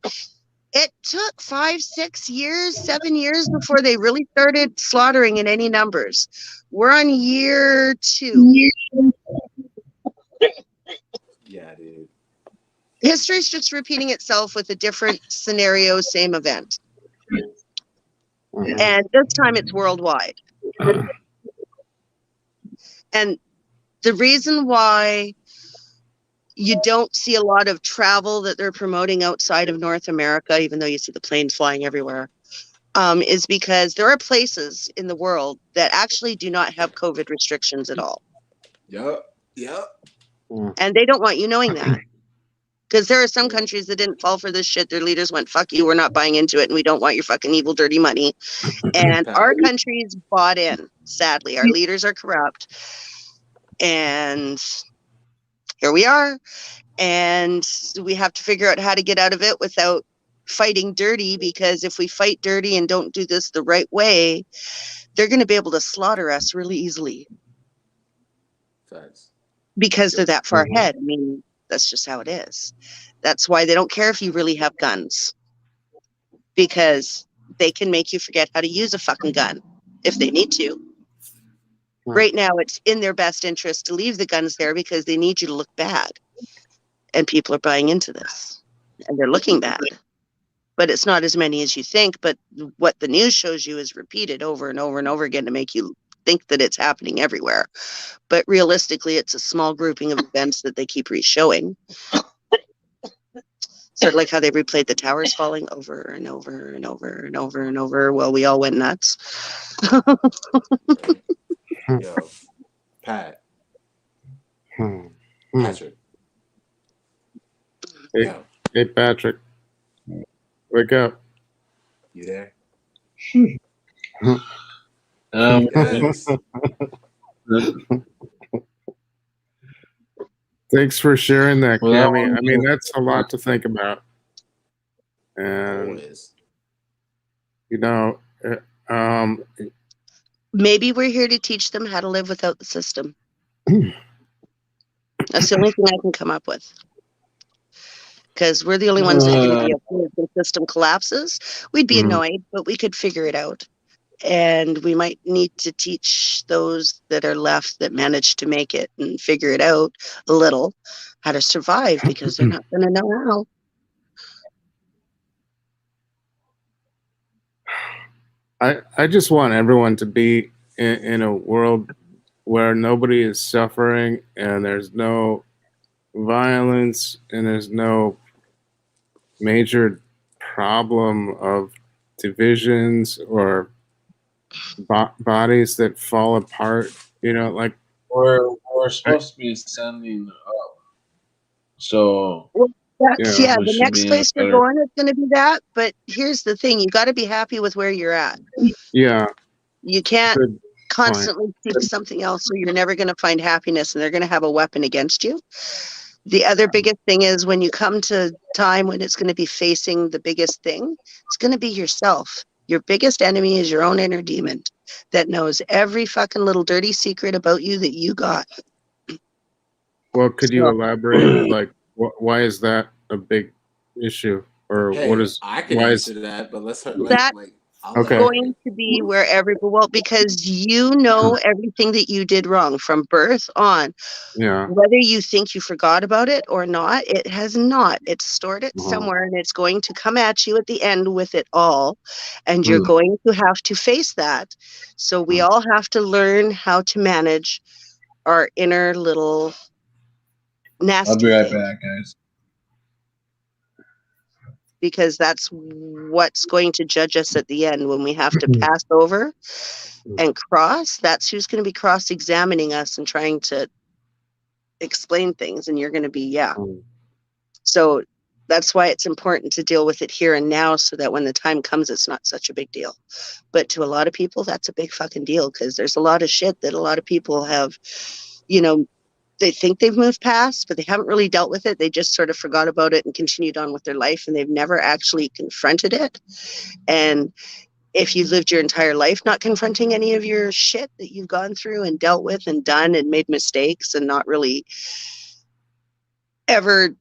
F: It took 5, 6 years, 7 years before they really started slaughtering in any numbers. We're on year 2.
E: Yeah, dude.
F: History's just repeating itself with a different scenario, same event. And this time it's worldwide. And the reason why you don't see a lot of travel that they're promoting outside of North America, even though you see the planes flying everywhere, is because there are places in the world that actually do not have COVID restrictions at all.
E: Yep.
F: And they don't want you knowing that. Because there are some countries that didn't fall for this shit. Their leaders went, fuck you, we're not buying into it, and we don't want your fucking evil, dirty money. And our country's bought in, sadly. Our leaders are corrupt. And here we are. And we have to figure out how to get out of it without fighting dirty, because if we fight dirty and don't do this the right way, they're going to be able to slaughter us really easily.
E: Facts.
F: Because they're that far ahead. I mean, that's just how it is. That's why they don't care if you really have guns, because they can make you forget how to use a fucking gun if they need to. Right now, it's in their best interest to leave the guns there because they need you to look bad. And people are buying into this. And they're looking bad. But it's not as many as you think. But what the news shows you is repeated over and over and over again to make you think that it's happening everywhere. But realistically, it's a small grouping of events that they keep re-showing. Sort of like how they replayed the towers falling over and over and over and over and over while we all went nuts.
E: Yo, Pat. Patrick.
C: Hey, Patrick. Wake up.
E: You there?
B: Yes.
C: Thanks for sharing that, Cammy. I mean, that's a lot to think about. And, you know,
F: maybe we're here to teach them how to live without the system. That's the only thing I can come up with. Because we're the only ones that are going to be okay if the system collapses. We'd be annoyed, but we could figure it out. And we might need to teach those that are left that manage to make it and figure it out a little how to survive, because they're not going to know
C: how. I just want everyone to be in a world where nobody is suffering and there's no violence and there's no major problem of divisions or bodies that fall apart. You know, like
B: we're supposed to be ascending up. So
F: the next place we're going is going to be that. But here's the thing: you got to be happy with where you're at.
C: Yeah,
F: you can't constantly seek something else, or you're never going to find happiness, and they're going to have a weapon against you. The other biggest thing is when you come to time when it's going to be facing the biggest thing, it's going to be yourself. Your biggest enemy is your own inner demon that knows every fucking little dirty secret about you that you got.
C: Well, could you elaborate? Like, why is that a big issue? Or what is?
E: I can answer that, but let's
F: going to be where because you know everything that you did wrong from birth on.
C: Yeah.
F: Whether you think you forgot about it or not, it has not. It's stored it somewhere, and it's going to come at you at the end with it all. And you're going to have to face that. So we all have to learn how to manage our inner little nasty
B: I'll be right back, guys.
F: Because that's what's going to judge us at the end when we have to pass over and cross. That's who's going to be cross-examining us and trying to explain things, and you're going to be So that's why it's important to deal with it here and now, so that when the time comes, it's not such a big deal. But to a lot of people, that's a big fucking deal, because there's a lot of shit that a lot of people have, they think they've moved past, but they haven't really dealt with it. They just sort of forgot about it and continued on with their life, and they've never actually confronted it. And if you've lived your entire life not confronting any of your shit that you've gone through and dealt with and done and made mistakes and not really ever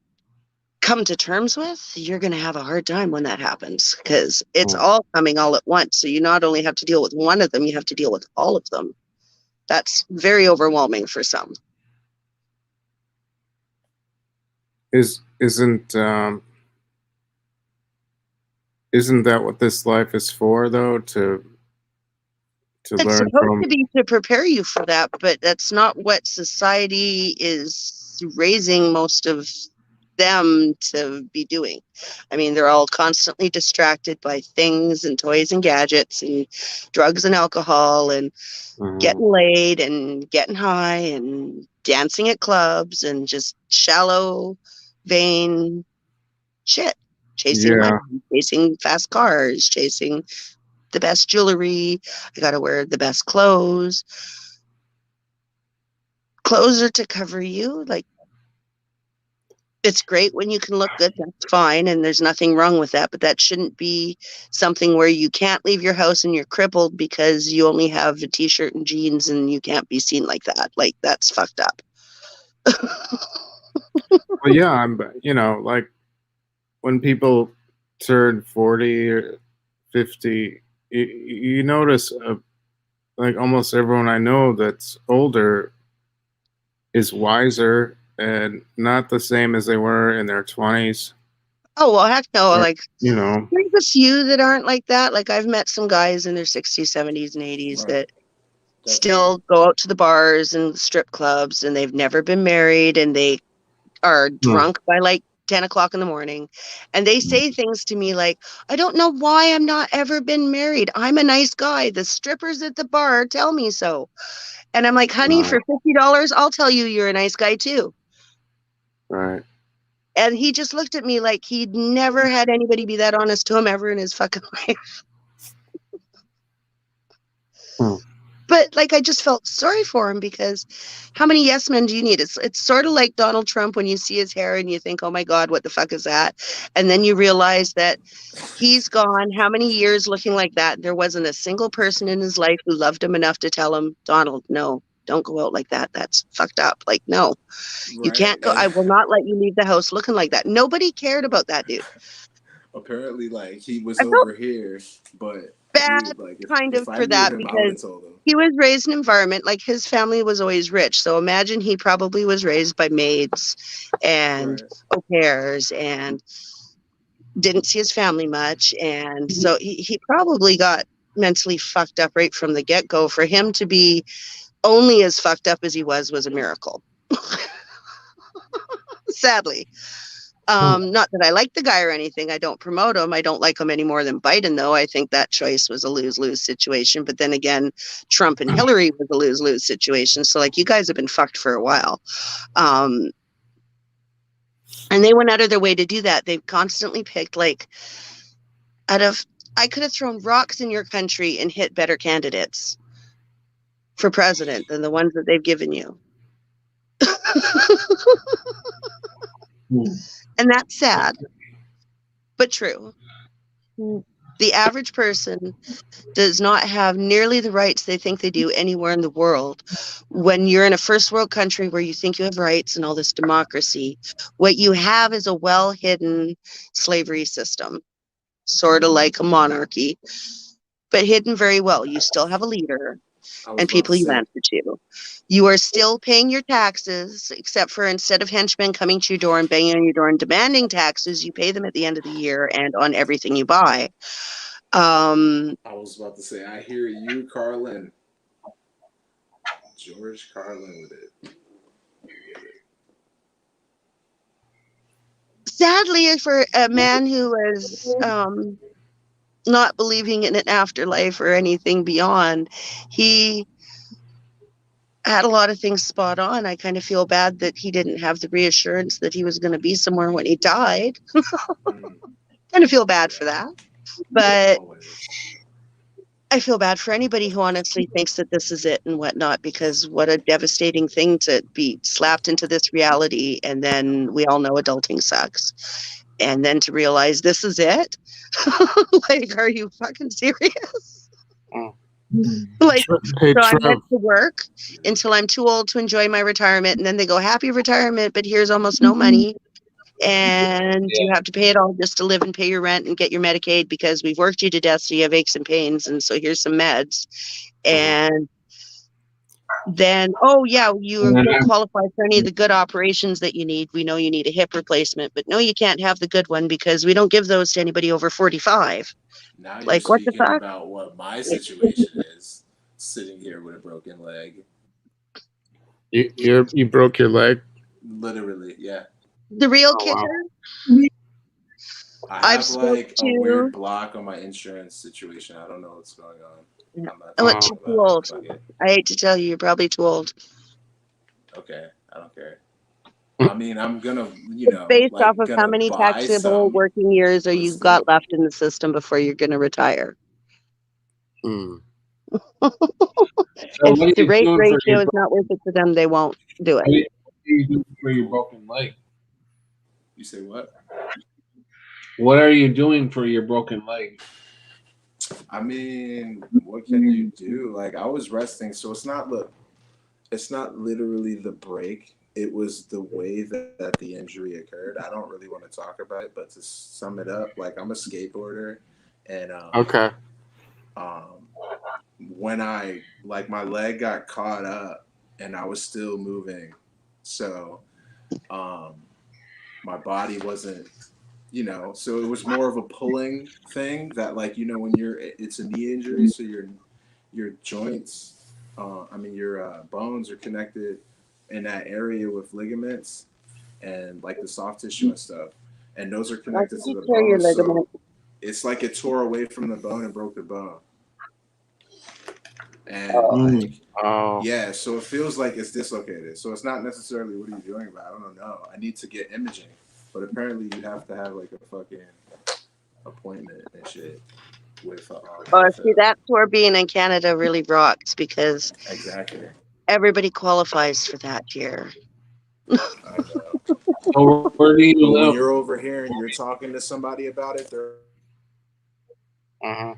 F: come to terms with, you're going to have a hard time when that happens, because it's all coming all at once. So you not only have to deal with one of them, you have to deal with all of them. That's very overwhelming for some.
C: Isn't that what this life is for, though? To
F: it's
C: learn
F: supposed to be to prepare you for that, but that's not what society is raising most of them to be doing. I mean, they're all constantly distracted by things and toys and gadgets and drugs and alcohol and getting laid and getting high and dancing at clubs and just shallow, vain shit. Chasing money, chasing fast cars, chasing the best jewelry. I gotta wear the best clothes. Clothes are to cover you. Like, It's great when you can look good. That's fine, and there's nothing wrong with that. But that shouldn't be something where you can't leave your house and you're crippled because you only have a t-shirt and jeans and you can't be seen like that. Like, that's fucked up.
C: Well, yeah, like when people turn 40 or 50, you notice like almost everyone I know that's older is wiser and not the same as they were in their 20s.
F: Oh, well, heck no.
C: Or,
F: Like, there's a few that aren't like that. Like, I've met some guys in their 60s, 70s, and 80s that still go out to the bars and strip clubs, and they've never been married, and they are drunk by like 10 o'clock in the morning. And they say things to me like, I don't know why I'm not ever been married. I'm a nice guy. The strippers at the bar tell me so. And I'm like, honey, for $50, I'll tell you you're a nice guy too.
C: Right.
F: And he just looked at me like he'd never had anybody be that honest to him ever in his fucking life. But like, I just felt sorry for him because how many yes men do you need? It's sort of like Donald Trump when you see his hair and you think, oh my God, what the fuck is that? And then you realize that he's gone how many years looking like that? There wasn't a single person in his life who loved him enough to tell him, Donald, no, don't go out like that. That's fucked up. Like, no, you can't go. I will not let you leave the house looking like that. Nobody cared about that dude.
E: Apparently, like, he was over here, but
F: bad
E: dude, like,
F: kind
E: if
F: of
E: I
F: for
E: knew
F: that
E: him, I would have
F: because
E: told him.
F: he was raised in an environment like his family was always rich. So imagine he probably was raised by maids and au pairs and didn't see his family much. And so he probably got mentally fucked up right from the get-go. For him to be only as fucked up as he was a miracle. Sadly. Not that I like the guy or anything. I don't promote him. I don't like him any more than Biden, though. I think that choice was a lose-lose situation. But then again, Trump and Hillary was a lose-lose situation. So, like, you guys have been fucked for a while. And they went out of their way to do that. They've constantly picked, like, I could have thrown rocks in your country and hit better candidates for president than the ones that they've given you. And that's sad, but true. The average person does not have nearly the rights they think they do anywhere in the world. When you're in a first world country where you think you have rights and all this democracy, what you have is a well-hidden slavery system, sort of like a monarchy, but hidden very well. You still have a leader and people you answer to. You are still paying your taxes, except for instead of henchmen coming to your door and banging on your door and demanding taxes, you pay them at the end of the year and on everything you buy.
E: I was about to say, I hear you, Carlin. George Carlin with it.
F: Sadly, for a man who was not believing in an afterlife or anything beyond, he had a lot of things spot on. I kind of feel bad that he didn't have the reassurance that he was going to be somewhere when he died. Kind of feel bad for that. But I feel bad for anybody who honestly thinks that this is it and whatnot, because what a devastating thing to be slapped into this reality. And then we all know adulting sucks. And then to realize this is it. Like, are you fucking serious? Like, so I went to work until I'm too old to enjoy my retirement. And then they go, happy retirement, but here's almost no money. And you have to pay it all just to live and pay your rent and get your Medicaid because we've worked you to death, so you have aches and pains. And so here's some meds. And then, oh, yeah, you don't qualify for any of the good operations that you need. We know you need a hip replacement, but no, you can't have the good one because we don't give those to anybody over 45.
E: Now you're
F: like, what the
E: speaking
F: fuck?
E: about what my situation is, sitting here with a broken leg.
C: You broke your leg?
E: Literally, yeah.
F: The real kicker?
E: Wow. I have like
F: a
E: weird block on my insurance situation. I don't know what's going on.
F: Yeah. Unless you're too old. I hate to tell you, you're probably too old.
E: Okay, I don't care. I mean, I'm gonna,
F: based off of how many taxable working years are you got left in the system before you're gonna retire. If the rate ratio is not worth it to them, they won't do it.
B: What do you do for your broken leg?
E: You say what?
B: What are you doing for your broken leg?
E: I mean, what can you do? Like I was resting, so it's not literally the break. It was the way that the injury occurred. I don't really want to talk about it, but to sum it up, like I'm a skateboarder, and
C: Okay.
E: um, when I like my leg got caught up, and I was still moving, so um, my body wasn't, so it was more of a pulling thing that like when it's a knee injury, so your joints, I mean your bones are connected in that area with ligaments and like the soft tissue and stuff, and those are
F: How
E: connected
F: did
E: to
F: you
E: the
F: tear your
E: bone. So
F: ligament?
E: it's like it tore away from the bone and broke the bone, and
F: Oh,
B: Mm.
E: like
C: Oh.
E: yeah, so it feels like it's dislocated. So it's not necessarily what are you doing about it. I don't know. I need to get imaging, but apparently you have to have like a fucking appointment and shit with
F: see, that's where being in Canada really rocks because
E: exactly.
F: everybody qualifies for that here.
E: I know.
B: So where do you
E: But when
B: live?
E: you're over here and you're talking to somebody about it, they're
C: Uh-huh.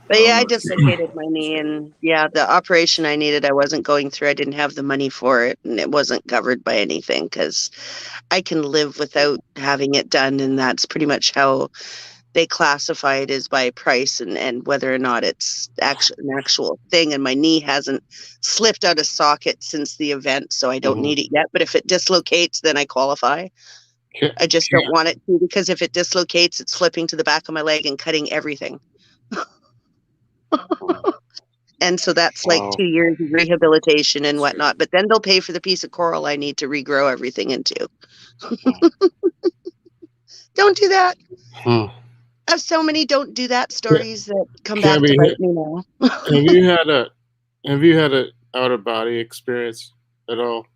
F: But
E: I
F: yeah,
E: don't
F: I
E: know what to say.
F: dislocated my knee, and yeah, the operation I needed, I wasn't going through. I didn't have the money for it, and it wasn't covered by anything because I can live without having it done, and that's pretty much how they classify it is by price and whether or not it's an actual thing. And my knee hasn't slipped out of socket since the event, so I don't
C: Mhm.
F: need it yet. But if it dislocates, then I qualify.
C: Ca-
F: I just don't want it to because if it dislocates, it's flipping to the back of my leg and cutting everything. And so that's like
C: Wow.
F: 2 years of rehabilitation and whatnot. But then they'll pay for the piece of coral I need to regrow everything into. Don't do that.
C: Huh.
F: I have so many don't do that stories that come back to
C: Cabby,
F: bite me now.
C: have you had a out of body experience at all?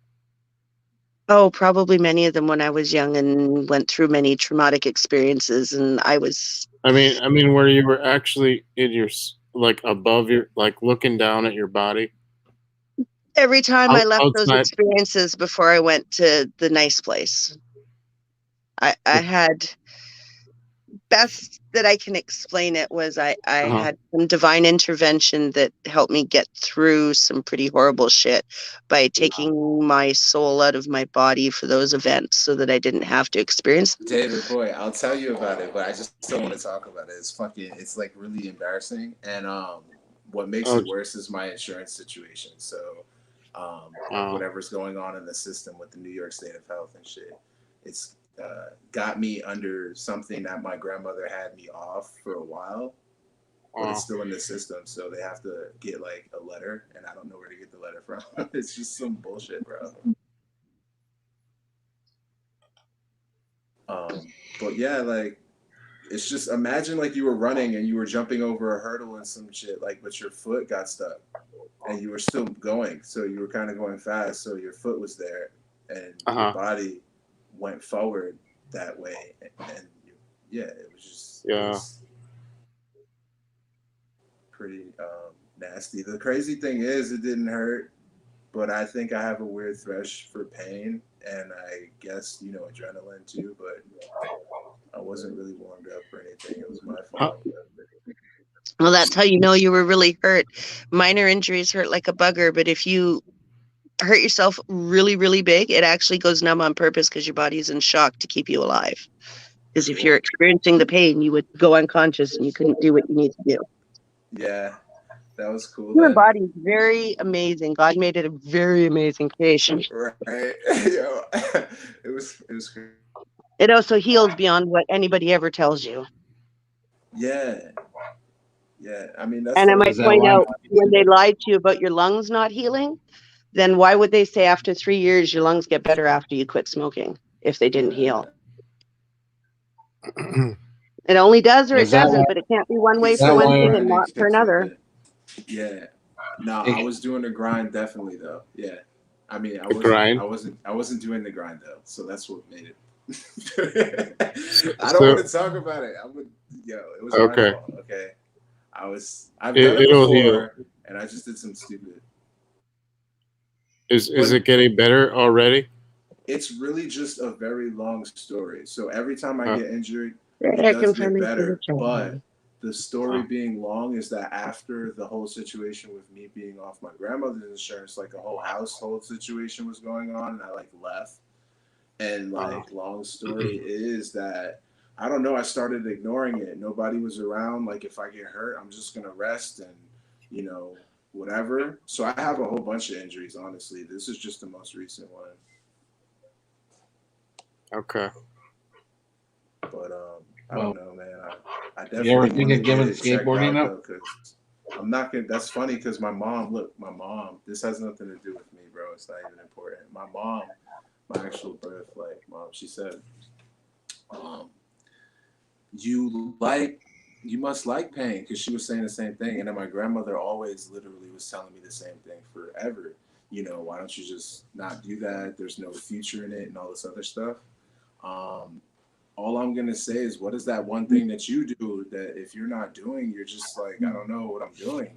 F: Oh, probably many of them when I was young and went through many traumatic experiences. And
C: I mean, where you were actually in your like above your like looking down at your body
F: every time I left those
C: outside.
F: experiences before I went to the nice place, I had best that I can explain it was I
C: Uh-huh.
F: had some divine intervention that helped me get through some pretty horrible shit by taking my soul out of my body for those events so that I didn't have to experience them.
E: David, boy, I'll tell you about it, but I just don't want to talk about it. It's like really embarrassing, and what makes
C: Oh,
E: it worse is my insurance situation. So, like
C: oh,
E: whatever's going on in the system with the New York State of Health and shit, it's got me under something that my grandmother had me off for a while, but it's
C: oh.
E: still in the system. So they have to get like a letter, and I don't know where to get the letter from. It's just some bullshit, bro. But yeah, like it's just imagine like you were running and you were jumping over a hurdle and some shit, like but your foot got stuck and you were still going, so you were kind of going fast, so your foot was there and your
C: Uh-huh.
E: body went forward that way, and yeah, it
C: Yeah.
E: was pretty nasty. The crazy thing is, it didn't hurt, but I think I have a weird thresh for pain, and I guess adrenaline too, but I wasn't really warmed up or anything. It was my
C: Huh.
E: fault.
F: Well, that's how you know you were really hurt. Minor injuries hurt like a bugger, but if you hurt yourself really, really big, it actually goes numb on purpose because your body is in shock to keep you alive. Because if you're
E: Cool.
F: experiencing the pain, you would go unconscious and you couldn't do what you need to do.
E: Yeah, that was cool
F: Human
E: then.
F: body is very amazing. God made it a very amazing creation.
E: Right. Yo, it was great.
F: It also heals beyond what anybody ever tells you.
E: Yeah. Yeah. I mean, that's
F: And I
E: the
F: might
B: Is that
F: point
B: why?
F: out when they lied to you about your lungs not healing, then why would they say after 3 years your lungs get better after you quit smoking if they didn't heal? It only does or it
B: Is that why?
F: doesn't, but it can't be one way
E: keep
B: Is
F: for
B: that
F: one
E: smoking,
F: thing
B: why?
F: and
E: man.
F: not
E: It
F: for
E: kept
F: another.
E: flipping. Yeah. No, I
B: It,
E: was doing the grind definitely though. Yeah. I mean, I
C: The
E: wasn't
C: grind.
E: I wasn't I wasn't doing the grind though. So that's what made it. I don't want
C: So
E: to talk about it. It was my
C: okay,
E: fault, okay? I've done it
C: it'll heal.
E: before and I just did some stupid.
C: Is
E: But
C: it getting better already?
E: It's really just a very long story. So every time I
C: Uh,
E: get injured, it
F: I
E: does
F: can
E: get
F: find it in the
E: better.
F: chat.
E: But the story
C: uh,
E: being long is that after the whole situation with me being off my grandmother's insurance, like a whole household situation was going on, and I like left. And
C: uh,
E: like, long story is that I don't know. I started ignoring it. Nobody was around. Like, if I get hurt, I'm just gonna rest and you know whatever. So I have a whole bunch of injuries. Honestly, this is just the most recent one.
C: okay.
E: But I don't
B: Well,
E: know, man. I
B: you ever
E: definitely
B: think
E: want to
B: of
E: get
B: giving
E: it checked
B: skateboarding
E: out
B: up?
E: though, because I'm not gonna. That's funny because my mom. Look, my mom. This has nothing to do with me, bro. It's not even important. My mom, my actual birth, like mom. She said, um, "You like, you must like pain," because she was saying the same thing. And then my grandmother always, literally, was telling me the same thing forever. Why don't you just not do that? There's no future in it, and all this other stuff. Um, all I'm gonna say is, what is that one thing that you do that if you're not doing, you're just like, I don't know what I'm doing,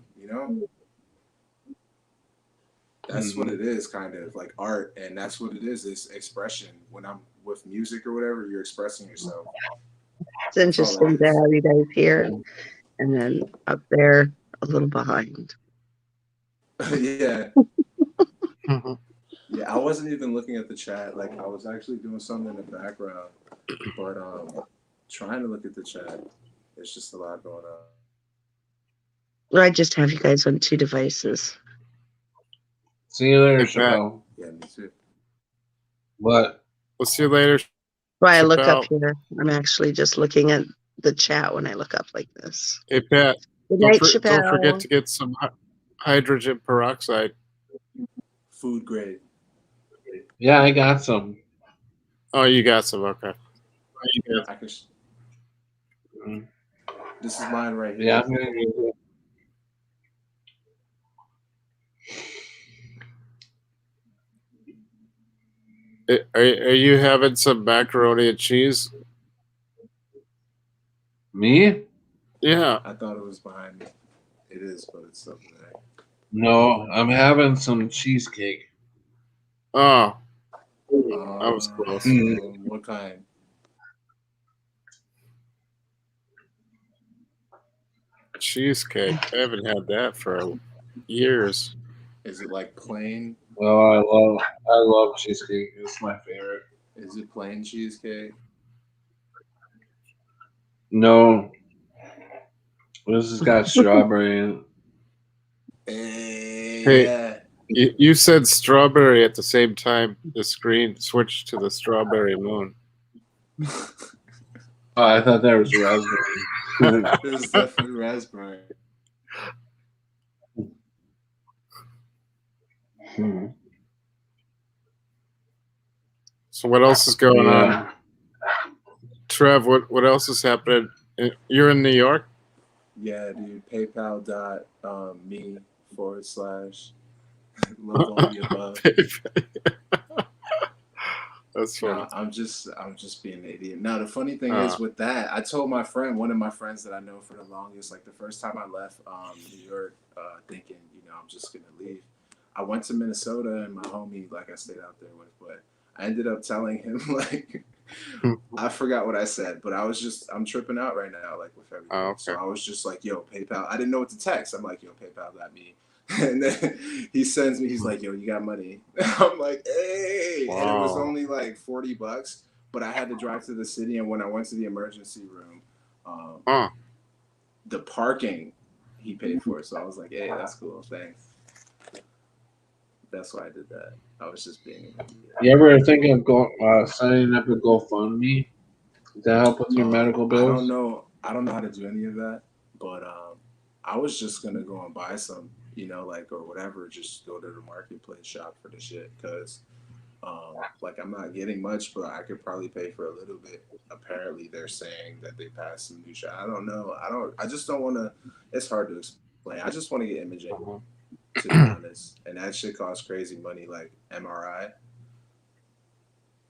E: That's what
B: Mm-hmm.
E: it is, kind of like art, and that's what it is expression. When I'm with music or whatever, you're expressing yourself.
F: It's
E: That's all it
F: interesting to
E: is.
F: have you guys here and then up there a little behind.
E: Yeah.
C: Mhm.
E: Yeah, I wasn't even looking at the chat. Like, I was actually doing something in the background, but trying to look at the chat. There's just a lot going on.
F: Or I just have you guys on two devices.
B: See you later,
C: Hey, Pat.
B: Chappelle.
E: Yeah, me too.
B: What?
C: We'll see you later,
F: Why I look up
C: Chappelle.
F: here. I'm actually just looking at the chat when I look up like this.
C: Hey, Pat.
F: Good night,
C: Don't forget
F: Chappelle.
C: to get some hydrogen peroxide.
E: Food grade.
B: Yeah, I got some.
C: Oh, you got some. Okay.
E: I can.
B: Mm.
E: This is mine right
B: Yeah,
E: here.
B: I'm gonna use it.
C: Are you having some macaroni and cheese?
B: Me?
C: Yeah.
E: I thought it was behind me. It is, but it's up there.
B: No, I'm having some cheesecake.
C: Oh, that was close.
E: What kind?
C: Cheesecake. I haven't had that for years.
E: Is it like plain?
B: Well, I love cheesecake. It's my favorite.
E: Is it plain cheesecake?
B: No, this has got strawberry in
C: Hey,
E: Yeah.
C: you said strawberry at the same time. The screen switched to the strawberry moon.
B: it. Oh, I thought that was raspberry.
E: It was definitely raspberry.
B: Hmm.
C: So what else is going on,
B: Yeah.
C: Trev? What else is happening? You're in New York.
E: Yeah, dude. PayPal.me/ love all the above.
C: That's funny.
E: No, I'm just being an idiot. Now the funny thing
C: Uh,
E: is with that, I told my friend, one of my friends that I know for the longest, like the first time I left New York, thinking, I'm just gonna leave. I went to Minnesota and my homie, like I stayed out there with, but I ended up telling him like I forgot what I said, but I'm tripping out right now, like with everything.
C: oh,
E: So
C: okay.
E: I was just like, yo, PayPal. I didn't know what to text. I'm like, yo, PayPal.me. And then he sends me, he's like, yo, you got money? I'm like, hey. And it was
C: Wow.
E: only like $40, but I had to drive to the city. And when I went to the emergency room,
C: Huh.
E: the parking he paid for. So I was like, hey, that's cool. Thanks. That's why I did that. I was just being an idiot.
B: You ever think of signing up a GoFundMe to help with your medical
E: I don't
B: bills?
E: know. I don't know how to do any of that, but I was just gonna go and buy some, like or whatever. Just go to the marketplace, shop for the shit, because like I'm not getting much, but I could probably pay for a little bit. Apparently, they're saying that they passed some new shit. I don't know. I just don't want to. It's hard to explain. I just want to get imaging, to be honest, and that shit costs crazy money, like MRI.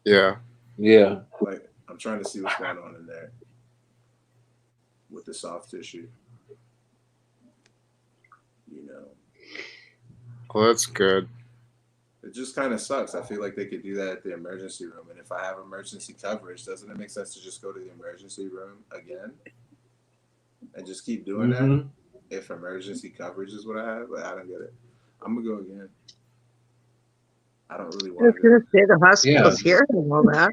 C: Yeah.
B: Yeah.
E: Like I'm trying to see what's going on in there with the soft tissue. You know,
C: Well, that's good.
E: the just kind of sucks. I feel like they could do that at the emergency room. And if I have emergency coverage, doesn't it make sense to just go to the emergency room again and just keep doing that? If emergency coverage is what I have, like, I don't get it. I'm gonna go again. I don't really
F: I was
E: want
F: gonna
E: to.
F: say the hospital's here and all that.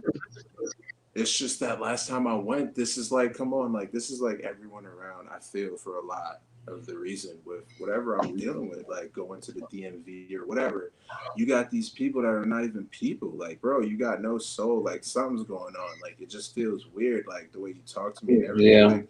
E: It's just that last time I went, this is like, come on, like this is like everyone around. I feel for a lot of the reason with whatever I'm dealing with, like going to the DMV or whatever. You got these people that are not even people. Like, bro, you got no soul. Like something's going on. Like it just feels weird. Like the way you talk to me and everything.
B: Yeah.
E: Like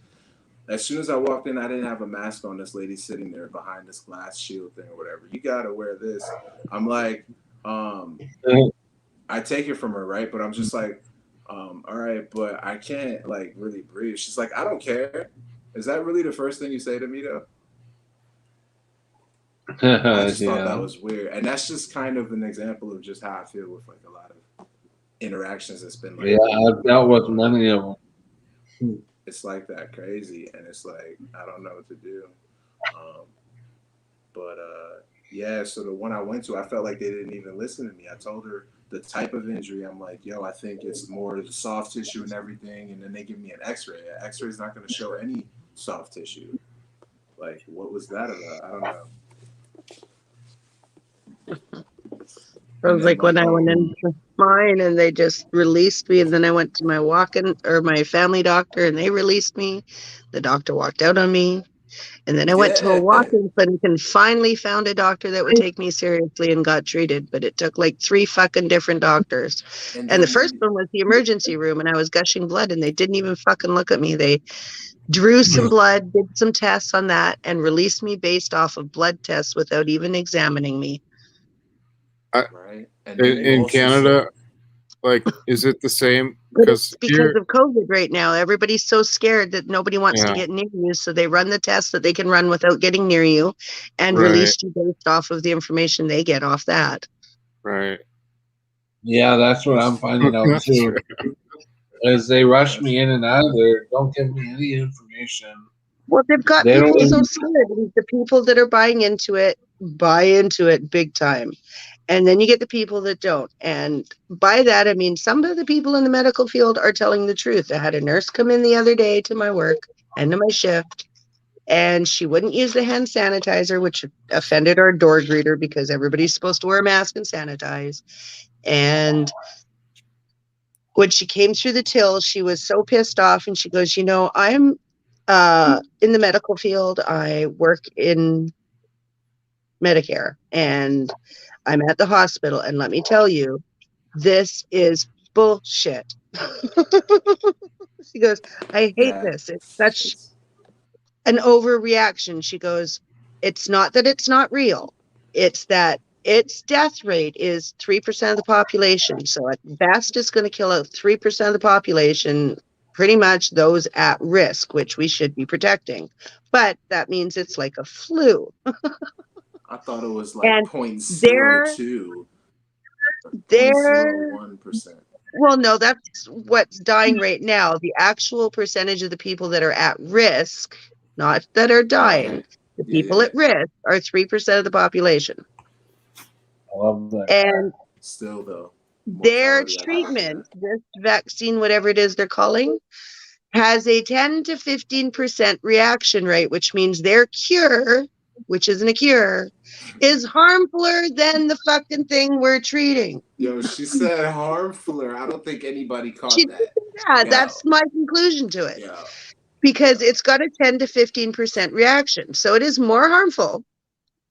E: as soon as I walked in, I didn't have a mask on. This lady sitting there behind this glass shield thing or whatever. You gotta wear this. I'm like, I take it from her, right? But I'm just like, all right, but I can't like really breathe. She's like, I don't care. Is that really the first thing you say to me though? I just thought that was weird. And that's just kind of an example of just how I feel with like a lot of interactions. It's been like,
B: I've dealt with many of them.
E: It's like that crazy. And it's like, I don't know what to do. Yeah, so the one I went to, I felt like they didn't even listen to me. I told her the type of injury. I'm like, yo, I think it's more the soft tissue and everything. And then they give me an x-ray. An x-ray is not going to show any soft tissue. Like, what was that about? I don't know.
F: It was like when I went into mine and they just released me, and then I went to my my family doctor and they released me. The doctor walked out on me. And then I went to a walk-in clinic and finally found a doctor that would take me seriously and got treated. But it took like 3 fucking different doctors. And the first one was the emergency room, and I was gushing blood, and they didn't even fucking look at me. They drew some blood, did some tests on that, and released me based off of blood tests without even examining me.
E: Right. And
C: in Canada, like, is it the same?
F: But it's because of COVID right now. Everybody's so scared that nobody wants to get near you, so they run the tests that they can run without getting near you and release you based off of the information they get off that.
C: Right.
B: Yeah, that's what I'm finding out too. As they rush me in and out of there, don't give me any information.
F: Well, they've got people so scared. The people that are buying into it buy into it big time. And then you get the people that don't. And by that, I mean, some of the people in the medical field are telling the truth. I had a nurse come in the other day to my work and to my shift, and she wouldn't use the hand sanitizer, which offended our door greeter because everybody's supposed to wear a mask and sanitize. And when she came through the till, she was so pissed off. And she goes, you know, I'm in the medical field. I work in Medicare, and I'm at the hospital, and let me tell you, this is bullshit. She goes, I hate this. It's such an overreaction. She goes, it's not that it's not real. It's that its death rate is 3% of the population. So at best, it's going to kill out 3% of the population, pretty much those at risk, which we should be protecting. But that means it's like a flu.
E: I thought it was like 0.02. 0.01%.
F: Well, no, that's what's dying right now. The actual percentage of the people that are at risk, not that are dying, the people at risk are 3% of the population.
B: I love that.
F: And
E: still, though,
F: their treatment, this vaccine, whatever it is they're calling, has a 10 to 15% reaction rate, which means their cure, which isn't a cure, is harmfuler than the fucking thing we're treating.
E: Yo, she said harmfuler. I don't think anybody caught that.
F: Yeah, that's my conclusion to it. Yeah. Because it's got a 10 to 15% reaction. So it is more harmful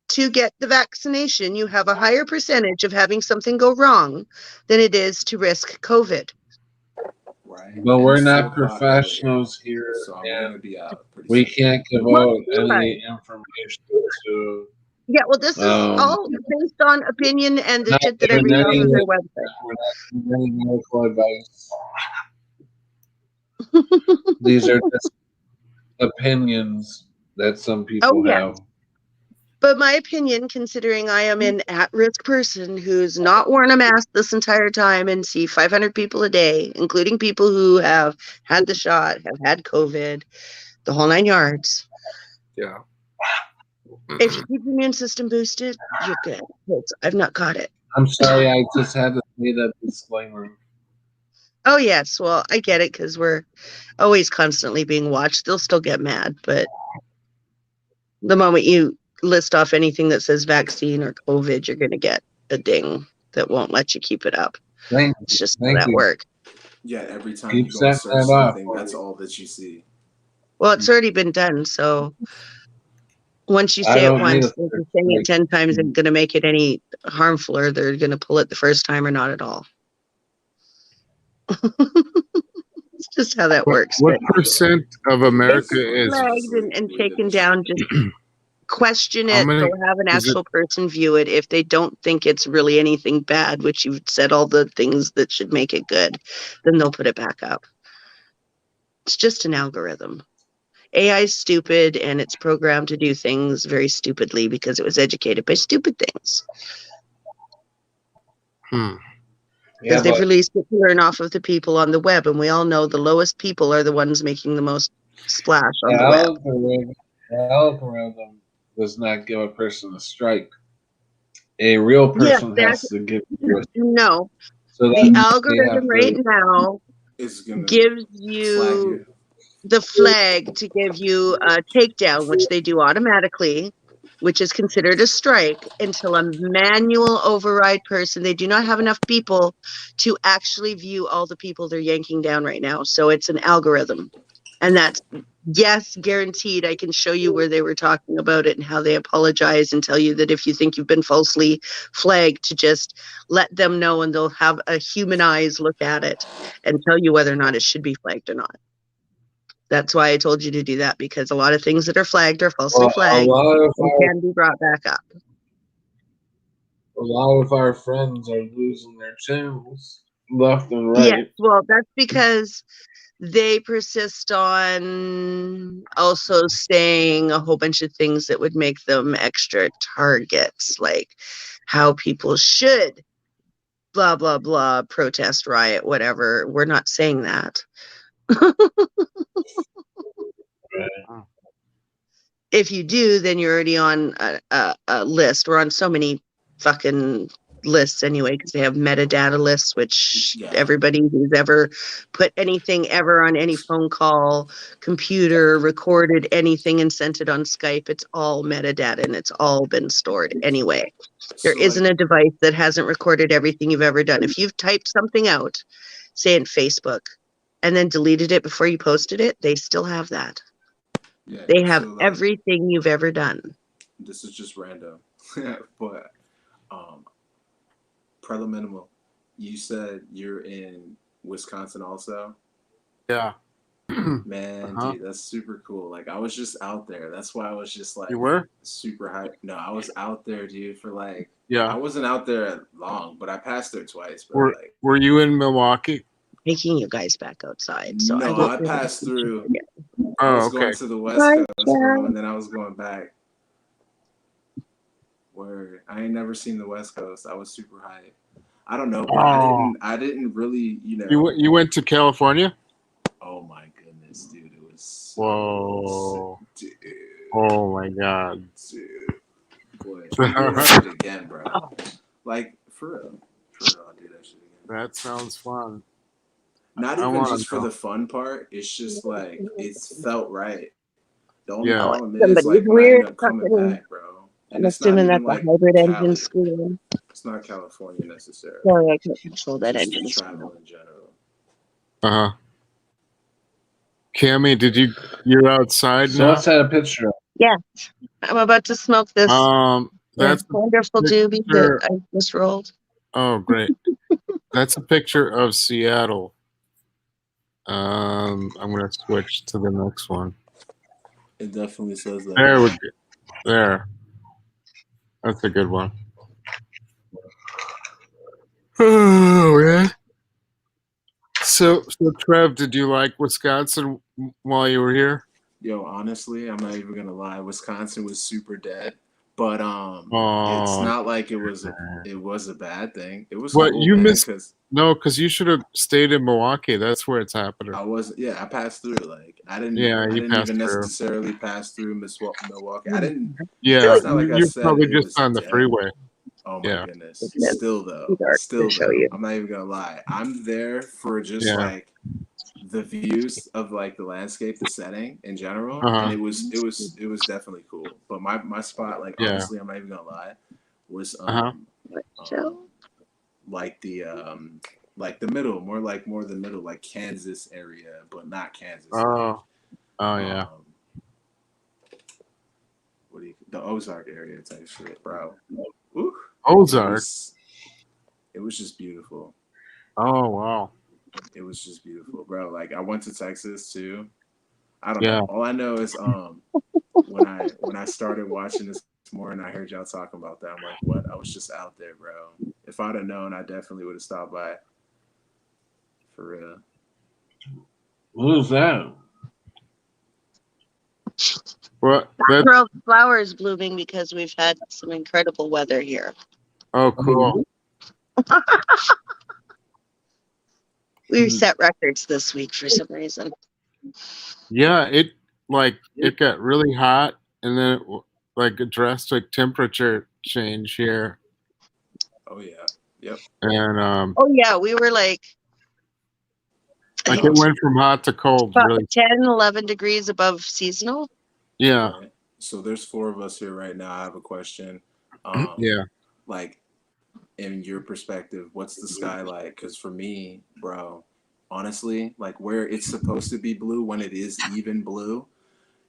F: to get the vaccination. You have a higher percentage of having something go wrong than it is to risk COVID.
B: Right. But we're not professionals here, so and we can't give out any information to.
F: Yeah, well, this is all based on opinion and the shit that I read off of their website.
B: We're not giving any medical advice. These are just opinions that some people have.
F: But my opinion, considering I am an at-risk person who's not worn a mask this entire time and see 500 people a day, including people who have had the shot, have had COVID, the whole 9 yards.
C: Yeah.
F: If you keep your immune system boosted, you're good. I've not caught it.
B: I'm sorry, I just had to say that disclaimer.
F: Oh, yes. Well, I get it because we're always constantly being watched. They'll still get mad, but the moment you list off anything that says vaccine or COVID, you're going to get a ding that won't let you keep it up.
B: Thank
F: It's just how
B: Thank
F: that
B: you.
F: works.
E: Yeah, every time
B: Keep
E: you go and
B: setting
E: search
B: that up.
E: something, that's all that you see.
F: Well, it's already been done, so once you
B: I
F: say it
B: don't need
F: once,
B: a
F: if you're saying it 10 times, it's going to make it any harmful, or they're going to pull it the first time or not at all. It's just how that works.
C: What
F: But
C: percent of America
F: it's
C: is?
F: flagged and taken down. Just question
C: How
F: it.
C: many
F: Go have an
C: is it?
F: actual person view it. If they don't think it's really anything bad, which you've said all the things that should make it good, then they'll put it back up. It's just an algorithm. AI is stupid, and it's programmed to do things very stupidly because it was educated by stupid things.
C: Hmm.
F: Because
B: Yeah,
F: they've
B: but
F: released it to learn off of the people on the web, and we all know the lowest people are the ones making the most splash on the web.
B: the algorithm does not give a person a strike. A real
F: Yes,
B: person has to give you a strike.
F: no.
B: So
F: The
B: that
F: algorithm right now
E: It's gonna
F: gives
E: flag
F: you
E: you.
F: the flag to give you a takedown, which they do automatically, which is considered a strike until a manual override person. They do not have enough people to actually view all the people they're yanking down right now. So it's an algorithm. And that's, yes, guaranteed. I can show you where they were talking about it and how they apologize and tell you that if you think you've been falsely flagged, to just let them know, and they'll have a human eyes look at it and tell you whether or not it should be flagged or not. That's why I told you to do that, because a lot of things that are flagged are falsely
B: a
F: flagged
B: lot of
F: and can be brought back up.
B: a lot of our friends are losing their channels left and
F: Yes,
B: right.
F: well, that's because they persist on also saying a whole bunch of things that would make them extra targets, like how people should blah, blah, blah, protest, riot, whatever. We're not saying that. If you do, then you're already on a list. We're on so many fucking lists anyway, because they have metadata lists, which everybody who's ever put anything ever on any phone call, computer, recorded anything and sent it on Skype, it's all metadata and it's all been stored anyway. There isn't a device that hasn't recorded everything you've ever done. If you've typed something out, say in Facebook, and then deleted it before you posted it, they still have that.
E: Yeah,
F: They have
E: so,
F: everything you've ever done.
E: This is just random, but preliminary. You said you're in Wisconsin also.
C: Yeah.
E: Man, dude, that's super cool. Like, I was just out there. That's why I was just like,
C: You were?
E: super hyped. No, I was out there, dude, for like,
C: Yeah.
E: I wasn't out there long, but I passed there twice, bro.
C: Were you in Milwaukee?
F: Taking you guys back outside. So
E: no, I passed through. I was going to the West Coast, bro, and then I was going back. Where I ain't never seen the West Coast. I was super hyped. I don't know, but I didn't really,
C: You went to California?
E: Oh my goodness, dude! It was so
C: whoa,
E: dude.
C: Oh my god,
E: dude, boy, I'm doing that shit again, bro. Like for real, I'll do that shit again.
C: That sounds fun.
E: Not even just for the fun part. It's just like it's felt right. The only problem is like when I end up coming back, bro. And
F: I'm assuming that's
E: like
F: a hybrid
E: Cali.
F: engine schooling.
E: It's not California necessarily.
F: Sorry, I can't control that
E: just
F: engine.
E: Travel in general.
C: Uh-huh. Cammy, you're outside
B: so
C: now?
B: let's have a picture of.
F: Yeah, I'm about to smoke this.
C: That's
F: wonderful doobie that I just rolled.
C: Oh, great. That's a picture of Seattle. I'm going to switch to the next one.
E: It definitely says that.
C: There we go. There. That's a good one. Oh, yeah. So Trev, did you like Wisconsin while you were here?
E: Yo, honestly, I'm not even gonna lie. Wisconsin was super dead, but it's not like it was a bad thing. It was.
C: What
E: cool,
C: you
E: man,
C: missed? No, because you should have stayed in Milwaukee. That's where it's happening.
E: I passed through. Like I didn't.
C: Yeah,
E: I didn't even
C: through.
E: necessarily pass through Milwaukee. I didn't.
C: Yeah,
E: it's not like
C: you're probably just on the freeway.
E: Oh my
C: Yeah.
E: goodness.
F: It's too dark to show you.
E: I'm not even gonna lie. I'm there for just
C: Yeah.
E: like the views of like the landscape, the setting in general, and
C: Uh-huh.
E: it was definitely cool. But my spot, like
C: Yeah.
E: honestly, I'm not even gonna lie, was
C: Uh-huh.
F: So,
E: like the middle, more the middle, like Kansas area, but not Kansas, like
C: Oh. Oh yeah.
E: um the Ozark area type shit, bro. Ooh, it
C: Ozark.
E: was it was just beautiful.
C: Oh wow.
E: It was just beautiful, bro. Like I went to Texas too. I don't
C: Yeah.
E: know. All I know is when I started watching this more and I heard y'all talking about that, I'm like, what? I was just out there, bro. If I'd have known, I definitely would have stopped by. For real.
B: What is that?
C: Well, that.
F: grove flowers blooming because we've had some incredible weather here.
C: Oh, cool.
F: We set records this week for some reason.
C: Yeah. It got really hot, and then like a drastic temperature change here,
E: Oh yeah. Yep.
C: and
F: Oh yeah, we were like I
C: like
F: think
C: it went from hot to cold
F: about
C: really.
F: 10, 11 degrees above seasonal.
C: Yeah.
E: Right. So there's four of us here right now. I have a question.
C: Yeah.
E: Like in your perspective, what's the sky like? Because for me, bro, honestly, like where it's supposed to be blue when it is even blue,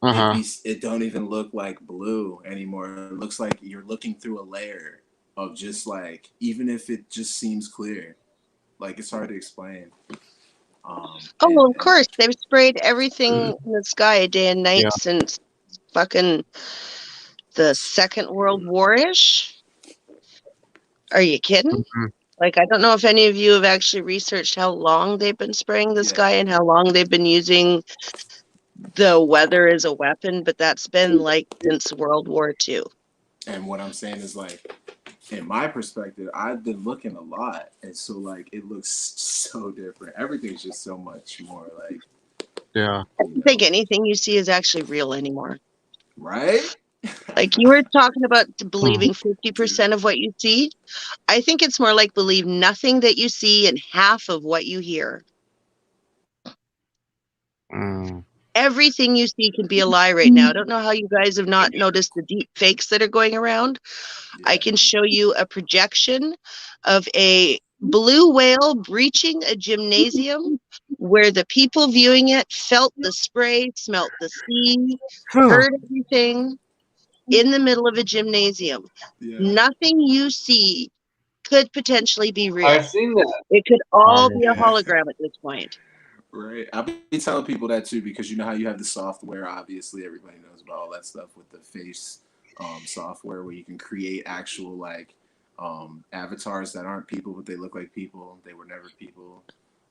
C: Uh-huh.
E: it don't even look like blue anymore. It looks like you're looking through a layer of just like even if it just seems clear, like it's hard to explain.
F: Oh, well, of
E: And
F: course. They've sprayed everything in the sky day and
C: Yeah.
F: night since fucking the Second World War-ish. Are you kidding?
C: Mhm.
F: Like, I don't know if any of you have actually researched how long they've been spraying the
E: Yeah.
F: sky and how long they've been using the weather as a weapon, but that's been like since World War II.
E: and what I'm saying is like in my perspective, I've been looking a lot, and so like it looks so different. Everything's just so much more like
C: Yeah.
F: I don't think anything you see is actually real anymore.
E: right.
F: Like you were talking about
C: Hmm.
F: believing 50% of what you see. I think it's more like believe nothing that you see and half of what you hear.
C: Mm.
F: Everything you see can be a lie right now. I don't know how you guys have not noticed the deep fakes that are going around. I can show you a projection of a blue whale breaching a gymnasium where the people viewing it felt the spray, smelt the sea, heard everything in the middle of a gymnasium.
E: Yeah.
F: Nothing you see could potentially be real.
B: I've seen that.
F: It could all
C: Wow.
F: be a
E: Yeah.
F: hologram at this point.
E: Right. I'll be telling people that too because you know how you have the software. Obviously, everybody knows about all that stuff with the face software where you can create actual like avatars that aren't people but they look like people. They were never people.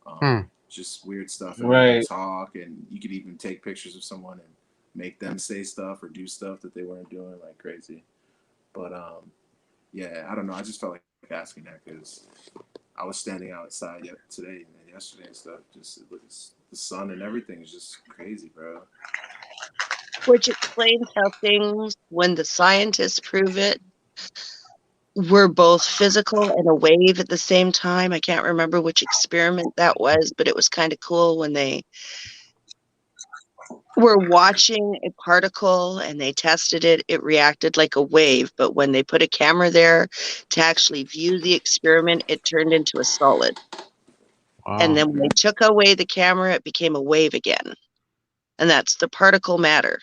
C: Hmm.
E: Just weird stuff. And they
B: Right.
E: talk, and you could even take pictures of someone and make them say stuff or do stuff that they weren't doing like crazy. But yeah, I don't know. I just felt like asking that because I was standing outside today and yesterday and stuff. Just it looks the sun and everything is just crazy, bro.
F: Which explains how things, when the scientists prove it, were both physical and a wave at the same time. I can't remember which experiment that was, but it was kind of cool when they were watching a particle and they tested it. It reacted like a wave, but when they put a camera there to actually view the experiment, it turned into a solid. And
C: Wow.
F: then when they took away the camera, it became a wave again. And that's the particle matter.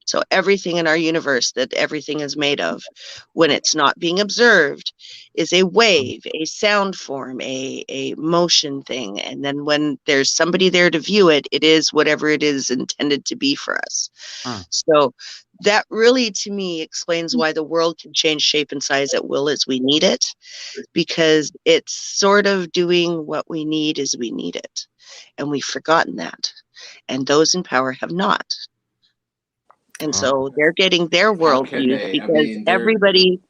F: So everything in our universe that everything is made of, when it's not being observed, is a wave, a sound form, a motion thing. And then when there's somebody there to view it, it is whatever it is intended to be for us.
C: Hmm.
F: So that really, to me, explains why the world can change shape and size at will as we need it, because it's sort of doing what we need as we need it. And we've forgotten that. And those in power have not. And so they're getting their
E: How can
F: worldviews
E: they? I
F: because
E: mean, they're
F: everybody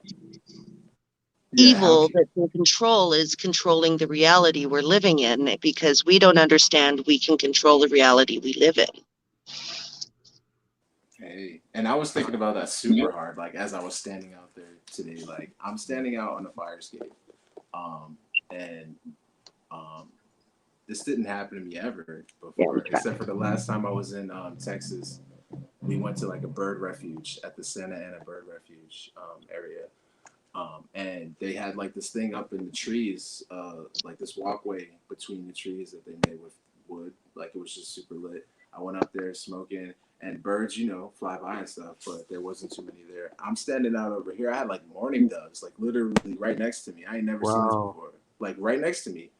E: yeah. How
F: evil that's in control is controlling the reality we're living in because we don't understand we can control the reality we live in.
E: Hey, and I was thinking about that super hard, like as I was standing out there today. Like I'm standing out on the fire escape, and um, this didn't happen to me ever
F: Yeah, I'm
E: before, except for the last time I was in Texas. We went to like a bird refuge at the Santa Ana Bird Refuge area, and they had like this thing up in the trees, like this walkway between the trees that they made with wood. Like it was just super lit. I went up there smoking, and birds, fly by and stuff, but there wasn't too many there. I'm standing out over here. I had like mourning doves, like literally right next to me. I ain't never seen this
C: Wow.
E: before. Like right next to me,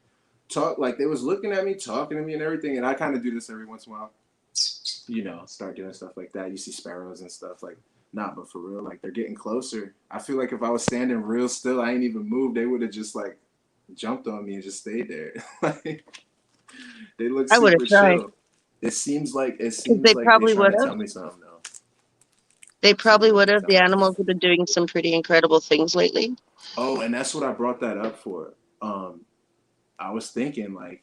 E: talk like they was looking at me, talking to me, and everything. And I kind of do this every once in a while, start doing stuff like that. You see sparrows and stuff like. Nah, but for real, like they're getting closer. I feel like if I was standing real still, I ain't even moved, they would have just like jumped on me and just stayed there. Like they look
F: I would have
E: super
F: tried.
E: chill. It seems like
F: They
E: they
F: probably
E: trying
F: would
E: to
F: have.
E: tell me something though.
F: They
E: Seems
F: probably
E: like
F: would
E: they're
F: have. The
E: telling me
F: animals
E: something.
F: have been doing some pretty incredible things lately.
E: Oh, and that's what I brought that up for. I was thinking like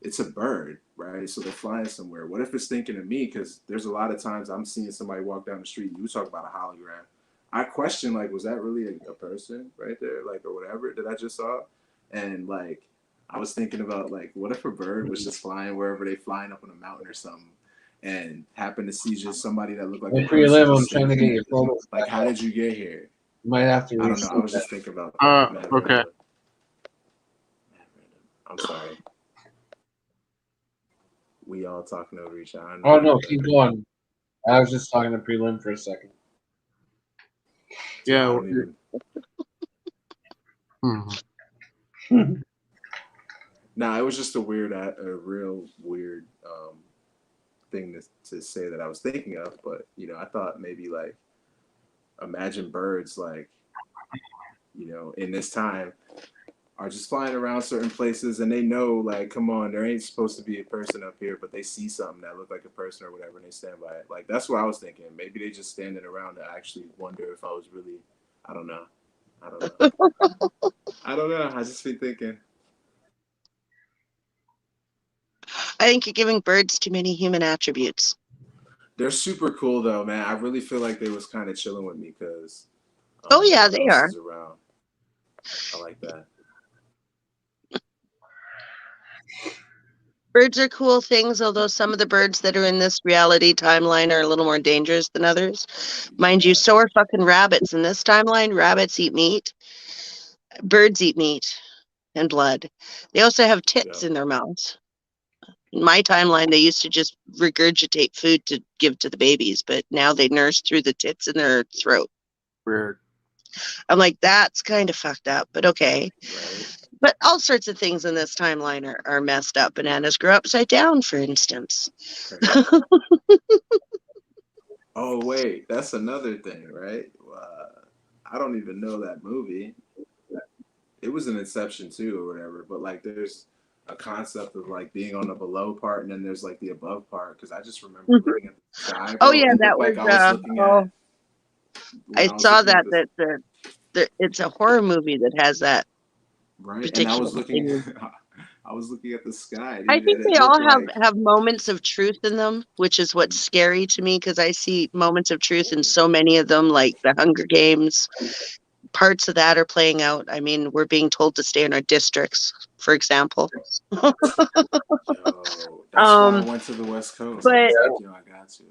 E: it's a bird, right? So they're flying somewhere. What if it's thinking of me? Because there's a lot of times I'm seeing somebody walk down the street. You talk about a hologram. I question like, was that really a person right there, like or whatever that I just saw? And like, I was thinking about like, what if a bird was just flying wherever they flying up on a mountain or something, and happened to see just somebody that looked like a
B: Hey,
E: person
B: prelim, I'm
E: just
B: trying to
E: standing
B: get
E: there.
B: your photos
E: Like,
B: back
E: how
B: up.
E: did you get here?
B: You might have to
E: I don't know. I
B: reshoot
E: was
B: that.
E: just thinking about that. Mad
C: Okay.
E: random. I'm sorry. We all talking over each other. I know
B: Oh
E: y'all
B: no,
E: heard
B: keep
E: her.
B: going. I was just talking to prelim for a second.
E: So I
C: Yeah.
E: don't even.
C: Mhm.
E: Nah, it was just a real weird thing to say that I was thinking of. But I thought maybe like imagine birds like in this time are just flying around certain places and they know like come on there ain't supposed to be a person up here but they see something that look like a person or whatever and they stand by it. Like that's what I was thinking. Maybe they just standing around to actually wonder if I was really. I don't know. I don't know. I don't know. I just been thinking.
F: I think you're giving birds too many human attributes.
E: They're super cool though, man. I really feel like they was kind of chilling with me because
F: Oh yeah,
E: no one
F: they
E: else
F: are.
E: is around. I like that.
F: Birds are cool things, although some of the birds that are in this reality timeline are a little more dangerous than others. Mind you,
E: Yeah.
F: so are fucking rabbits. In this timeline, rabbits eat meat. Birds eat meat and blood. They also have tits
E: Yeah.
F: in their mouths. In my timeline, they used to just regurgitate food to give to the babies, but now they nurse through the tits in their throat.
C: Weird.
F: I'm like, that's kind of fucked up, but okay.
E: Right.
F: But all sorts of things in this timeline are messed up. Bananas grow upside down, for instance.
E: Crazy. Oh wait, that's another thing, right? I don't even know that movie. It was an Inception too, or whatever. But like, there's a concept of like being on the below part, and then there's like the above part. Because I just remember looking at the sky,
F: Oh
E: bro.
F: yeah,
E: It
F: that
E: looked
F: was
E: like I was looking at when
F: I
E: I was
F: saw
E: looking at
F: that
E: this,
F: it's a horror movie that has that
E: right? And I
F: particular
E: was looking,
F: thing.
E: I was looking at the sky,
F: I
E: dude,
F: think
E: and it
F: they all
E: looked like
F: have moments of truth in them, which is what's scary to me because I see moments of truth in so many of them, like the Hunger Games. Parts of that are playing out. I mean, we're being told to stay in our districts, for example.
E: yo. That's why I
F: Um,
E: went to the West Coast. I
F: but
E: was like, yo, I got to.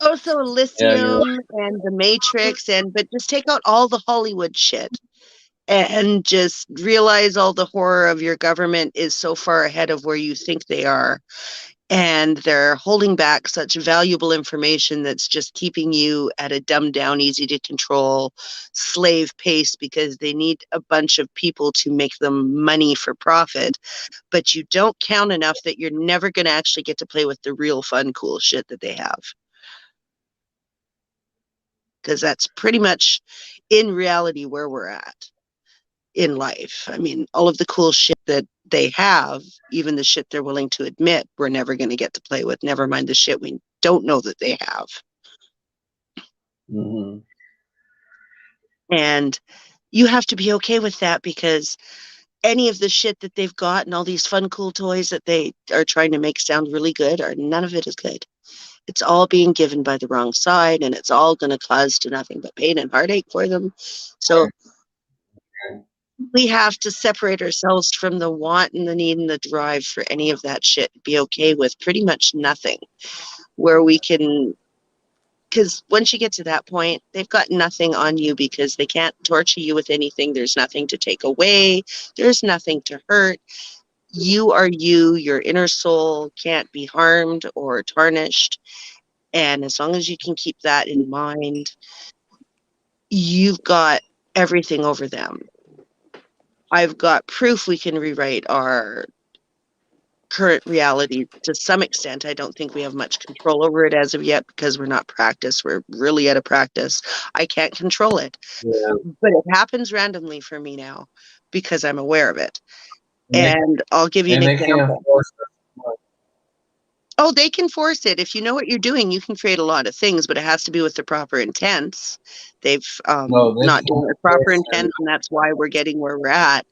F: also
B: Yeah, you're
F: Elysium and the Matrix, but just take out all the Hollywood shit and just realize all the horror of your government is so far ahead of where you think they are. And they're holding back such valuable information that's just keeping you at a dumbed down, easy to control slave pace because they need a bunch of people to make them money for profit. But you don't count enough that you're never going to actually get to play with the real fun, cool shit that they have. Because that's pretty much in reality where we're at in life. I mean, all of the cool shit that they have, even the shit they're willing to admit we're never going to get to play with, never mind the shit we don't know that they have.
B: Mm-hmm.
F: And you have to be okay with that because any of the shit that they've got and all these fun, cool toys that they are trying to make sound really good, or none of it is good. It's all being given by the wrong side, and it's all going to cause to nothing but pain and heartache for them. So we have to separate ourselves from the want and the need and the drive for any of that shit. Be okay with pretty much nothing, where we can, because once you get to that point, they've got nothing on you because they can't torture you with anything. There's nothing to take away. There's nothing to hurt. You are you. Your inner soul can't be harmed or tarnished. And as long as you can keep that in mind, you've got everything over them. I've got proof we can rewrite our current reality to some extent. I don't think we have much control over it as of yet because we're not practiced. We're really out of practice. I can't control it.
C: Yeah.
F: But it happens randomly for me now because I'm aware of it. And I'll give you an example. Oh, they can force it. If you know what you're doing, you can create a lot of things, but it has to be with the proper intents. They've not done the proper intent, and that's why we're getting where we're at.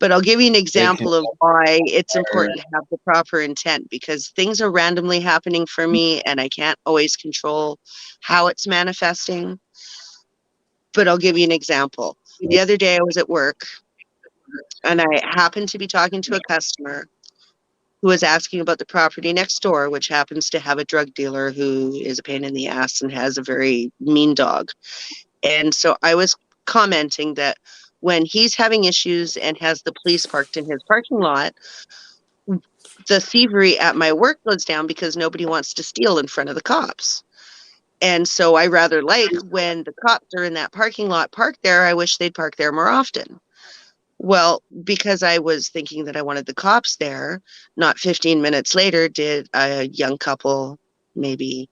F: But I'll give you an example of why it's important to have the proper intent, because things are randomly happening for me, and I can't always control how it's manifesting. But I'll give you an example. The other day I was at work, and I happened to be talking to a customer who was asking about the property next door, which happens to have a drug dealer who is a pain in the ass and has a very mean dog. And so I was commenting that when he's having issues and has the police parked in his parking lot, the thievery at my work goes down because nobody wants to steal in front of the cops. And so I rather like when the cops are in that parking lot parked there, I wish they'd park there more often. Well, because I was thinking that I wanted the cops there, not 15 minutes later did a young couple, maybe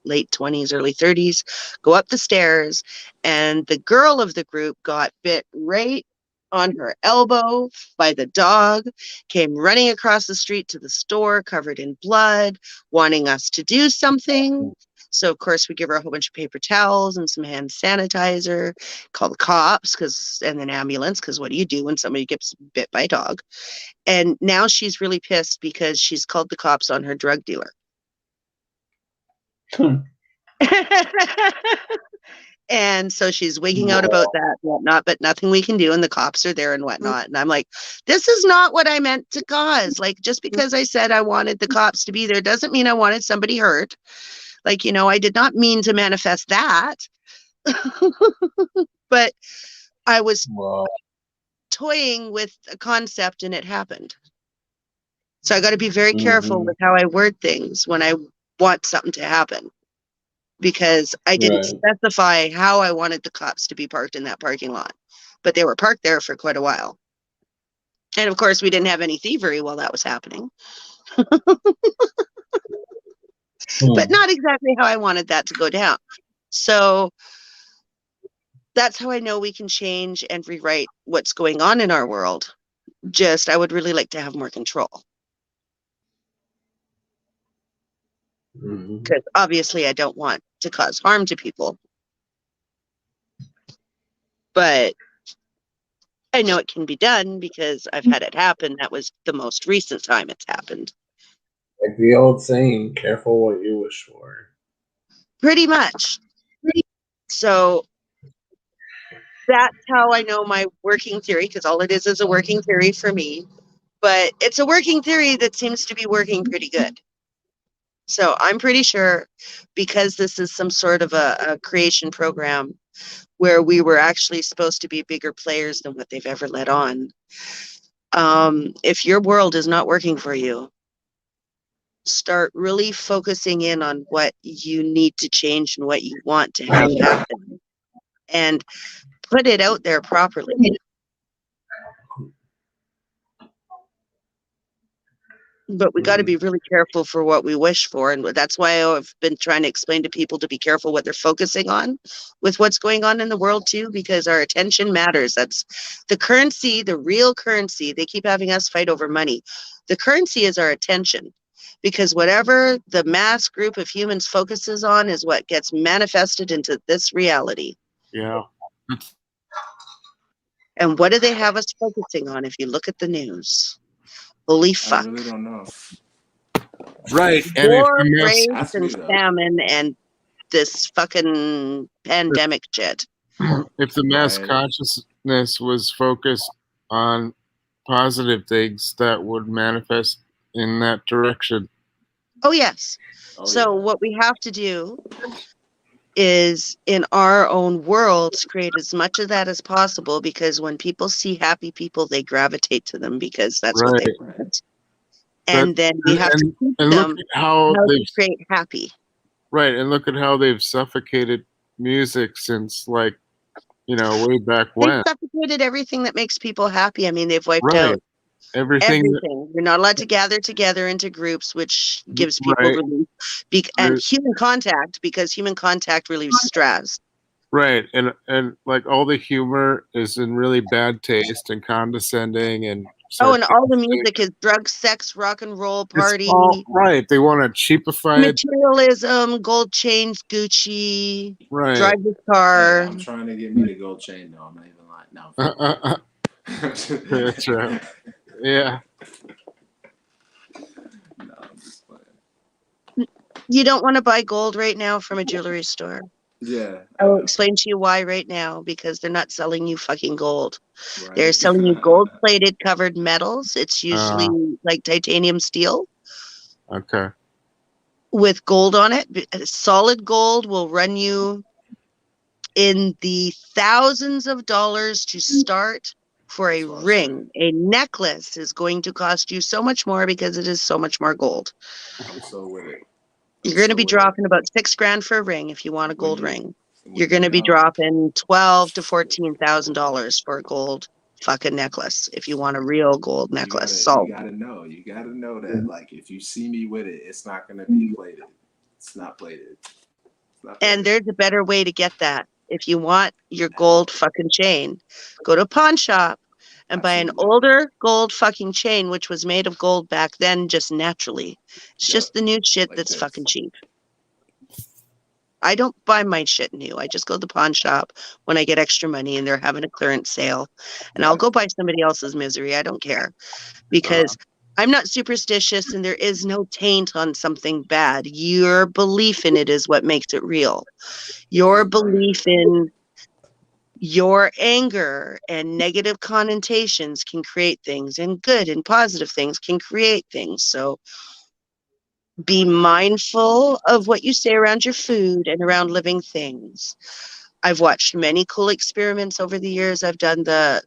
F: late 20s, early 30s, go up the stairs, and the girl of the group got bit right on her elbow by the dog, came running across the street to the store covered in blood, wanting us to do something. So, of course, we give her a whole bunch of paper towels and some hand sanitizer, call the cops, and then ambulance, because what do you do when somebody gets bit by a dog? And now she's really pissed because she's called the cops on her drug dealer. And so she's wigging out about that and whatnot, but nothing we can do, and the cops are there and whatnot. And I'm like, this is not what I meant to cause. Like, just because I said I wanted the cops to be there doesn't mean I wanted somebody hurt. Like, I did not mean to manifest that. But I was toying with a concept and it happened. So I got to be very careful with how I word things when I want something to happen, because I didn't specify how I wanted the cops to be parked in that parking lot, but they were parked there for quite a while. And of course, we didn't have any thievery while that was happening. But not exactly how I wanted that to go down. So that's how I know we can change and rewrite what's going on in our world. Just, I would really like to have more control. Because obviously I don't want to cause harm to people. But I know it can be done because I've had it happen. That was the most recent time it's happened.
B: Like the old saying, careful what you wish for.
F: Pretty much. So that's how I know my working theory, because all it is a working theory for me. But it's a working theory that seems to be working pretty good. So I'm pretty sure, because this is some sort of a creation program where we were actually supposed to be bigger players than what they've ever let on. If your world is not working for you, start really focusing in on what you need to change and what you want to have happen, and put it out there properly. But we got to be really careful for what we wish for. And that's why I've been trying to explain to people to be careful what they're focusing on with what's going on in the world too, because our attention matters. That's the currency, the real currency. They keep having us fight over money. The currency is our attention, because whatever the mass group of humans focuses on is what gets manifested into this reality.
C: Yeah.
F: And what do they have us focusing on if you look at the news? Holy fuck.
E: I really don't know.
C: Right. And if
F: War,
C: the mass
F: rape,
E: Ask
F: and
E: me though.
F: famine, and this fucking pandemic shit.
C: if the mass
E: Right.
C: consciousness was focused on positive things, that would manifest in that direction.
F: Oh, yes.
E: Oh,
F: So
E: yeah.
F: what we have to do is in our own worlds create as much of that as possible, because when people see happy people, they gravitate to them because that's what they
C: Right.
F: want.
C: That
F: And then we have to teach
C: and look
F: them
C: at how
F: how to
C: they've
F: create happy.
C: right, and look at how they've suffocated music since like, way back
F: They've
C: when.
F: suffocated everything that makes people happy. I mean, they've wiped
C: Right.
F: out
C: Everything
F: everything. You're not allowed to gather together into groups, which gives people
C: right.
F: relief. And human contact, because human contact relieves stress.
C: Right. And like all the humor is in really bad taste and condescending and
F: Oh, and all the
C: sarcastic.
F: music is drug, sex, rock and roll,
C: It's
F: party,
C: all right. They want to cheapify it.
F: materialism, gold chains, Gucci,
C: Right.
F: drive this
E: Hey,
F: car.
E: I'm trying to get me the gold chain though. I'm not even lying. No.
C: That's right. Yeah.
E: No, I'm just playing.
F: You don't want to buy gold right now from a jewelry store.
E: Yeah.
F: I will explain to you why right now, because they're not selling you fucking gold.
E: Right.
F: They're selling you gold-plated covered metals. It's usually like titanium steel
C: Okay.
F: with gold on it. Solid gold will run you in the thousands of dollars to start for a ring. A necklace is going to cost you so much more because it is so much more gold.
E: I'm so with it.
F: You're going to be dropping about $6,000 for a ring if you want a gold ring. You're going to be dropping $12,000 to $14,000 for a gold fucking necklace if you want a real gold necklace.
E: You gotta know that like if you see me with it, it's not gonna be plated. It's not plated.
F: And there's a better way to get that. If you want your gold fucking chain, go to a pawn shop and buy an older gold fucking chain, which was made of gold back then, just naturally. It's just the new shit that's fucking cheap. I don't buy my shit new. I just go to the pawn shop when I get extra money and they're having a clearance sale. And I'll go buy somebody else's misery. I don't care. Because I'm not superstitious and there is no taint on something bad. Your belief in it is what makes it real. Your belief in your anger and negative connotations can create things, and good and positive things can create things. So be mindful of what you say around your food and around living things. I've watched many cool experiments over the years. I've done the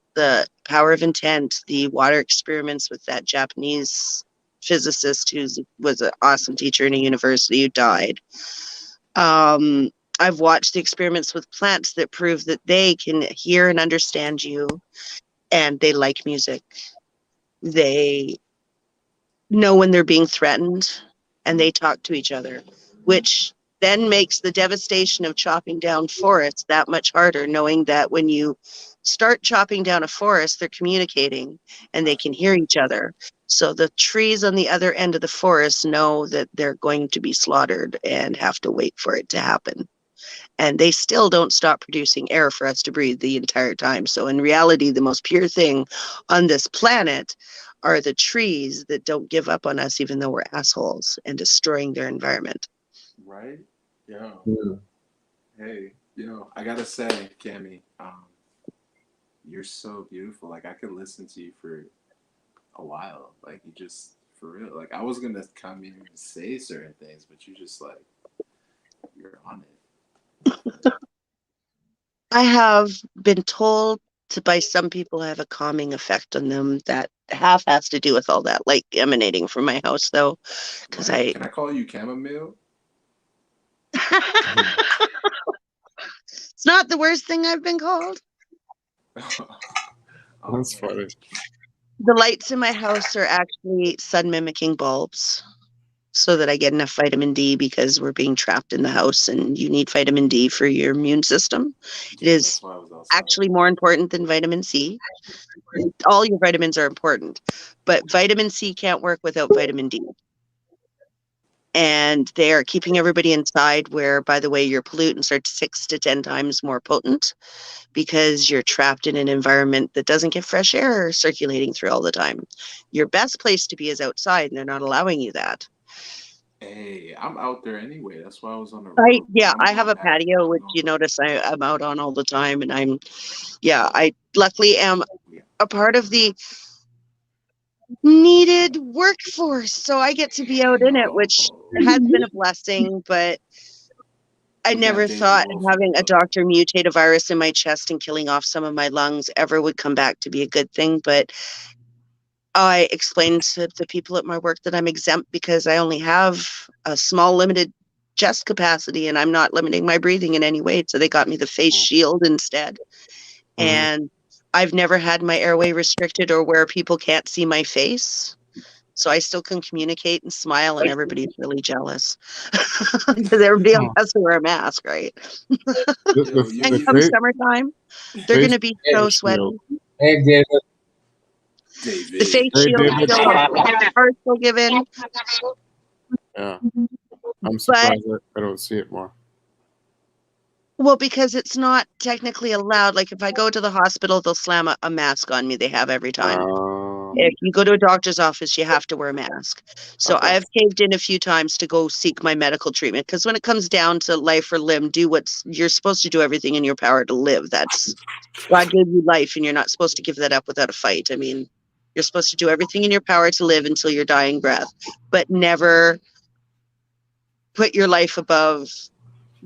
F: power of intent, the water experiments with that Japanese physicist who was an awesome teacher in a university who died. I've watched the experiments with plants that prove that they can hear and understand you, and they like music. They know when they're being threatened, and they talk to each other, which then makes the devastation of chopping down forests that much harder, knowing that when you start chopping down a forest, they're communicating and they can hear each other. So the trees on the other end of the forest know that they're going to be slaughtered and have to wait for it to happen. And they still don't stop producing air for us to breathe the entire time. So in reality, the most pure thing on this planet are the trees that don't give up on us, even though we're assholes and destroying their environment.
E: Right? Yeah. Hey, I gotta say, Cammie, you're so beautiful. Like I could listen to you for a while. Like you just, for real. Like I was gonna come in and say certain things, but you just like, you're on it.
F: I have been told by some people I have a calming effect on them. That half has to do with all that like emanating from my house, though, because
E: Can I call you chamomile?
F: It's not the worst thing I've been called.
C: That's funny.
F: The lights in my house are actually sun mimicking bulbs so that I get enough vitamin D, because we're being trapped in the house and you need vitamin D for your immune system. It is actually more important than vitamin C. All your vitamins are important, but vitamin C can't work without vitamin D. And they are keeping everybody inside, where, by the way, your pollutants are 6 to 10 times more potent because you're trapped in an environment that doesn't get fresh air circulating through all the time. Your best place to be is outside, and they're not allowing you that.
E: Hey, I'm out there anyway. That's why I was on the road. But I'm
F: I have
E: going
F: a
E: back.
F: patio,
E: I'm
F: which
E: going
F: you
E: back.
F: notice I'm out on all the time, and I luckily am
E: Yeah.
F: a part of the needed workforce, so I get to be out in it, which has been a blessing, but I
E: We got
F: never
E: David
F: thought
E: Wolf in the
F: having a
E: building.
F: doctor mutate a virus in my chest and killing off some of my lungs ever would come back to be a good thing. But I explained to the people at my work that I'm exempt because I only have a small, limited chest capacity and I'm not limiting my breathing in any way. So they got me the face shield instead.
C: Mhm.
F: And I've never had my airway restricted or where people can't see my face. So I still can communicate and smile, and everybody's really jealous because everybody else
C: Oh,
F: has to wear a mask, right?
C: the
E: Yo,
C: the,
F: And
C: the
F: come
E: you,
F: summertime, they're
C: face
F: going to be so
C: shield.
F: sweaty.
G: Hey, David.
F: The
E: David.
F: face
C: Hey,
F: shield
C: David.
F: still are still given,
C: Yeah, I'm
F: but
C: surprised I don't see it more.
F: well, because it's not technically allowed. Like if I go to the hospital, they'll slam a mask on me. They have every time. If you go to a doctor's office, you have to wear a mask. So I
E: Okay.
F: have caved in a few times to go seek my medical treatment because when it comes down to life or limb, do what's you're supposed to do everything in your power to live. That's God gave you life and you're not supposed to give that up without a fight. I mean, you're supposed to do everything in your power to live until your dying breath, but never put your life above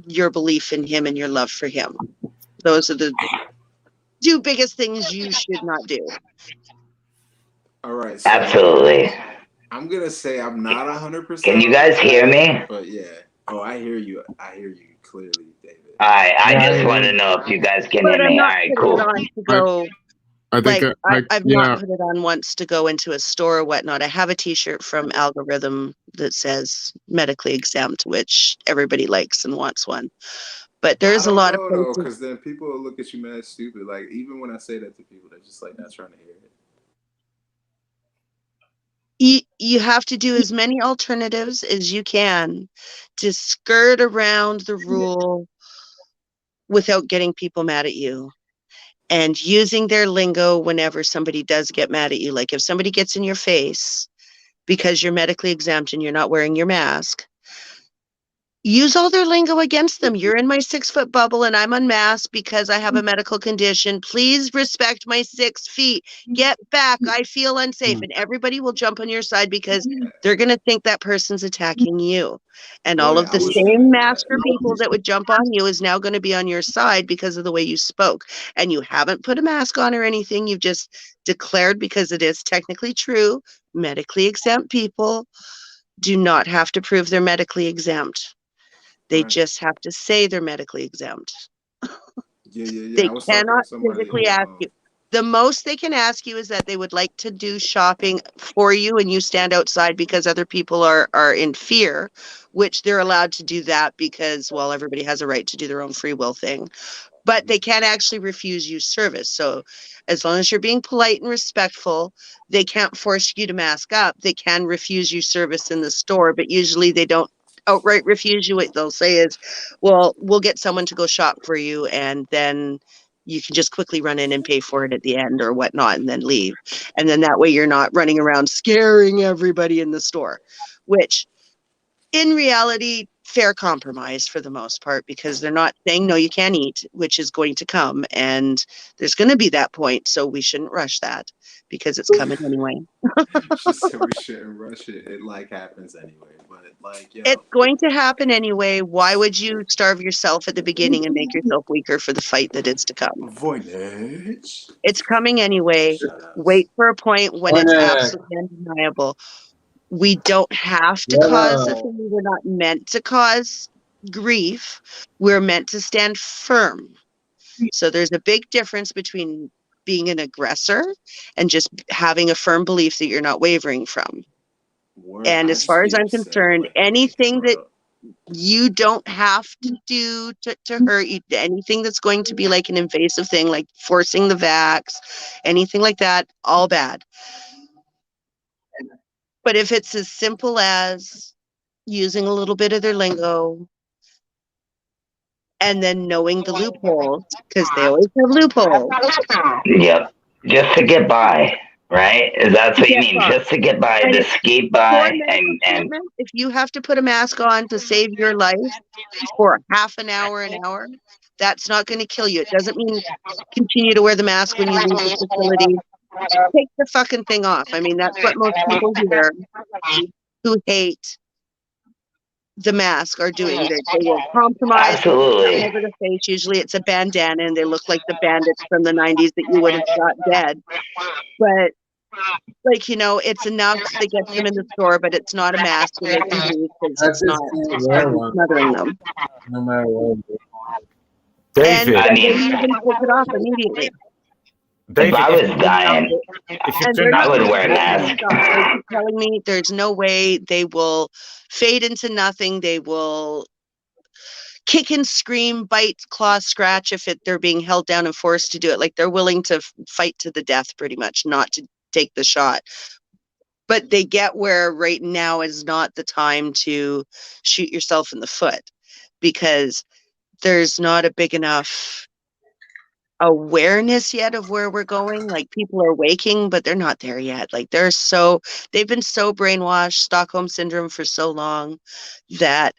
F: your belief in him and your love for him. Those are the two biggest things you should not do.
E: All right. So
G: Absolutely.
E: I'm gonna say I'm not
G: Can
E: 100%
G: you
E: on
G: guys hear
E: that,
G: me?
E: but yeah. Oh, I hear you. I hear you clearly, David.
G: I
C: Yeah,
G: just want to know if you guys can hear
F: But I'm
G: me. All
F: not
G: right,
F: putting it
G: cool.
F: on to
C: I
F: go
C: I think
F: like I've not
C: yeah.
F: put it on once to go into a store or whatnot. I have a t-shirt from Algorithm that says medically exempt, which everybody likes and wants one. But
E: I
F: there's a
E: don't
F: lot of
E: know though,
F: places
E: because then people will look at you mad stupid. Like even when I say that to people, they're just like not trying to hear it.
F: you have to do as many alternatives as you can to skirt around the rule without getting people mad at you and using their lingo whenever somebody does get mad at you. Like if somebody gets in your face because you're medically exempt and you're not wearing your mask, use all their lingo against them. You're in my 6 foot bubble and I'm unmasked because I have a medical condition. Please respect my 6 feet. Get back. I feel unsafe. And everybody will jump on your side because they're going to think that person's attacking you. And all
E: But
F: of
E: I
F: the
E: was gonna,
F: same
E: yeah.
F: masker people that would jump on you is now going to be on your side because of the way you spoke. And you haven't put a mask on or anything. You've just declared, because it is technically true, medically exempt people do not have to prove they're medically exempt. They
E: Right.
F: just have to say they're medically exempt.
E: Yeah, yeah, yeah.
F: They
E: I was talking to
F: cannot
E: somebody.
F: physically ask you. The most they can ask you is that they would like to do shopping for you and you stand outside because other people are in fear, which they're allowed to do that because, well, everybody has a right to do their own free will thing. But they can't actually refuse you service. So as long as you're being polite and respectful, they can't force you to mask up. They can refuse you service in the store, but usually they don't outright refuse you. What they'll say is, well, we'll get someone to go shop for you and then you can just quickly run in and pay for it at the end or whatnot and then leave. And then that way you're not running around scaring everybody in the store, which in reality, fair compromise for the most part, because they're not saying, no, you can't eat, which is going to come. And there's going to be that point. So we shouldn't rush that because it's coming anyway.
E: She said we shouldn't rush it. It like happens anyway. But like,
F: It's
E: yo,
F: going to happen anyway. Why would you starve yourself at the beginning and make yourself weaker for the fight that is to come?
E: Voynich.
F: It's coming anyway.
E: Shout outs.
F: Wait for a point when it's absolutely undeniable. We don't have to cause the thing. We're not meant to cause grief. We're meant to stand firm. So there's a big difference between being an aggressor and just having a firm belief that you're not wavering from.
E: Word,
F: And
E: I
F: as
E: just
F: far as
E: be
F: I'm
E: upset
F: concerned,
E: when people kick the
F: anything that
E: rug.
F: you don't have to do to hurt you, anything that's going to be like an invasive thing, like forcing the vax, anything like that, all bad. But if it's as simple as using a little bit of their lingo and then knowing the loopholes, because they always have loopholes,
G: Yep. Just to get by. right? Is that what you
F: Get
G: mean?
F: by.
G: Just to get by,
F: And
G: to
F: if
G: skate
F: for
G: by,
F: medical
G: and
F: treatment, if you have to put a mask on to save your life for half an hour, that's not going to kill you. It doesn't mean continue to wear the mask when you leave the facility. Take the fucking thing off. I mean, that's what most people here who hate the mask are doing. They will compromise
G: absolutely.
F: over the face. Usually it's a bandana and they look like the bandits from the 90s that you would have shot dead. But like, it's enough that gets them in the store, but it's not a mask and they can breathe because
B: I
F: it's
B: just
F: not
B: can't wear one,
F: smothering them.
B: no matter what.
F: And
C: David,
G: I
F: they
G: mean,
F: even take it off immediately.
G: if
C: David,
G: I
C: if,
G: was dying,
C: if you
F: And
C: turn
F: they're
G: I
F: not
C: on
G: would
F: going
C: your
F: to
G: wear a
F: tell you to
G: mask.
F: stop. They keep telling me there's no way they will fade into nothing. They will kick and scream, bite, claw, scratch if they're being held down and forced to do it. Like they're willing to fight to the death pretty much, not to take the shot. But they get where right now is not the time to shoot yourself in the foot because there's not a big enough awareness yet of where we're going. Like people are waking, but they're not there yet. Like they've been so brainwashed, Stockholm syndrome for so long that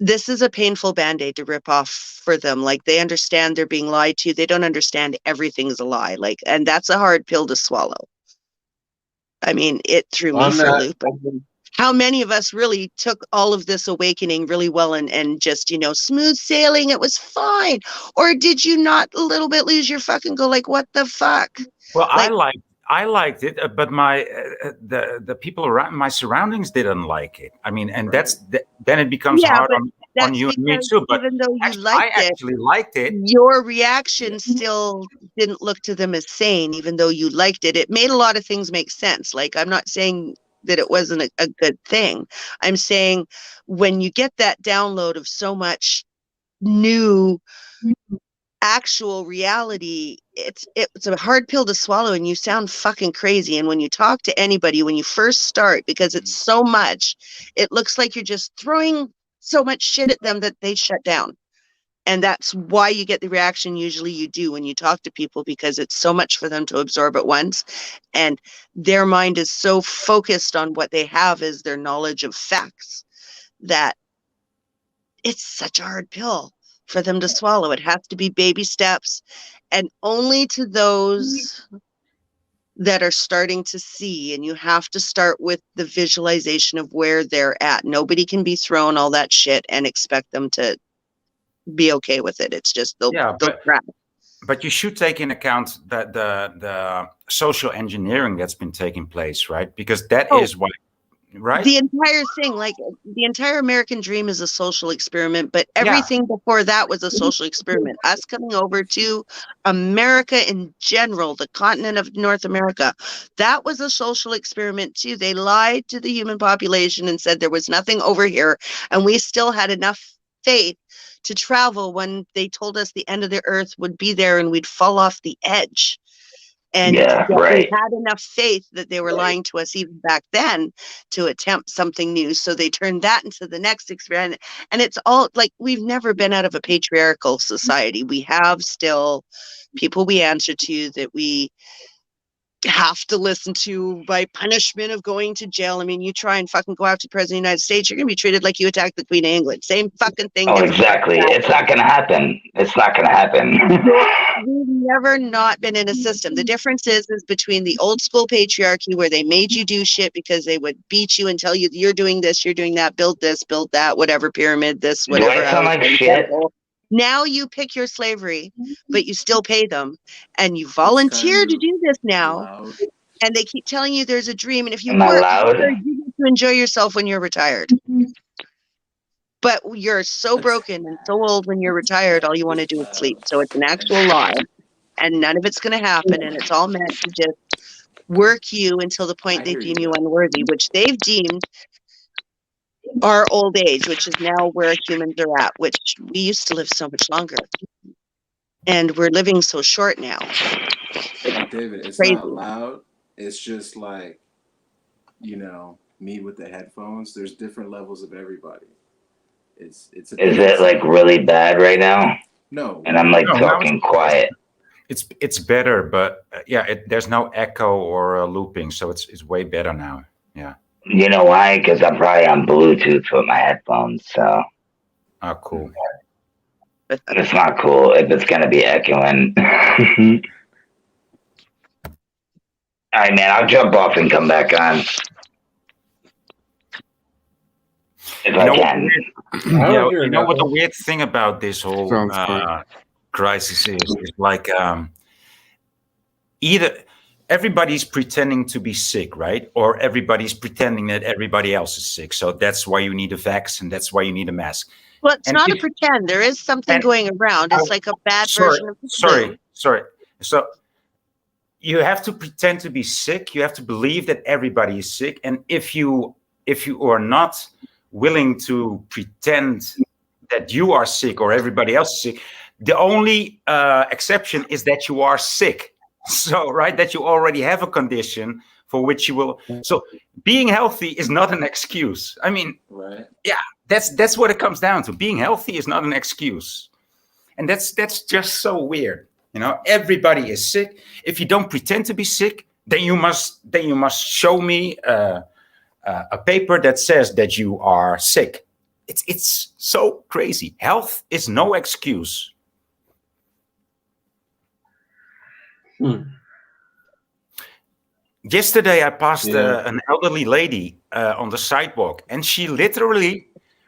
F: this is a painful band-aid to rip off for them. Like they understand they're being lied to. They don't understand everything's a lie. Like, and that's a hard pill to swallow. I mean, it threw me
B: On
F: for a
B: that,
F: loop. I mean, how many of us really took all of this awakening really well and just, smooth sailing, it was fine? Or did you not a little bit lose your fucking go like, what the fuck?
H: Well,
F: Like,
H: I liked it, but my the people around my surroundings didn't like it. I mean, and
E: Right.
H: then it becomes
F: yeah,
H: hard
F: but
H: on
F: that's
H: you and me
F: because
H: too. But
F: even though you
H: I
F: liked it,
H: actually liked it.
F: your reaction still didn't look to them as sane, even though you liked it. It made a lot of things make sense. Like, I'm not saying that it wasn't a good thing. I'm saying when you get that download of so much new actual reality, it's a hard pill to swallow and you sound fucking crazy. And when you talk to anybody, when you first start, because it's so much, it looks like you're just throwing so much shit at them that they shut down. And that's why you get the reaction usually you do when you talk to people, because it's so much for them to absorb at once. And their mind is so focused on what they have as their knowledge of facts that it's such a hard pill for them to swallow. It has to be baby steps, and only to those that are starting to see. And you have to start with the visualization of where they're at. Nobody can be thrown all that shit and expect them to be okay with it. It's just they'll crash.
H: But you should take in account that the social engineering that's been taking place, right? Because that is why, right?
F: The entire thing, like the entire American dream is a social experiment, but everything before that was a social experiment. Us coming over to America in general, the continent of North America, that was a social experiment too. They lied to the human population and said there was nothing over here, and we still had enough faith to travel when they told us the end of the earth would be there and we'd fall off the edge. And
G: Yeah,
F: yet
G: right.
F: we had enough faith that they were lying to us even back then to attempt something new. So they turned that into the next experiment. And it's all like, we've never been out of a patriarchal society. We have still people we answer to that we have to listen to by punishment of going to jail. I mean, you try and fucking go after the president of the United States, you're going to be treated like you attacked the Queen of England. Same fucking thing.
G: Oh,
F: Different
G: exactly. It's not going to happen. It's not going to happen.
F: We've never not been in a system. The difference is between the old school patriarchy where they made you do shit because they would beat you and tell you you're doing this, you're doing that, build this, build that, whatever pyramid, this, whatever.
G: Do I sound like shit?
F: Now you pick your slavery, but you still pay them, and you volunteer to do this now.
E: Loud.
F: And they keep telling you there's a dream, and if you
G: Am I
F: work,
G: loud?
F: you get to enjoy yourself when you're retired. But you're so broken and so old when you're retired, all you want to do is sleep. So it's an actual lie, and none of it's going to happen, and it's all meant to just work you until the point they deem you unworthy, which they've deemed our old age, which is now where humans are at, which we used to live so much longer. And we're living so short now.
E: Like, David, it's
F: crazy.
E: not loud. It's just like, me with the headphones. There's different levels of everybody. Is it like
G: really bad right now?
E: No.
G: And I'm like talking quiet.
H: It's better, but yeah, there's no echo or looping, so it's way better now. Yeah.
G: You know why? Because I'm probably on Bluetooth with my headphones, so
H: Oh, cool.
G: it's not cool if it's gonna be echoing. All right, man. I'll jump off and come back on if
H: You
G: I
H: know what?
G: can.
B: I
H: Yeah,
B: don't hear
H: you know what the
B: nothing.
H: weird thing about this whole
C: Sounds fine.
H: crisis is like either everybody's pretending to be sick, right? Or everybody's pretending that everybody else is sick. So that's why you need a vaccine. That's why you need a mask.
F: Well, it's
H: And
F: not a
H: if
F: pretend. There is something
H: and
F: going around.
H: I,
F: It's like a bad
H: sorry,
F: version of the flu.
H: sorry. So you have to pretend to be sick. You have to believe that everybody is sick. And if you are not willing to pretend that you are sick or everybody else is sick, the only exception is that you are sick. So, right, that you already have a condition for which you will. So, being healthy is not an excuse. I mean,
E: Right.
H: yeah, that's what it comes down to. Being healthy is not an excuse, and that's just so weird. Everybody is sick. If you don't pretend to be sick, then you must show me a paper that says that you are sick. It's so crazy. Health is no excuse. Yesterday, I passed
B: Yeah.
H: an elderly lady on the sidewalk, and she literally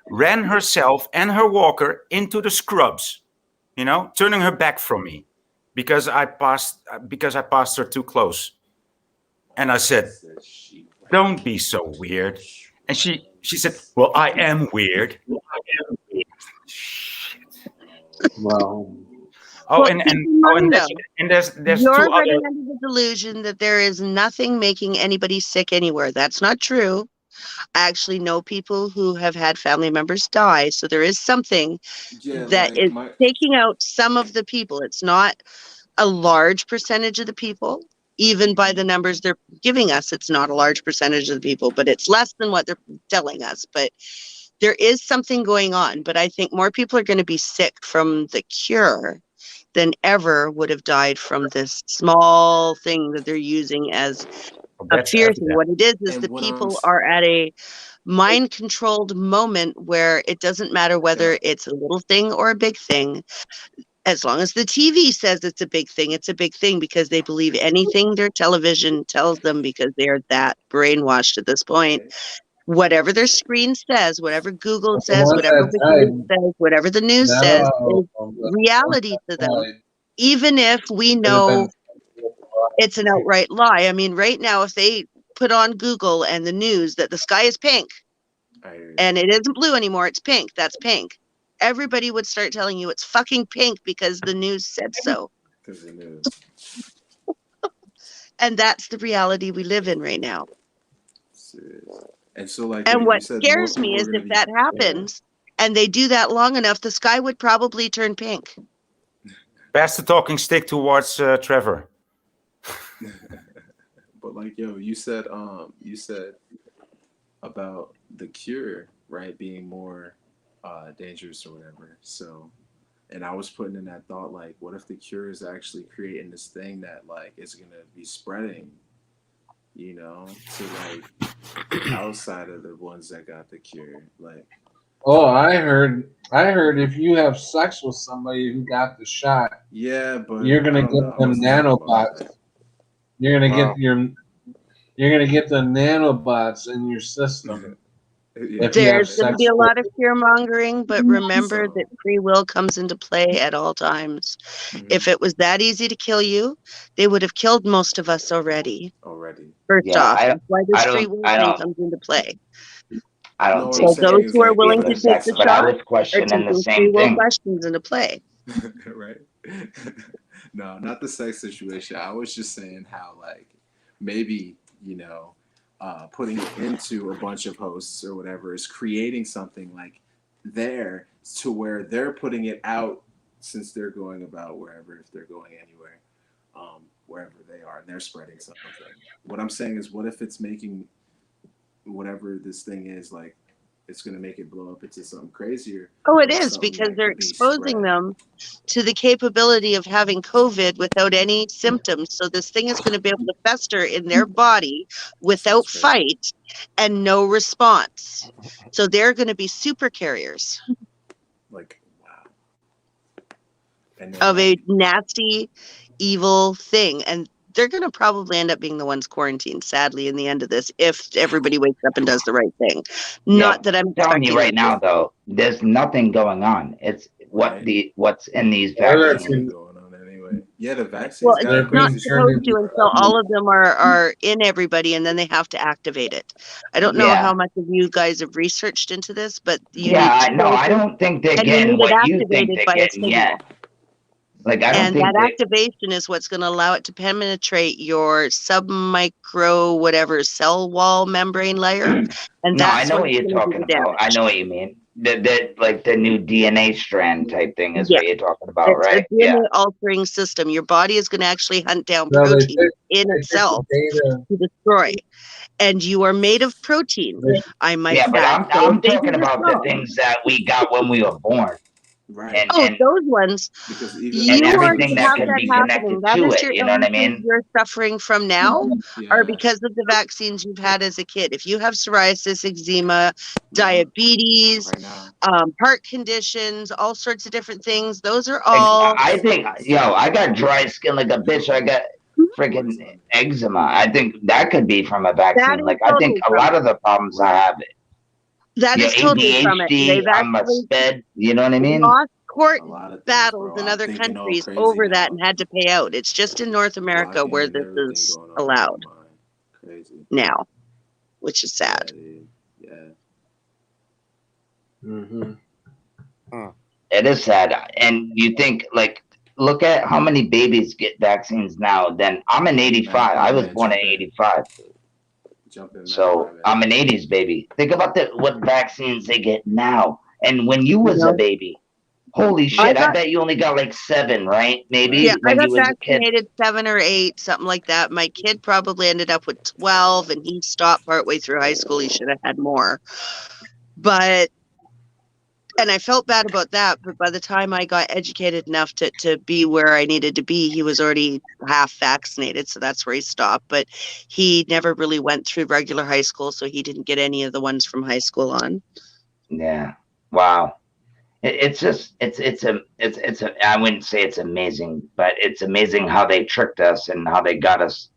H: ran herself and her walker into the scrubs, turning her back from me because I passed her too close. And I said, "Don't be so weird." And she said, "Well, I am weird."
B: Wow.
H: Oh,
F: Well,
H: and
F: keep
H: and
F: in
H: oh, and
F: mind,
H: there's
F: though,
H: and there's two
F: you're
H: other.
F: running under the delusion that there is nothing making anybody sick anywhere. That's not true. I actually know people who have had family members die. So there is something
E: Yeah,
F: that
E: like
F: is
E: my
F: taking out some of the people. It's not a large percentage of the people. Even by the numbers they're giving us, it's not a large percentage of the people, but it's less than what they're telling us. But there is something going on. But I think more people are going to be sick from the cure than ever would have died from this small thing that they're using as a
H: That's
F: fear thing.
H: evident.
F: What it is
E: and
F: that
E: what
F: people are at a mind controlled moment where it doesn't matter whether it's a little thing or a big thing. As long as the TV says it's a big thing, it's a big thing because they believe anything their television tells them because they're that brainwashed at this point.
E: right.
F: Whatever their screen says, whatever Google
B: The
F: says,
B: one
F: whatever
B: that
F: Wikipedia
B: died,
F: says, whatever the news says
B: no,
F: is
B: the one
F: reality to
B: that
F: them.
B: died
F: Even if we
B: could have been.
F: know it's an outright lie. I mean, right now, if they put on Google and the news that the sky is pink and it isn't blue anymore, it's pink, that's pink. Everybody would start telling you it's fucking pink because the news said so.
E: Because it is.
F: And that's the reality we live in right now.
E: Serious. And so, like,
F: And
E: wait, you
F: what
E: said more
F: scares me
E: people are
F: is
E: gonna
F: if
E: be.
F: that happens and they do that long enough, the sky would probably turn pink.
H: Pass the talking stick towards Trevor.
E: But like, yo, you said about the cure, right, being more dangerous or whatever. So, and I was putting in that thought, like, what if the cure is actually creating this thing that like is gonna be spreading, to like outside of the ones that got the cure, like.
B: Oh, I heard if you have sex with somebody who got the shot,
E: Yeah, but
B: you're
E: I
B: gonna
E: don't
B: get
E: know. I
B: them
E: wasn't talking about
B: nanobots.
E: that.
B: You're gonna
C: Wow.
B: get the nanobots in your system
E: Yeah,
B: if you have
F: There's going to
B: sex
F: be a
B: with.
F: lot of fear mongering, but remember that
E: so.
F: free will comes into play at all times.
E: Mhm.
F: If it was that easy to kill you, they would have killed most of us already.
E: Already.
F: First
G: Yeah,
F: off, that's why this
G: I
F: free
G: don't,
F: will
G: I
F: thing
G: don't,
F: comes into play.
G: I
E: No,
G: don't
E: what I'm
G: think
F: So
E: saying
F: those
E: is
F: who are
E: like
F: willing
G: people
F: to
G: are
E: even
F: take
G: sex,
F: the
G: but I
F: shot
G: was
F: are
G: questioning the
F: taking free
G: same
F: will
G: thing.
F: questions into play.
E: right. No, not the sex situation. I was just saying how like maybe putting it into a bunch of hosts or whatever is creating something like there to where they're putting it out since they're going about wherever if they're going anywhere, wherever they are and they're spreading something. What I'm saying is, what if it's making whatever this thing is like it's going to make it blow up into something crazier.
F: Oh, it
E: or
F: is,
E: something
F: because
E: that
F: they're
E: could be
F: exposing
E: spread.
F: them to the capability of having COVID without any symptoms. So this thing is going to be able to fester in their body without
E: Sounds crazy.
F: fight and no response. So they're going to be super carriers
E: Like, wow. And then,
F: of a
E: like,
F: nasty, evil thing. And they're going to probably end up being the ones quarantined, sadly, in the end of this, if everybody wakes up and does the right thing. Not that I'm
G: telling you
F: expecting
G: right
F: them to.
G: now, though, there's nothing going on. It's
E: Right.
G: what's in these
B: Well,
E: There's
B: that's
G: vaccines.
E: nothing
B: in-
E: going on anyway. Yeah, the
F: Well,
E: vaccine's
F: it's
E: got
B: they're
E: a
F: not
B: being
E: crazy
B: turned
F: supposed
E: story.
F: to
B: into
F: until all of them are in everybody, and then they have to activate it. I don't know how
G: Yeah.
F: much of you guys have researched into this, but you
G: Yeah,
F: need
G: I
F: two
G: know. I
F: doses,
G: don't think they're
F: and you
G: getting
F: need it
G: what you think
F: activated
G: they're
F: by a
G: getting yet.
F: signal.
G: Like, I don't
F: And that
G: think they.
F: activation is what's going to allow it to penetrate your submicro whatever cell wall membrane layer, and
G: No, I
F: that's
G: know
F: when
G: what
F: it's
G: you're
F: going to do
G: talking
F: the
G: about. I
F: damage.
G: know what you mean. That like the new DNA strand type thing is
F: Yeah,
G: what you're talking about,
F: it's a
G: right? Yeah.
F: DNA altering system. Your body is going to actually hunt down
B: no,
F: protein in
B: they took the
F: itself
B: data.
F: to destroy. And you are made of protein,
B: They,
F: I might
G: Yeah, but
F: add. So
G: I'm
F: if they do
G: talking
F: this
G: about the
F: wrong,
G: things that we got when we were born,
E: Right.
F: oh, those ones,
E: Because even
G: and
F: you
E: those
F: are
G: everything
F: to
G: that
F: have
G: can
F: that
G: be
F: happening.
G: connected
F: That
G: to
F: is
G: it.
F: your
G: You know what I
F: illnesses
G: mean?
F: you're suffering from now are
E: yeah.
F: because of the vaccines you've had as a kid. If you have psoriasis, eczema, diabetes,
E: Right now.
F: heart conditions, all sorts of different things, those are all
G: I think, I got dry skin like a bitch. I got freaking eczema. I think that could be from a
F: that
G: vaccine.
F: is
G: Like, I think
F: totally
G: a
F: from
G: lot
F: it.
G: of the problems I have,
F: That is totally from it.
G: ADHD,
F: They've
G: I'm a
F: actually
G: sped. You know what I mean?
F: lost court
E: A lot of things,
F: battles
E: bro.
F: in
E: I'm
F: other
E: thinking all
F: countries
E: crazy
F: over that
E: now.
F: and had to pay out. It's just in North America where
E: Blockade,
F: this
E: everything
F: is
E: going on in
F: allowed
E: my mind. Crazy.
F: now, which is
E: Yeah,
F: sad.
E: dude. Yeah.
B: mm-hmm.
G: It is sad. And you think, like, look at how many babies get vaccines now. Then I'm an 85.
E: Hey,
G: I was
E: man,
G: born in
E: jump in.
G: 85.
E: Jump in, man.
G: So
E: My bad.
G: I'm an 80s baby. Think about what vaccines they get now. And when you
F: You
G: was a
F: know,
G: baby, holy
F: I
G: shit, I
F: got
G: bet you only got like 7, right? Maybe
F: yeah,
E: Right.
F: I
G: when
F: got
G: you was a kid.
F: vaccinated 7 or 8, something like that. My kid probably ended up with 12, and he stopped partway through high school. He should have had more, but. And I felt bad about that, but by the time I got educated enough to be where I needed to be, he was already half vaccinated, so that's where he stopped. But he never really went through regular high school, so he didn't get any of the ones from high school on.
G: Yeah. Wow. It's just it's a I wouldn't say it's amazing, but it's amazing how they tricked us and how they got us.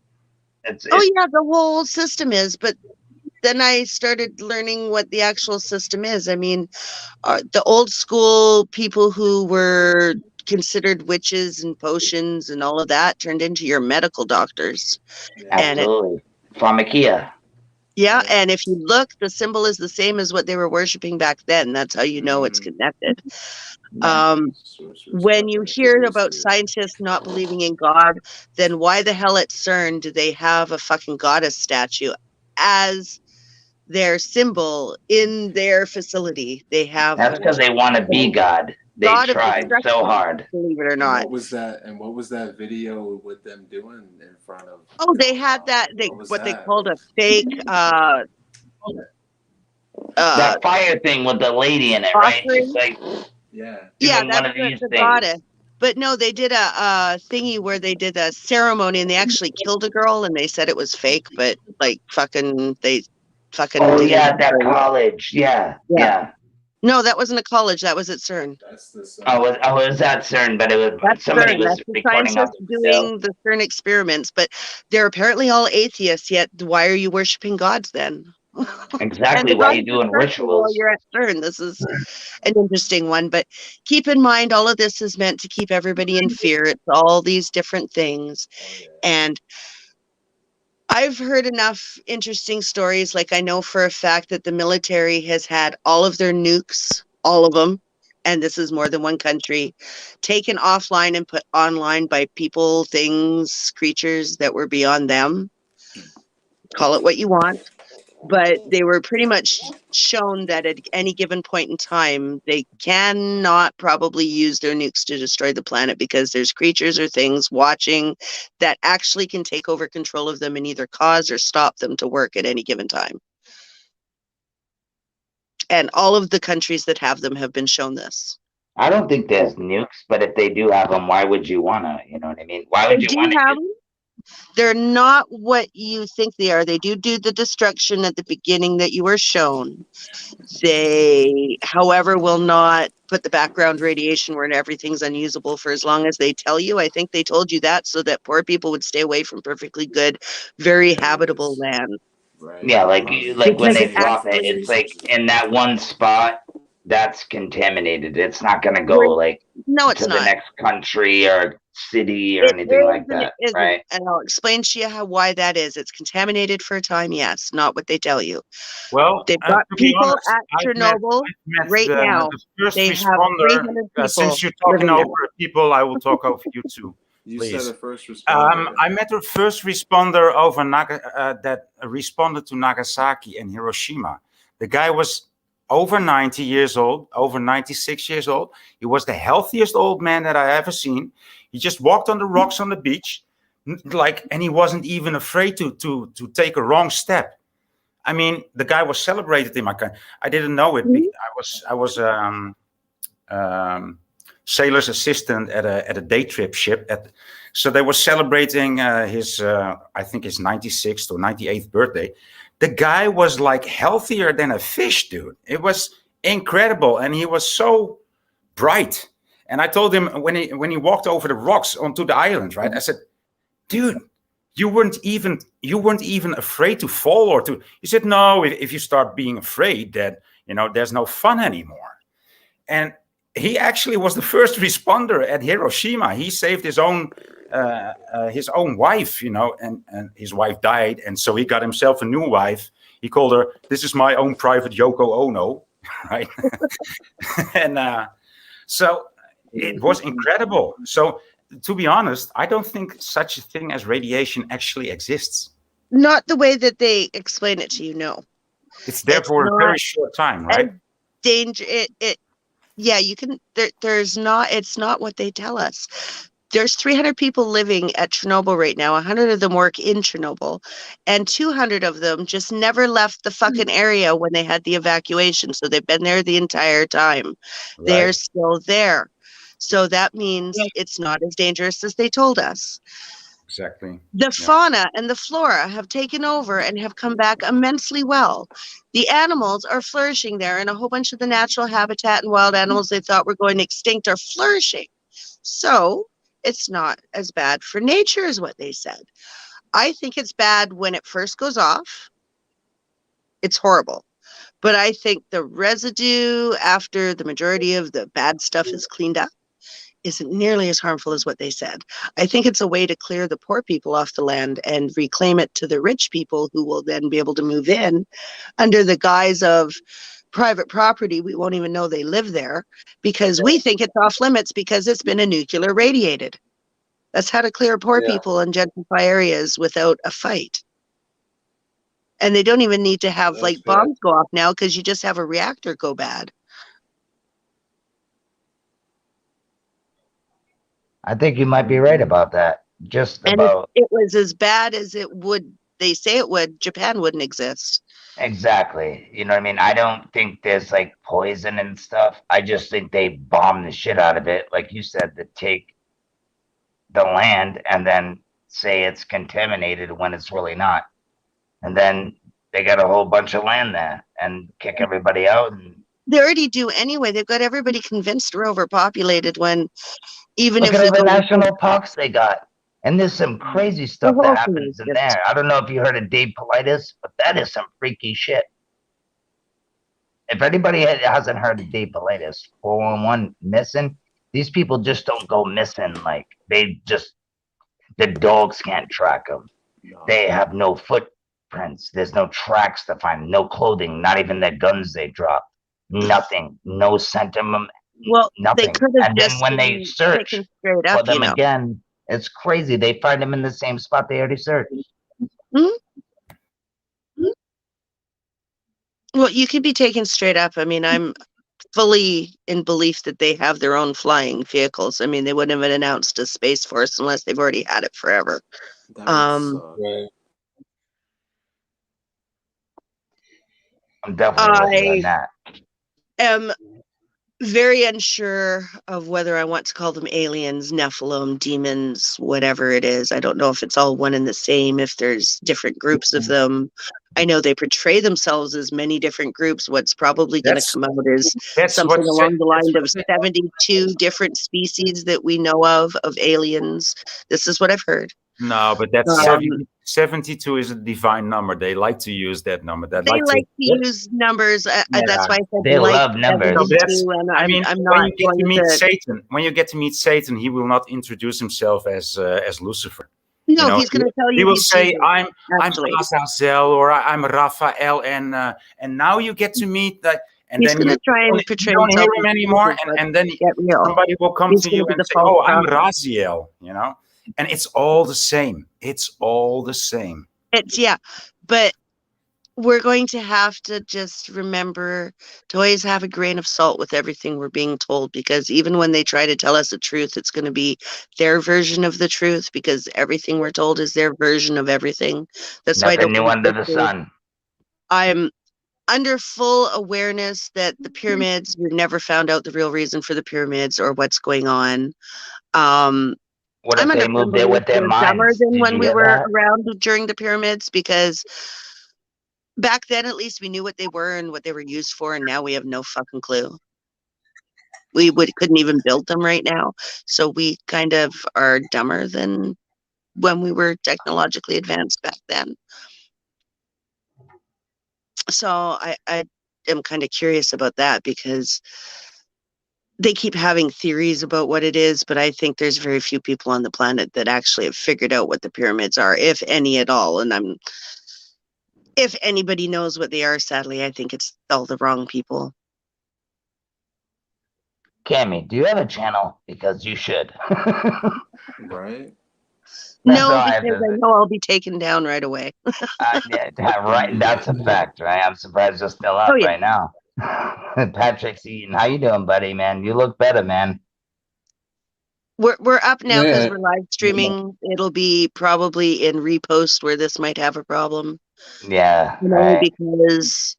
F: Oh yeah, the whole system is, but then I started learning what the actual system is. I mean, the old school people who were considered witches and potions and all of that turned into your medical doctors. And it,
G: Absolutely. Pharmakia.
F: yeah, and if you look, the symbol is the same as what they were worshiping back then. That's how you know it's connected. When you hear about scientists not believing in God, then why the hell at CERN do they have a fucking goddess statue as their symbol in their facility? They have
G: That's because they want to be God. They
F: God of
G: tried so
F: destruction,
G: hard.
F: believe it or
E: And
F: not.
E: what was that? And what was that video with them doing in front of?
F: Oh, they had that what they called a fake
G: that fire thing with the lady in it, right?
F: offering.
G: She's like,
E: yeah,
G: doing
F: that's
G: one of these
F: the
G: things.
F: goddess. But no, they did a thingy where they did a ceremony and they actually killed a girl and they said it was fake, but like they fucking
G: Oh
F: did
G: yeah,
F: it.
G: that college. Yeah.
F: No, that wasn't a college. That was at CERN.
E: That's the
G: I was at CERN, but it was
F: That's
G: somebody
F: CERN.
G: was
F: That's the
G: recording on
F: scientists
G: the video.
F: doing the CERN experiments. But they're apparently all atheists. Yet, why are you worshiping gods then?
G: Exactly.
F: And the
G: Why
F: God
G: you
F: of
G: doing
F: destruction while
G: rituals?
F: you're at CERN. This is an interesting one. But keep in mind, all of this is meant to keep everybody in fear. It's all these different things. And I've heard enough interesting stories. Like I know for a fact that the military has had all of their nukes, all of them, and this is more than one country, taken offline and put online by people, things, creatures that were beyond them. Call it what you want. But they were pretty much shown that at any given point in time, they cannot probably use their nukes to destroy the planet because there's creatures or things watching that actually can take over control of them and either cause or stop them to work at any given time. And all of the countries that have them have been shown this.
G: I don't think there's nukes, but if they do have them, why would you wanna? You know what I mean? Why would
F: They
G: you
F: do
G: want
F: have
G: to?
F: them. They're not what you think they are. They do the destruction at the beginning that you were shown. They, however, will not put the background radiation where everything's unusable for as long as they tell you. I think they told you that so that poor people would stay away from perfectly good, very habitable land.
E: Right.
G: Yeah, like when
F: Because
G: they
F: it
G: drop it,
F: actually,
G: it's like in that one spot that's contaminated. It's not gonna go like
F: no, it's
G: to the
F: not.
G: next country or city or
F: It
G: anything like
F: is and it
G: that,
F: isn't.
G: right?
F: And I'll explain to you why that is. It's contaminated for a time, yes, not what they tell you.
H: Well,
F: They've got
H: to be
F: people
H: honest,
F: at Chernobyl
H: I've met
F: right now.
H: the first
F: They have
H: responder.
F: 300 people
H: Since you're talking
F: living
H: over people, I will talk over you too.
E: You
H: Please.
E: said a first responder.
H: I met a first responder over that responded to Nagasaki and Hiroshima. The guy was over 90 years old, over 96 years old. He was the healthiest old man that I ever seen. He just walked on the rocks on the beach, and he wasn't even afraid to take a wrong step. I mean, the guy was celebrated in my country. I didn't know it. I was sailor's assistant at a day trip ship. So they were celebrating his, I think his 96th or 98th birthday. The guy was like healthier than a fish, dude. It was incredible, and he was so bright. And I told him when he walked over the rocks onto the island, right? I said, dude, you weren't even afraid to fall or to. He said, no, if you start being afraid, that there's no fun anymore. And he actually was the first responder at Hiroshima. He saved his own wife, and his wife died, and so he got himself a new wife. He called her, "This is my own private Yoko Ono," right? And so it was incredible. So to be honest, I don't think such a thing as radiation actually exists.
F: Not the way that they explain it to you, no.
H: It's there for a very short time, right?
F: Danger. Yeah, you can. There's not. It's not what they tell us. There's 300 people living at Chernobyl right now. 100 of them work in Chernobyl, and 200 of them just never left the fucking area when they had the evacuation. So they've been there the entire time.
H: Right.
F: They're still there. So that means it's not as dangerous as they told us.
H: Exactly.
F: The fauna and the flora have taken over and have come back immensely well. The animals are flourishing there, and a whole bunch of the natural habitat and wild animals they thought were going extinct are flourishing. So it's not as bad for nature as what they said. I think it's bad when it first goes off. It's horrible. But I think the residue after the majority of the bad stuff is cleaned up isn't nearly as harmful as what they said. I think it's a way to clear the poor people off the land and reclaim it to the rich people who will then be able to move in under the guise of private property. We won't even know they live there because we think it's off limits because it's been a nuclear radiated. That's how to clear poor people and gentrify areas without a fight. And they don't even need to have bombs go off now because you just have a reactor go bad.
G: I think you might be right about that. Just
F: and
G: about.
F: if it was as bad as they say it would, Japan wouldn't exist.
G: Exactly. You know what I mean? I don't think there's poison and stuff. I just think they bomb the shit out of it. Like you said, to take the land and then say it's contaminated when it's really not. And then they got a whole bunch of land there and kick everybody out. And
F: they already do anyway. They've got everybody convinced we're overpopulated when even
G: look
F: if
G: at
F: we
G: all the
F: go
G: national parks they got. And there's some crazy stuff that happens in there. I don't know if you heard of Dave Politis, but that is some freaky shit. If anybody hasn't heard of Dave Politis, 411 missing, these people just don't go missing. The dogs can't track them. No. They have no footprints. There's no tracks to find, no clothing, not even their guns they dropped. Nothing, no sentiment, nothing. And then when they search for them again, it's crazy. They find them in the same spot they already searched.
F: Mm-hmm. Well, you could be taken straight up. I mean, I'm fully in belief that they have their own flying vehicles. I mean, they wouldn't have announced a Space Force unless they've already had it forever.
B: Right.
G: I'm definitely with you on
F: I
G: that.
F: am very unsure of whether I want to call them aliens, Nephilim, demons, whatever it is. I don't know if it's all one and the same, if there's different groups of them. I know they portray themselves as many different groups. What's probably going to
H: That's
F: come out is
H: that's what
F: something along the
H: that's
F: line
H: what
F: of
H: they,
F: 72 different species that we know of aliens. This is what I've heard.
H: no, but that's
G: Yeah.
H: 72 is a divine number. They like to use that number. They
F: They
H: like to.
F: like to use numbers.
H: Yeah.
F: That's why I said
G: They
F: like
G: love numbers.
H: No, but
F: 72, and
H: I mean,
F: I'm
H: when
F: not
H: you get to
F: going
H: meet
F: to.
H: Satan, he will not introduce himself as Lucifer.
F: No,
H: You know,
F: he's going to tell
H: he
F: you
H: will
F: he's
H: say,
F: Jesus,
H: "I'm
F: actually.
H: Azazel," or "I'm Raphael," and now you get to meet that, and
F: He's
H: then
F: going
H: you
F: to try and
H: don't,
F: portray
H: you don't hear
F: himself
H: him
F: as
H: anymore,
F: Jesus, but
H: and then
F: get real.
H: somebody will come
F: He's
H: to
F: going
H: you
F: to be
H: and
F: the
H: say,
F: false
H: "Oh, I'm
F: prophet.
H: Raziel," and it's all the same. It's all the same.
F: Yeah, but we're going to have to just remember to always have a grain of salt with everything we're being told, because even when they try to tell us the truth, it's going to be their version of the truth, because everything we're told is their version of everything. That's why I
G: Nothing
F: don't
G: new
F: believe
G: under the
F: history.
G: sun.
F: I'm under full awareness that the pyramids, we've never found out the real reason for the pyramids or what's going on.
G: What
F: I'm
G: if
F: under
G: they
F: firm
G: moved there
F: belief
G: with their
F: we're dumber
G: minds?
F: than
G: Did
F: when
G: you
F: we
G: hear
F: were
G: that?
F: around during the pyramids, because back then at least we knew what they were and what they were used for, and now we have no fucking clue. Couldn't even build them right now, so we kind of are dumber than when we were technologically advanced back then. So I am kind of curious about that, because they keep having theories about what it is, but I think there's very few people on the planet that actually have figured out what the pyramids are, if any at all. And if anybody knows what they are, sadly, I think it's all the wrong people.
G: Cammy, do you have a channel? Because you should.
E: Right?
G: That's all
F: No,
G: I have
F: because
G: to
F: I
G: say.
F: know I'll be taken down right away.
G: Yeah, right. That's a fact, right? I'm surprised you're still
F: Oh
G: up
F: yeah,
G: right now. Patrick's eating. How you doing, buddy? Man, you look better, man.
F: we're up now because
B: Yeah.
F: we're live streaming. It'll be probably in repost where this might have a problem,
G: Yeah,
F: and only
G: right.
F: because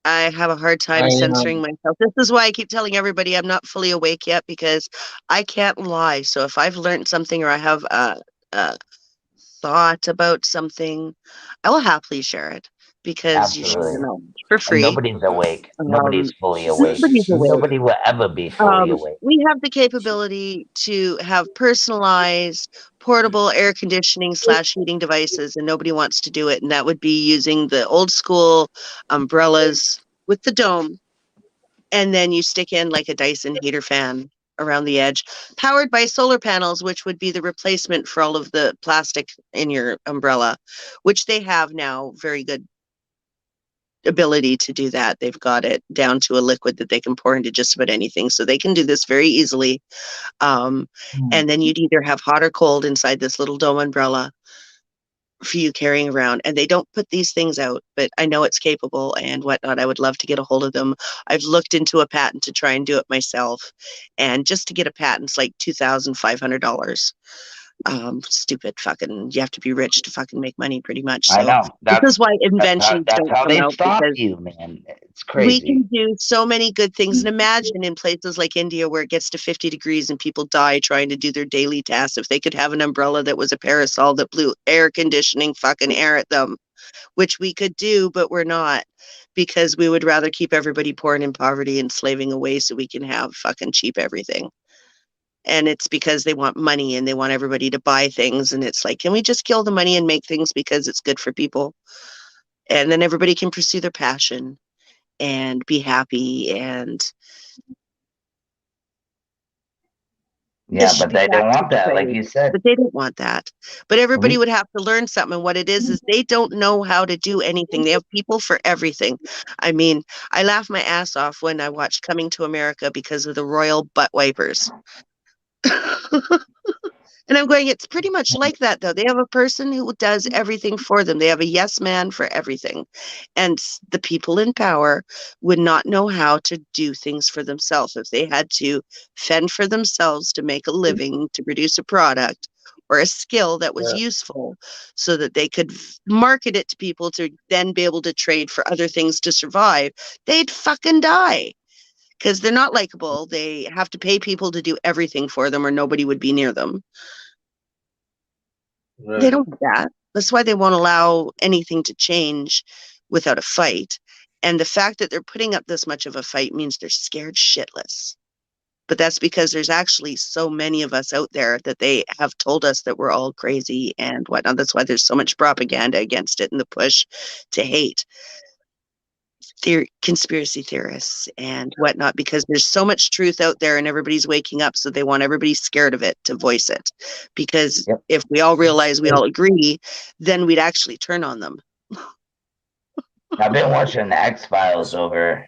F: I have a hard time
B: I
F: censoring myself. This is why I keep telling everybody I'm not fully awake yet, because I can't lie. So if I've learned something or I have a thought about something, I will happily share it, because you share the
G: Absolutely.
F: knowledge for
G: And
F: free.
G: nobody's awake. Nobody's
F: Um,
G: fully
E: She said
G: awake.
F: Nobody's
E: she
F: awake.
E: said
G: Nobody will ever be fully awake.
F: We have the capability to have personalized portable air conditioning / heating devices, and nobody wants to do it. And that would be using the old school umbrellas with the dome, and then you stick in like a Dyson heater fan around the edge, powered by solar panels, which would be the replacement for all of the plastic in your umbrella, which they have now very good ability to do that. They've got it down to a liquid that they can pour into just about anything. So they can do this very easily. And then you'd either have hot or cold inside this little dome umbrella for you carrying around. And they don't put these things out, but I know it's capable and whatnot. I would love to get a hold of them. I've looked into a patent to try and do it myself. And just to get a patent's like $2,500. Stupid fucking, you have to be rich to fucking make money, pretty much.
G: I
F: So
G: know.
F: this is why
G: That's how,
F: inventions
G: that's
F: don't
G: how
F: come
G: they
F: out,
G: stop
F: because
G: you, man. It's
F: we
G: crazy.
F: can do so many good things. And imagine in places like India where it gets to 50 degrees and people die trying to do their daily tasks, if they could have an umbrella that was a parasol that blew air conditioning fucking air at them, which we could do, but we're not, because we would rather keep everybody poor and in poverty and slaving away so we can have fucking cheap everything. And it's because they want money and they want everybody to buy things. And it's like, can we just kill the money and make things because it's good for people? And then everybody can pursue their passion and be happy, and
G: Yeah,
F: this should
G: but
F: be
G: they don't want
F: practiced
G: that,
F: by
G: like you said.
F: but they don't want that. But everybody
G: We
F: would have to learn something. And what it is they don't know how to do anything. They have people for everything. I mean, I laugh my ass off when I watched Coming to America because of the royal butt wipers. And I'm going, it's pretty much like that, though. They have a person who does everything for them. They have a yes man for everything. And the people in power would not know how to do things for themselves if they had to fend for themselves to make a living, to produce a product, or a skill that was useful so that they could market it to people to then be able to trade for other things to survive, they'd fucking die. Because they're not likable. They have to pay people to do everything for them or nobody would be near them.
B: Right.
F: They don't do that. That's why they won't allow anything to change without a fight. And the fact that they're putting up this much of a fight means they're scared shitless. But that's because there's actually so many of us out there that they have told us that we're all crazy and whatnot. That's why there's so much propaganda against it and the push to hate conspiracy theorists and whatnot, because there's so much truth out there and everybody's waking up. So they want everybody scared of it to voice it. Because if we all realize we all agree, then we'd actually turn on them.
G: I've been watching the X-Files over.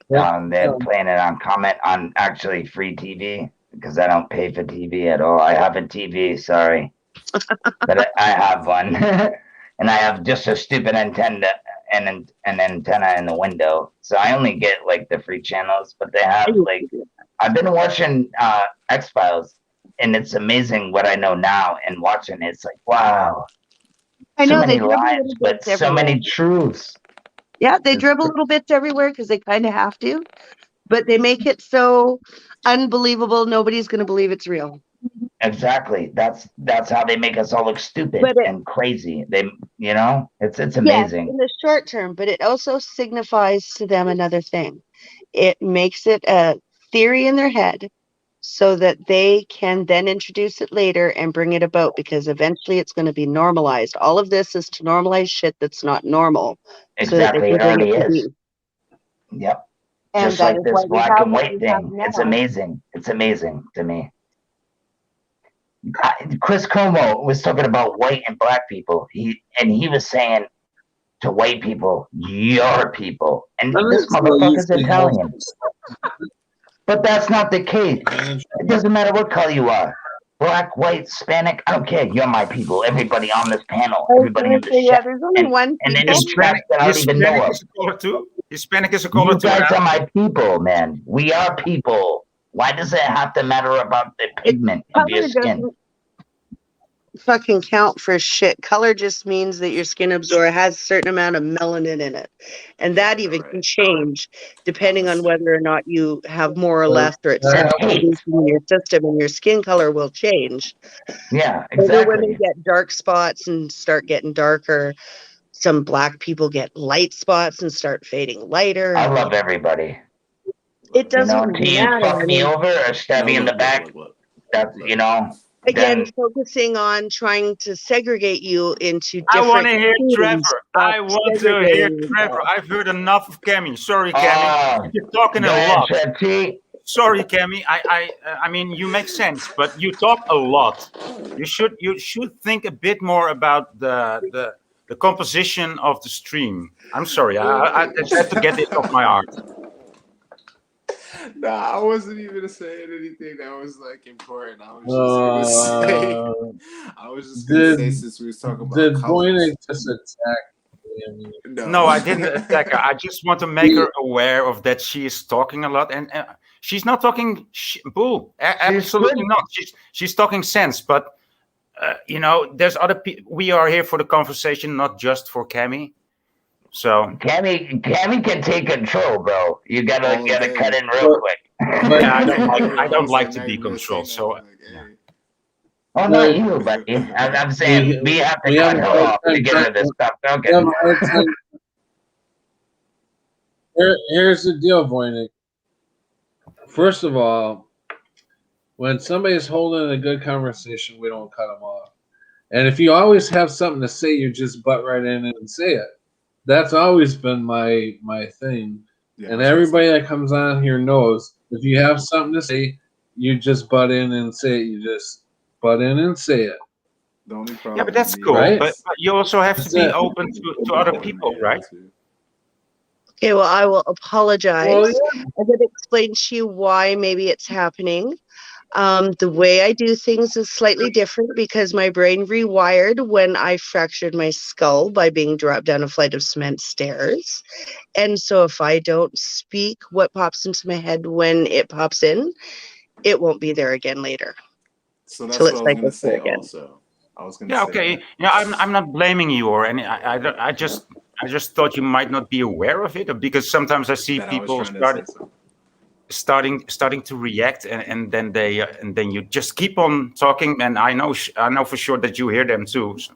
G: They're playing it on comment on actually free TV because I don't pay for TV at all. I have a TV, sorry, but I have one, and I have just a stupid antenna and an antenna in the window, so I only get like the free channels. But they have like I've been watching X-Files, and it's amazing what I know now. And watching it, it's like wow,
F: I know,
G: so many
F: they dribble
G: lies,
F: little
G: but
F: bits
G: so
F: everywhere.
G: many truths.
F: Yeah, they dribble little bits everywhere because they kind of have to, but they make it so unbelievable nobody's going to believe it's real.
G: Exactly. That's how they make us all look stupid and crazy. It's amazing.
F: Yes, in the short term, but it also signifies to them another thing. It makes it a theory in their head so that they can then introduce it later and bring it about, because eventually it's going to be normalized. All of this is to normalize shit that's not normal.
G: Exactly,
F: so
G: it already is. Yep.
F: And
G: just like this black and white thing. It's amazing. It's amazing to me. Chris Cuomo was talking about white and black people. He was saying to white people, "Your people," and this motherfucker's Italian. But that's not the case. It doesn't matter what color you are. Black, white, Hispanic, I don't care. You're my people. Everybody on this panel, everybody in the chat.
F: There's only one
G: and then Hispanic that I don't even know of.
H: Is a color too. Hispanic is a color too.
G: You guys are my people, man. We are people. Why does it have to matter about the pigment of your skin?
F: Fucking count for shit. Color just means that your skin has a certain amount of melanin in it, and that even can change depending on whether or not you have more or less, or it's in your system, and your skin color will change.
G: Yeah, exactly.
F: Older women get dark spots and start getting darker. Some black people get light spots and start fading lighter.
G: I love everybody.
F: It doesn't
G: do you fuck me over or stab me in the back? That's
F: Again, focusing on trying to segregate you into different.
H: I want to hear Trevor. I want to hear Trevor. I've heard enough of Cammy. Sorry, Cammy. You're talking a lot. Sorry, Cammy. I mean, you make sense, but you talk a lot. You should think a bit more about the composition of the stream. I'm sorry. I just have to get it off my heart.
E: Nah, I wasn't even saying anything that was like important. I was just gonna say since we was talking about
B: did Boynick just attack?
H: No, I didn't attack her. I just want to make her aware of that she is talking a lot, and she's not talking bull. Absolutely not. She's talking sense, but there's other people. We are here for the conversation, not just for Cammy. So
G: Cammy can take control, bro. You gotta cut in real quick.
H: Yeah, I don't like to be controlled. So.
G: Oh, not you, but I'm saying we have to cut her off to get rid of this stuff. Okay.
B: Here's the deal, Voynich. First of all, when somebody's holding a good conversation, we don't cut them off. And if you always have something to say, you just butt right in and say it. That's always been my thing. Yeah, and everybody that comes on here knows if you have something to say, you just butt in and say it. You just butt in and say it.
E: The only problem.
H: Yeah, but that's cool. Right? But you also have to be open to other people, right?
F: Okay, well, I will apologize. Well, yeah. I'm going to explain to you why maybe it's happening. The way I do things is slightly different because my brain rewired when I fractured my skull by being dropped down a flight of cement stairs. And so if I don't speak what pops into my head when it pops in, it won't be there again later.
E: So that's what I was going to say also. I was gonna
H: Yeah,
E: say
H: okay.
E: that.
H: Yeah, I'm not blaming you or any. I just thought you might not be aware of it, because sometimes I see
E: That I was
H: people
E: trying to say something.
H: starting to react, and then and then you just keep on talking, and I know for sure that you hear them too. So,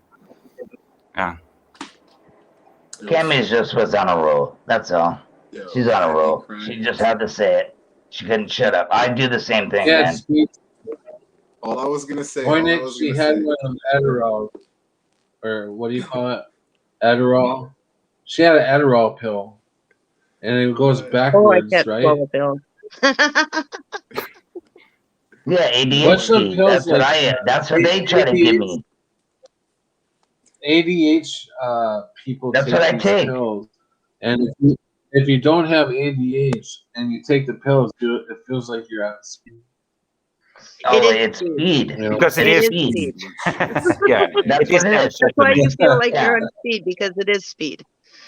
H: yeah.
G: Cammy just was on a roll. That's all.
E: Yo,
G: She's on a
E: I'd be
G: roll.
E: crying.
G: She just had to say it. She couldn't shut up. I do the same thing,
B: Yeah,
G: man.
E: All I was gonna say.
B: Pointed, she had one of Adderall, or what do you call it? Adderall. She had an Adderall pill, and it goes
F: Oh, I
B: backwards,
F: can't
B: right?
F: swallow pills.
G: Yeah,
B: What's the
G: ADHD.
B: pills like?
G: That's what they try to give me.
B: People
G: That's
B: take
G: what I
B: these
G: take.
B: pills, and if you don't have ADH and you take the pills, it feels like you're out of speed.
G: Oh,
F: It is
G: it's speed.
B: You know?
H: Because it
F: It
H: is
F: is
G: speed.
F: speed.
H: Yeah,
G: That's
H: it is
G: what it is.
F: That's why you
H: amphetamine.
F: feel like
G: Yeah.
F: you're on speed, because it is speed.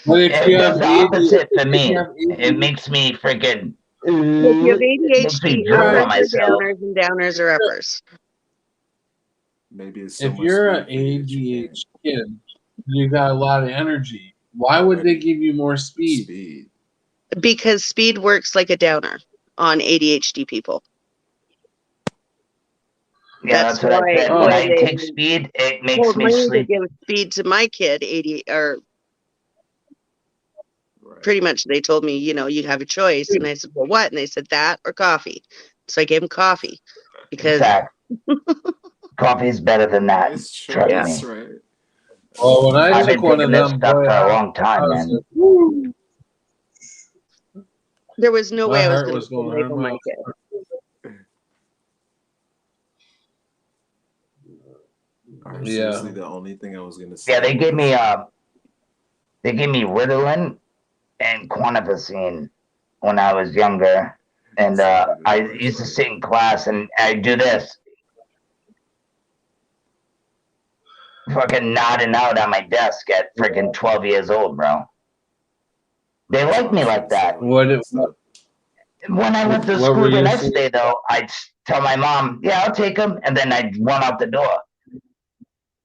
B: But if
G: It
B: you
G: does
B: have
G: the
B: ADH,
G: opposite for
B: if
G: me.
B: you have
G: It
B: ADH,
G: makes me freaking.
F: If you have
G: Makes me
F: ADHD,
G: drool on
F: uppers are
G: myself.
F: downers and downers are uppers.
E: Maybe it's so
B: if
E: much
B: you're an
E: speed for you that you
B: ADH kid, you got a lot of energy. Why would they give you more
E: can't.
B: speed?
E: Speed.
F: Because speed works like a downer on ADHD people.
G: Yeah, that's what I said. When
F: why
G: I
F: they
G: take speed, it makes
F: told
G: me
F: me to
G: sleep.
F: give speed to my kid. Or
E: Right.
F: pretty much they told me, you have a choice, and I said, well, what? And they said that or coffee. So I gave him coffee because
G: Fact. Coffee's better than that.
E: Nice
G: Trust
E: choice,
G: me.
E: right?
B: Well, when I
G: I've
B: took
G: been
B: one of
G: taking this
B: them,
G: stuff
B: boy,
G: for a
B: I
G: long time,
B: was
G: man.
B: like, woo!
F: there was no way
B: My
F: I was
B: heart
F: going
B: was
F: to
B: going
F: label
B: right
F: my
B: mouth.
F: kid.
E: Seriously, the only thing I was gonna say.
G: Yeah, they gave me
E: was-
G: Ritalin and Quantificine when I was younger, and I used to sit in class and I'd do this, fucking nodding out on my desk at freaking 12 years old, bro. They like me like that.
B: What
G: When I went to
B: What
G: school
B: were
G: the
B: you
G: next
B: saying?
G: day, though, I'd tell my mom, "Yeah, I'll take them," and then I'd run out the door.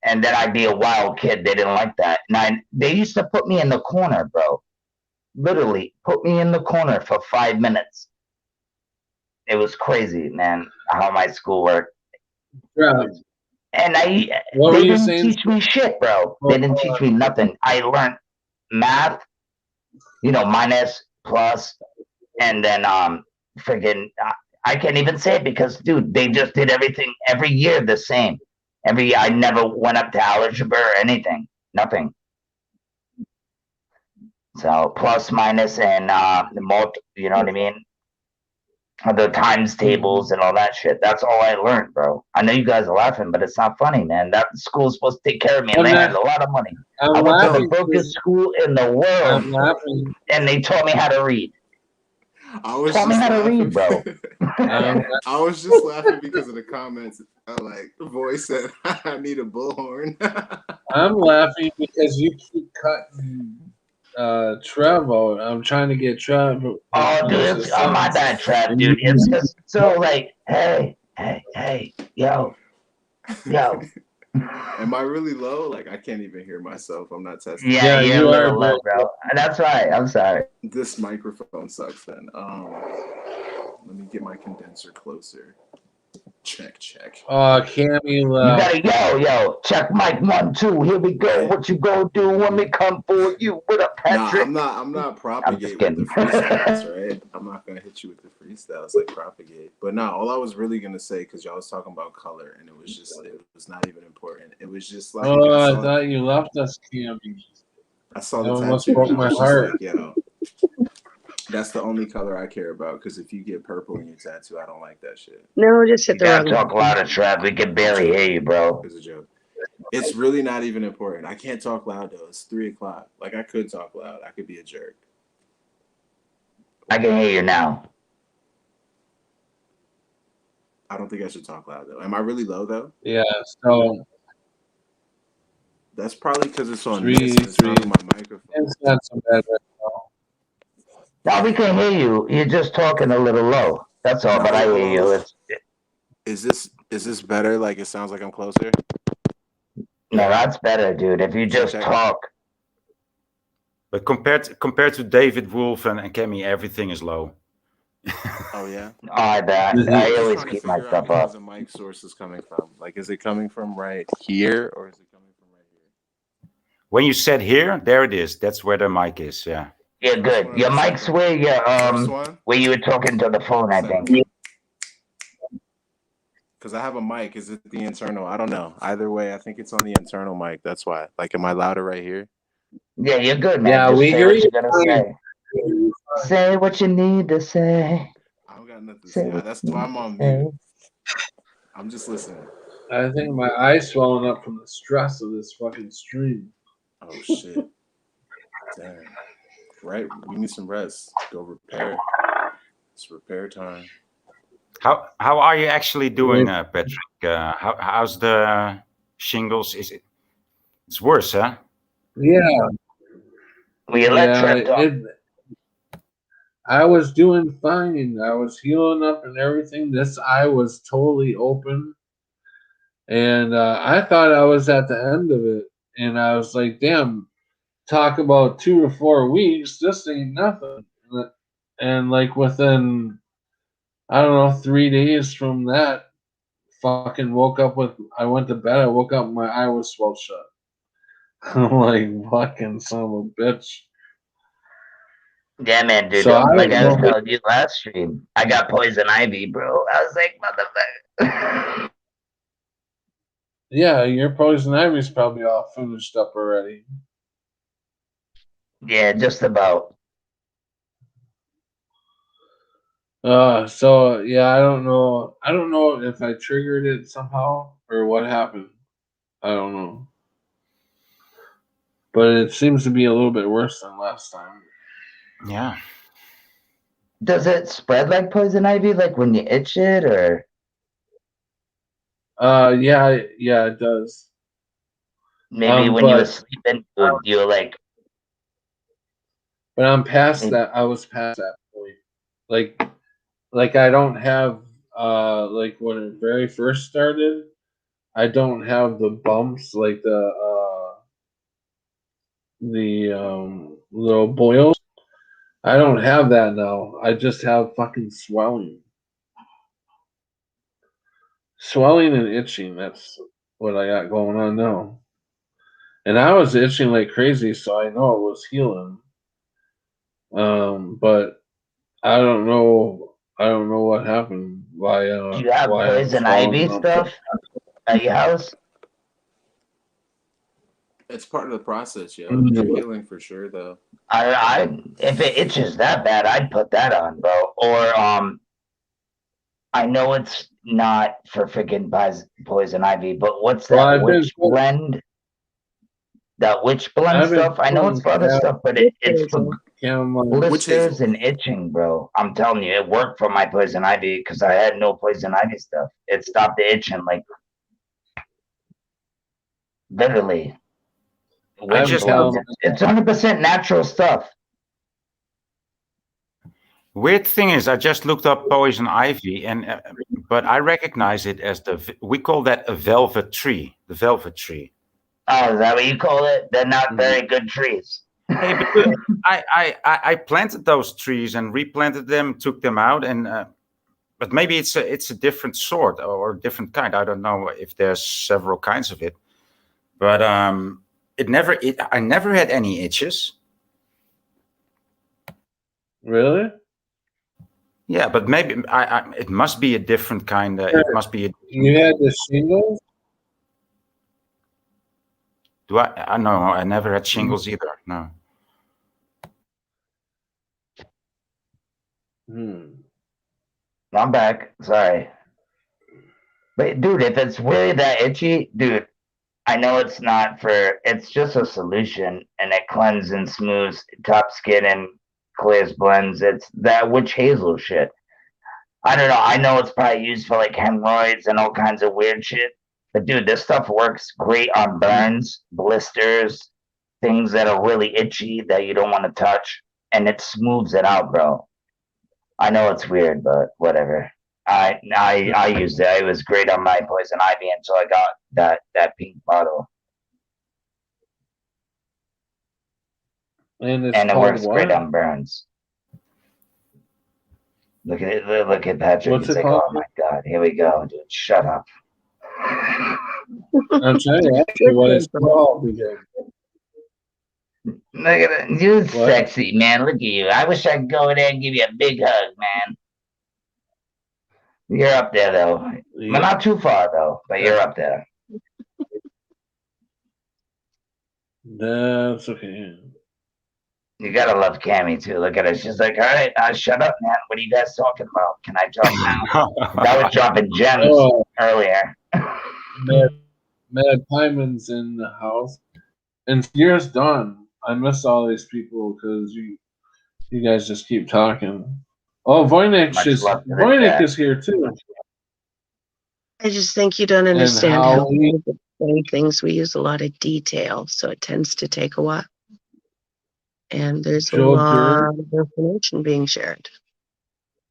G: And then I'd be a wild kid. They didn't like that. And they used to put me in the corner, bro. Literally, put me in the corner for 5 minutes. It was crazy, man, how my school worked.
B: Yeah.
G: And
B: What were
G: they
B: you
G: didn't
B: saying?
G: teach me shit, bro. They didn't teach me nothing. I learned math, minus, plus, and then friggin' I can't even say it because, dude, they just did everything every year the same. Every year, I never went up to algebra or anything, nothing. So plus, minus, and the multi, you know what I mean? The times tables and all that shit. That's all I learned, bro. I know you guys are laughing, but it's not funny, man. That school's supposed to take care of me, and they had a lot of money. I went to the brokest school in the world,
B: I'm laughing.
G: and they taught me how to read.
E: I was
G: Taught me
E: just
G: how to
E: laughing.
G: read, bro.
E: I was just laughing because of the comments. Voice said, "I need a bullhorn."
B: I'm laughing because you keep cutting Trev out. I'm trying to get Trev.
G: Oh, dude, it's my bad, Trav, dude. It's just so like, hey, yo.
E: Am I really low? Like, I can't even hear myself. I'm not testing.
G: Yeah, you're
B: you
G: a
B: are,
G: little low, bro. That's right. I'm sorry.
E: This microphone sucks. Then, let me get my condenser closer. Check.
B: Cammy left.
G: You gotta, yo, check mic 1, 2. Here we go. What you gonna do when we come for you? What up, Patrick?
E: Nah, I'm not propagate
G: I'm
E: with
G: just
E: the freestyles, right? I'm not gonna hit you with the freestyles like propagate. But no, all I was really gonna say, because y'all was talking about color, and it was not even important. It was just like,
B: I thought you left us, Cammy.
E: I saw the
B: That almost
E: tattoo.
B: broke
E: And I
B: my
E: was
B: heart.
E: just like, yo, that's the only color I care about. Because if you get purple in your tattoo, I don't like that shit.
F: No, just hit
G: You
F: the
G: gotta
F: wrong
G: talk louder, Trav. We can barely hear you, bro.
E: It's a joke. It's really not even important. I can't talk loud though. It's 3:00. Like, I could talk loud. I could be a jerk.
G: I can hear you now.
E: I don't think I should talk loud though. Am I really low though?
B: Yeah, so
E: That's probably because it's on
B: Three,
E: this. And it's not on my microphone.
B: it's not so bad right now.
G: No, we can hear you. You're just talking a little low. That's all.
E: No,
G: But I
E: hold
G: hear
E: on,
G: you.
E: hold on. Is this better? Like, it sounds like I'm closer.
G: No, that's better, dude. If you just talk.
H: But compared to David Wolf and Kemi, everything is low.
E: Oh yeah.
G: I bet. I always keep my stuff up.
E: Where the mic source is coming from? Like, is it coming from right here or is it coming from right here?
H: When you said here, there it is. That's where the mic is. Yeah.
G: Yeah, good. Your mic's where you were talking to the phone, I think.
E: Because I have a mic. Is it the internal? I don't know. Either way, I think it's on the internal mic. That's why. Like, am I louder right here?
G: Yeah, you're good, man.
B: Yeah,
G: Just
B: we
G: say
B: hear
G: what
B: you.
G: you gotta say. Say what you need to say.
E: I don't got nothing to say. That's why I'm on mute. I'm just listening.
B: I think my eye's swelling up from the stress of this fucking stream.
E: Oh shit. Damn. Right? We need some rest. Go repair. It's repair time.
H: How are you actually doing, Patrick? How's the shingles? It's worse, huh?
B: Yeah. I was doing fine. I was healing up and everything. This eye was totally open. And I thought I was at the end of it. And I was like, damn, talk about 2 to 4 weeks. This ain't nothing. And like within, I don't know, 3 days from that, fucking woke up I went to bed. I woke up, my eye was swelled shut. I'm like, fucking son of a bitch.
G: Yeah, man, dude.
B: So
G: like I was telling you last stream, I got poison ivy, bro. I was like, motherfucker.
B: Yeah, your poison ivy's probably all finished up already.
G: Yeah, just about.
B: So yeah, I don't know. I don't know if I triggered it somehow or what happened. I don't know. But it seems to be a little bit worse than last time.
H: Yeah.
G: Does it spread like poison ivy, like when you itch it, or?
B: Yeah, it does.
G: Maybe when you were sleeping, you're like.
B: But I'm past that. I was past that point. Like I don't have like when it very first started, I don't have the bumps like the little boils. I don't have that now. I just have fucking swelling. Swelling and itching, that's what I got going on now. And I was itching like crazy, so I know it was healing. But I don't know what happened. Why
G: do you have poison ivy stuff at your house?
E: It's part of the process, yo. You're healing for sure, though.
G: If it itches that bad, I'd put that on, bro. Or I know it's not for freaking poison ivy, but what's that witch blend? That witch blend stuff? I know it's for other stuff, but it's for blisters and itching, bro. I'm telling you, it worked for my poison ivy because I had no poison ivy stuff. It stopped the itching, like literally. It's 100% natural stuff.
H: Weird thing is, I just looked up poison ivy, but I recognize it as we call that a velvet tree. The velvet tree.
G: Oh, is that what you call it? They're not very good trees.
H: Hey, but I planted those trees and replanted them, took them out, and but maybe it's a different sort or a different kind. I don't know if there's several kinds of it, but I never had any itches.
B: Really?
H: Yeah, but maybe it must be a different kind. It must be.
B: You had the shingles?
H: Do I know? I never had shingles either. No.
G: I'm back. Sorry. But dude, if it's really that itchy, dude, I know it's not it's just a solution and it cleanses and smooths top skin and clears blends. It's that witch hazel shit. I don't know. I know it's probably used for like hemorrhoids and all kinds of weird shit. But dude, this stuff works great on burns, blisters, things that are really itchy that you don't want to touch. And it smooths it out, bro. I know it's weird, but whatever. I used it. It was great on my poison ivy until I got that pink bottle.
B: And it's
G: and it
B: called
G: works great
B: what?
G: on burns. Look at it. Look at Patrick.
B: What's
G: He's
B: it
G: like,
B: called?
G: oh my God, here we go, dude. Shut up.
B: I'm trying to ask you what it's called. Because
G: Look at it. You're
B: what?
G: sexy, man. Look at you. I wish I could go in there and give you a big hug, man. You're up there, though.
B: Yeah.
G: But not too far, though. But you're up there.
B: That's okay.
G: You gotta love Cammy, too. Look at her. She's like, all right, shut up, man. What are you guys talking about? Can I talk now? I was dropping gems
B: Oh,
G: earlier.
B: Mad Pimon's in the house. And year's done. I miss all these people because you guys just keep talking. Oh, Voynich
G: Much
B: is
G: love to the
B: Voynich
G: chat.
B: is here too.
F: I just think you don't
B: And
F: understand how
B: Howie.
F: we explain things. We use a lot of detail, so it tends to take a while. And there's a
B: Joe
F: lot
B: Dirt.
F: of information being shared.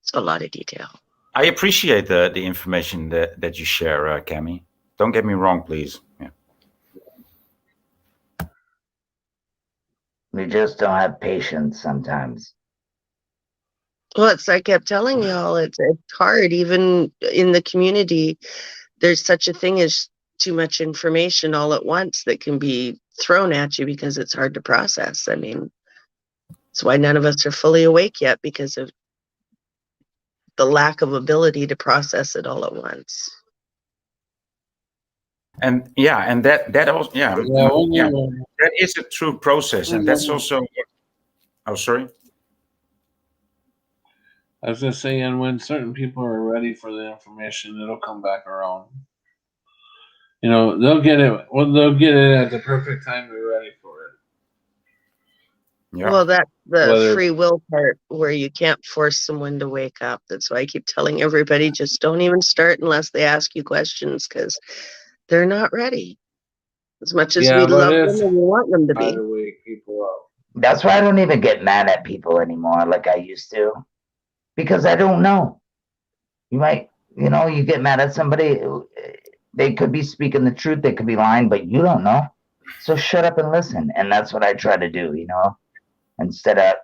F: It's a lot of detail.
H: I appreciate the information that you share, Cammy. Don't get me wrong, please. Yeah.
G: We just don't have patience sometimes.
F: Well, it's I kept telling y'all, it's hard. Even in the community, there's such a thing as too much information all at once that can be thrown at you because it's hard to process. I mean, it's why none of us are fully awake yet, because of the lack of ability to process it all at once.
H: And yeah, and that also, yeah, that is a true process, and that's also. Oh, sorry.
B: I was just saying, when certain people are ready for the information, it'll come back around. You know, they'll get it. Well, they'll get it at the perfect time. They're ready for it.
H: Yeah.
F: Well, that's the free will part where you can't force someone to wake up. That's why I keep telling everybody, just don't even start unless they ask you questions, because they're not ready. As much as we love them and we want them to be.
B: To wake people up.
G: That's why I don't even get mad at people anymore like I used to, because I don't know. You might, you get mad at somebody. They could be speaking the truth. They could be lying, but you don't know. So shut up and listen. And that's what I try to do, instead of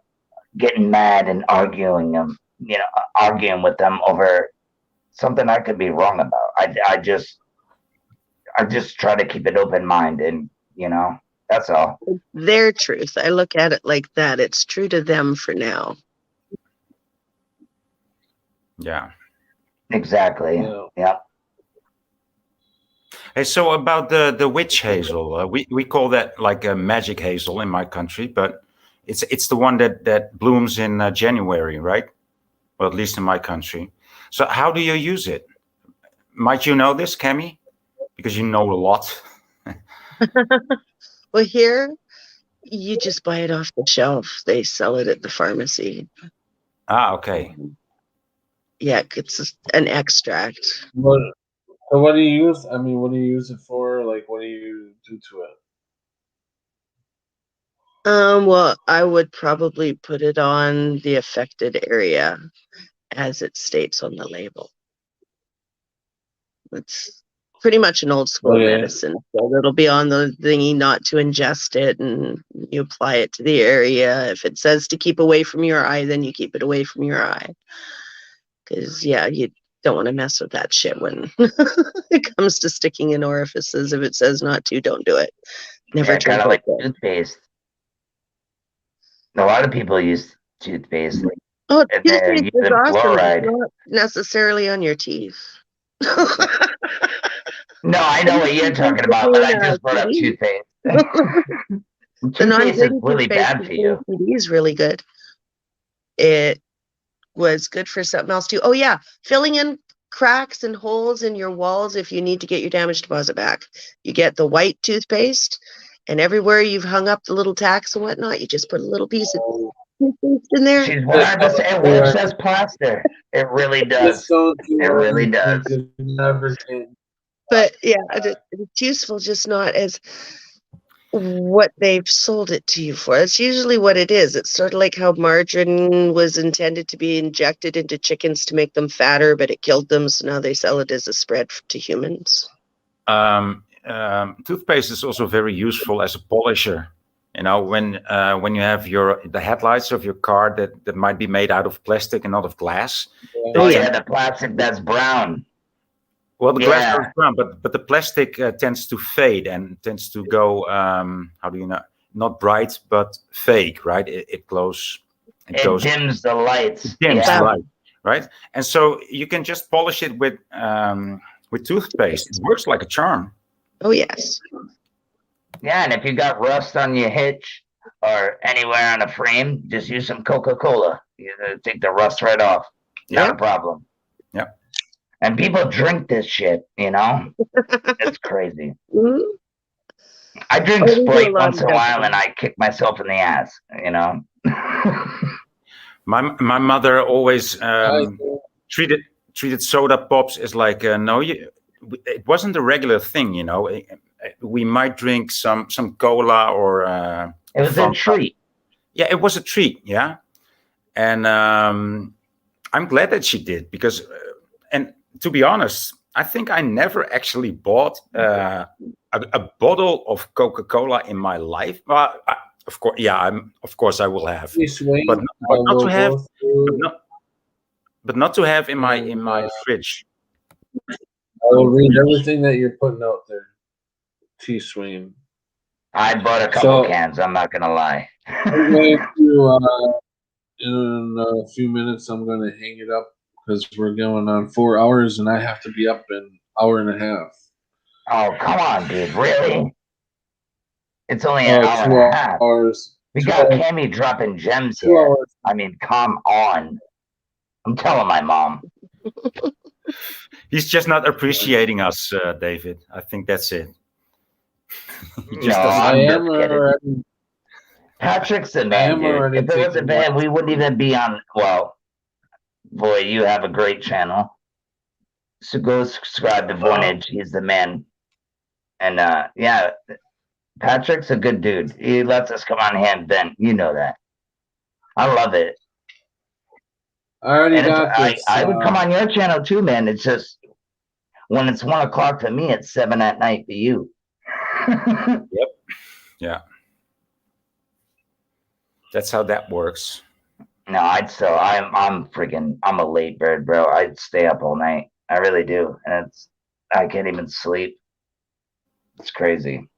G: getting mad and arguing with them over something I could be wrong about. I just try to keep an open mind, and that's all.
F: Their truth. I look at it like that. It's true to them for now.
H: Yeah.
G: Exactly. Yeah.
H: Hey, so about the witch hazel, we call that like a magic hazel in my country, but it's the one that blooms in January, right? Well, at least in my country. So how do you use it? Might you know this, Cammy? Because you know a lot.
F: Well, here, you just buy it off the shelf. They sell it at the pharmacy.
H: Ah, okay.
F: Yeah, it's an extract.
B: So what do you use? I mean, what do you use it for? Like, what do you do to it?
F: Well, I would probably put it on the affected area, as it states on the label. It's pretty much an old school medicine. So it'll be on the thingy not to ingest it, and you apply it to the area. If it says to keep away from your eye, then you keep it away from your eye. Because, you don't want to mess with that shit when it comes to sticking in orifices. If it says not to, don't do it. Never
G: kind of like toothpaste. A lot of people use toothpaste.
F: Oh, toothpaste is awesome. It's not necessarily on your teeth.
G: No, I know what you're talking about, but I just brought up toothpaste. Toothpaste is really bad for you.
F: It is really good. It was good for something else too. Oh yeah, filling in cracks and holes in your walls if you need to get your damage deposit back. You get the white toothpaste, and everywhere you've hung up the little tacks and whatnot, you just put a little piece of toothpaste in there.
G: She's 100%. It works as plaster. It really does. It really does.
F: But yeah, it's useful, just not as what they've sold it to you for. That's usually what it is. It's sort of like how margarine was intended to be injected into chickens to make them fatter, but it killed them, so now they sell it as a spread to humans.
H: Toothpaste is also very useful as a polisher You know, when you have the headlights of your car that might be made out of plastic and not of glass.
G: Oh yeah, the plastic that's brown.
H: Well, the glass
G: Yeah.
H: goes brown, but the plastic tends to fade and tends to go. How do you know? Not bright, but fake, right? It glows.
G: It
H: goes
G: dims the lights.
H: dims
G: Yeah.
H: the light, right? And so you can just polish it with toothpaste. It works like a charm.
F: Oh yes.
G: Yeah, and if you got rust on your hitch or anywhere on a frame, just use some Coca-Cola. You take the rust right off. Not a problem.
H: Yeah.
G: And people drink this shit, you know? It's crazy.
F: Mhm.
G: I drink
F: Oh, we do a
G: Sprite
F: lot
G: once
F: of
G: in a while
F: that.
G: and I kick myself in the ass, you know?
H: My mother always treated soda pops as like no, it wasn't a regular thing, you know. We might drink some cola or
G: it was a treat.
H: Yeah, it was a treat. Yeah, and I'm glad that she did because, and to be honest, I think I never actually bought a bottle of Coca-Cola in my life. Well, of course, yeah, of course I will have, but not to have, but not to have in my fridge.
B: I will read everything that you're putting out there, T Swain.
G: I bought a couple cans. I'm not gonna lie.
B: I'm going to, in a few minutes, I'm going to hang it up because we're going on 4 hours, and I have to be up in an hour and a half.
G: Oh, come on, dude! Really? It's only an hour and a half.
B: Hours.
G: We got Cammy dropping gems here. I mean, come on. I'm telling my mom.
H: He's just not appreciating us, David. I think that's it.
G: Patrick's the man, dude. If it wasn't bad, we wouldn't even be on. Well, boy, you have a great channel. So go subscribe to Voynich. He's the man. And yeah, Patrick's a good dude. He lets us come on hand vent. You know that. I love it.
B: I already got this.
G: I would come on your channel too, man. It's just when it's 1 o'clock for me, it's 7 at night for you.
H: Yep. Yeah. That's how that works.
G: No, I'm a late bird, bro. I'd stay up all night. I really do. And I can't even sleep. It's crazy.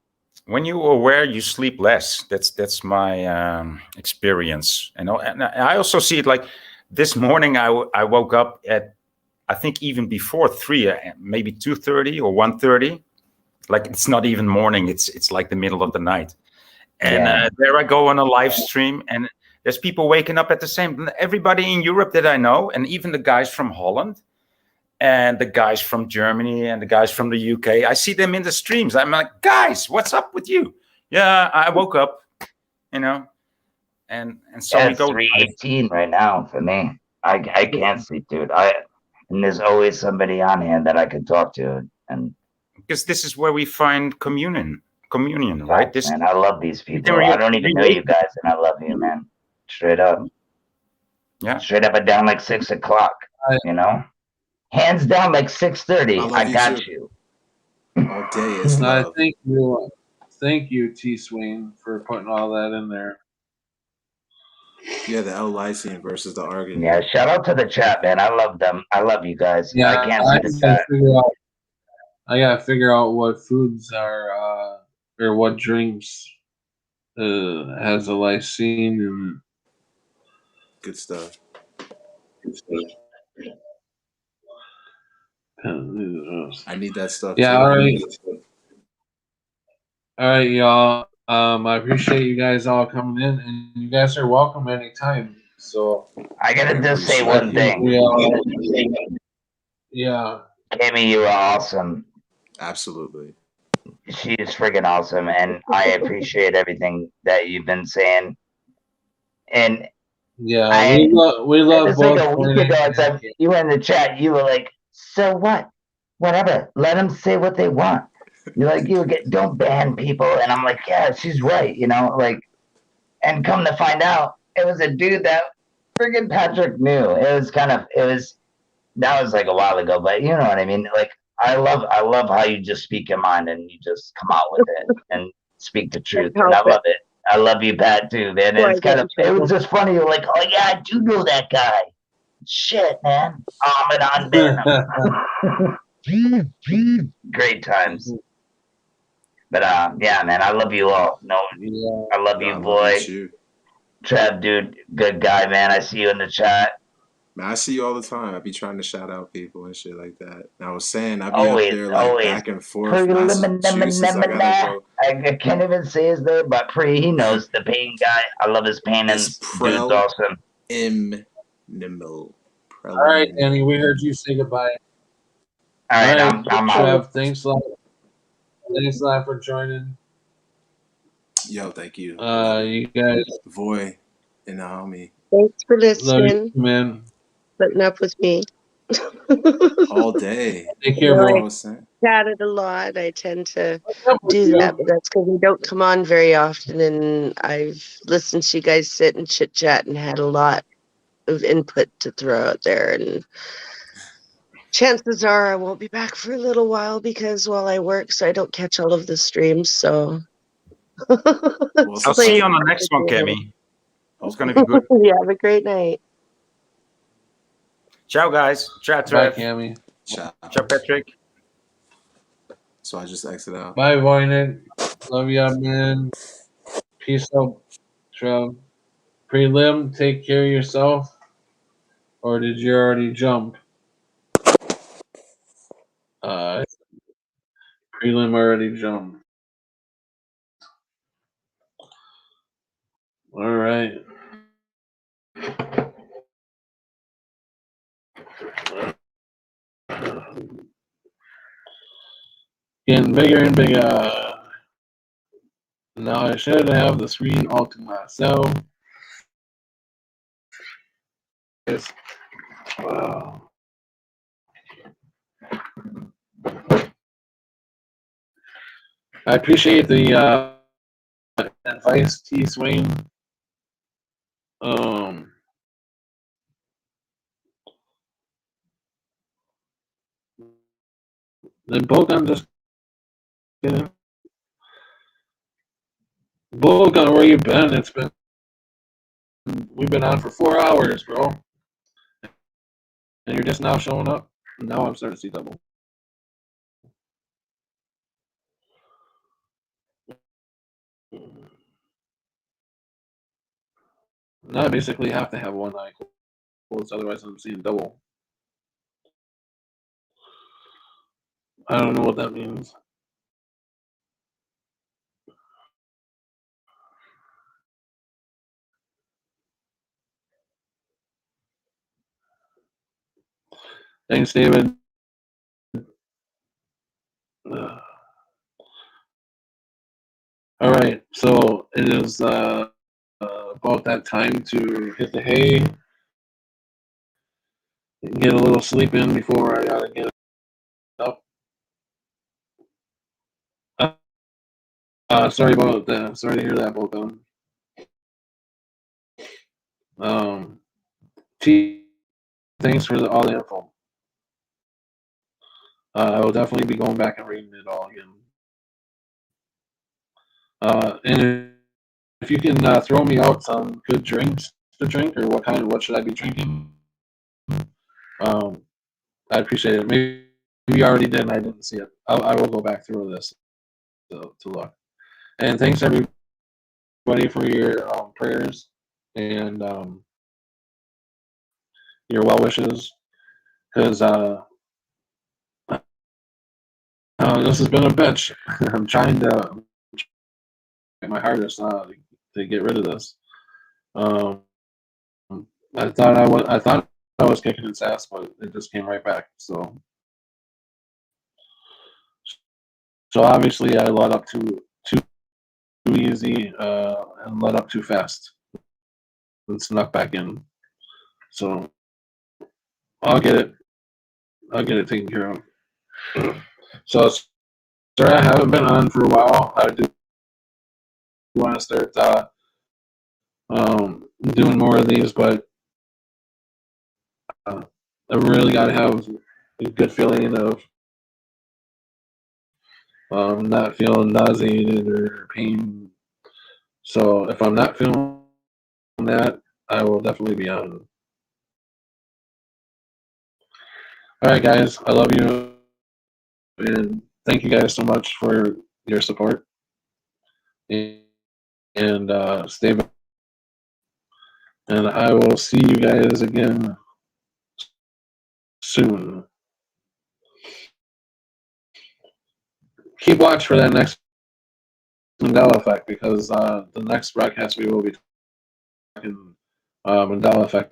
H: When you are aware, you sleep less. That's my experience. And I also see it like this morning. I woke up at, I think even before 3, maybe 2:30 or 1:30. Like it's not even morning. It's like the middle of the night. And there I go on a live stream, and there's people waking up at the same. Everybody in Europe that I know, and even the guys from Holland, and the guys from Germany, and the guys from the UK. I see them in the streams. I'm like, guys, what's up with you? Yeah, I woke up, you know, and so we go.
G: 3:18 right now for me. I can't sleep, dude. And there's always somebody on hand that I can talk to, and
H: because this is where we find communion, right?
G: And I love these people. I don't even know you guys, and I love you, man. Straight up.
H: Yeah.
G: Straight up and down like 6 o'clock. You know, hands down like 6:30. I got you.
E: All day is love.
B: Thank you, T Swain, for putting all that in there.
E: Yeah, the L-lysine versus the argan.
G: Yeah, shout out to the chat, man. I love them. I love you guys.
B: Yeah,
G: I can't see the chat.
B: I gotta figure out what foods are or what drinks has a lysine and
E: good stuff. I need that stuff.
B: Yeah,
E: too.
B: All right, y'all. I appreciate you guys all coming in, and you guys are welcome anytime. So
G: I gotta just say one thing.
B: Yeah,
G: Cammy, you are awesome.
E: Absolutely.
G: She is freaking awesome, and I appreciate everything that you've been saying. And
B: yeah, we love
G: it's
B: both.
G: like a week ago, it's like you were in the chat. You were like, "So what? Whatever. Let them say what they want." You're like, don't ban people, and I'm like, yeah, she's right, you know, like. And come to find out, it was a dude that friggin' Patrick knew. That was like a while ago, but you know what I mean. Like, I love how you just speak your mind and you just come out with it and speak the truth, and I love it. I love you, Pat, too, man.
F: Before
G: And
F: I
G: it's
F: get
G: kind
F: in
G: of, it was
F: trouble.
G: just funny. You're like, oh yeah, I do know that guy. Shit, man. Ahmed on Venom. Great times. But yeah, man, I love you all. No,
B: Yeah.
G: I love
E: Yo,
G: you,
E: I love you
G: boy.
E: too.
G: Trev, dude, good guy, man. I see you in the chat.
E: Man, I see you all the time. I be trying to shout out people and shit like that. And I was saying, I be up
G: Always,
E: there like
G: always.
E: back and forth, Massachusetts. I gotta go.
G: I can't even say his name, but he knows the pain guy. I love his
E: It's
G: paintings. Dude's awesome.
E: preliminal.
B: All right, Annie, we heard you say goodbye.
G: All right, I'm out.
B: Trev, thanks a lot. Thanks a lot for joining.
E: Yo, thank you.
B: You guys,
E: Voy and Naomi,
F: Thanks for
B: love you,
F: listening,
B: man.
F: putting up with me.
E: all day.
B: Take
F: I
B: care,
F: know
B: bro.
E: I
F: I
E: was saying.
F: chatted a lot. I tend to
B: What's up with
F: do that,
B: you?
F: but that's because we don't come on very often. And I've listened to you guys sit and chit chat and had a lot of input to throw out there. And chances are I won't be back for a little while because while I work, so I don't catch all of the streams. So
E: Well, it's
H: I'll
E: a
H: see you
E: pleasure.
H: on the next one, Kemi. It's going to be
E: Hopefully.
H: good.
F: Yeah, have a great night.
H: Ciao, guys. Ciao,
B: Bye,
H: Trev.
B: Cammy.
E: Ciao.
H: Ciao, Patrick.
E: So I just exit out.
B: Bye, Voynit. Love ya, man. Peace out, Trev. Prelim, take care of yourself. Or did you already jump? Prelim already jumped. All right. Getting bigger and bigger. Now I should have the screen all to myself. Yes. Wow. I appreciate the advice, T. Swain. The Bogan just kidding. Bogan, where you been? We've been on for 4 hours, bro. And you're just now showing up. Now I'm starting to see double. Now I basically have to have one eye closed, otherwise I'm seeing double. I don't know what that means. Thanks, David. All right, so it is about that time to hit the hay, get a little sleep in before I gotta get up. Sorry about that. Sorry to hear that, both of them. Thanks for all the info. I will definitely be going back and reading it all again. And if you can throw me out some good drinks to drink, or what should I be drinking? I appreciate it. Maybe you already did and I didn't see it. I will go back through this to look. And thanks everybody for your prayers and your well wishes, because this has been a bitch. I'm trying to my hardest to get rid of this. I thought I was kicking its ass, but it just came right back. So obviously I let up too easy and let up too fast and snuck back in. So I'll get it taken care of. So sorry I haven't been on for a while. I do want to start doing more of these, but I really got to have a good feeling of not feeling nauseated or pain So if I'm not feeling that, I will definitely be on. All right, guys, I love you, and thank you guys so much for your support. And stay back. And I will see you guys again soon. Keep watch for that next Mandela effect, because the next broadcast we will be talking Mandela effect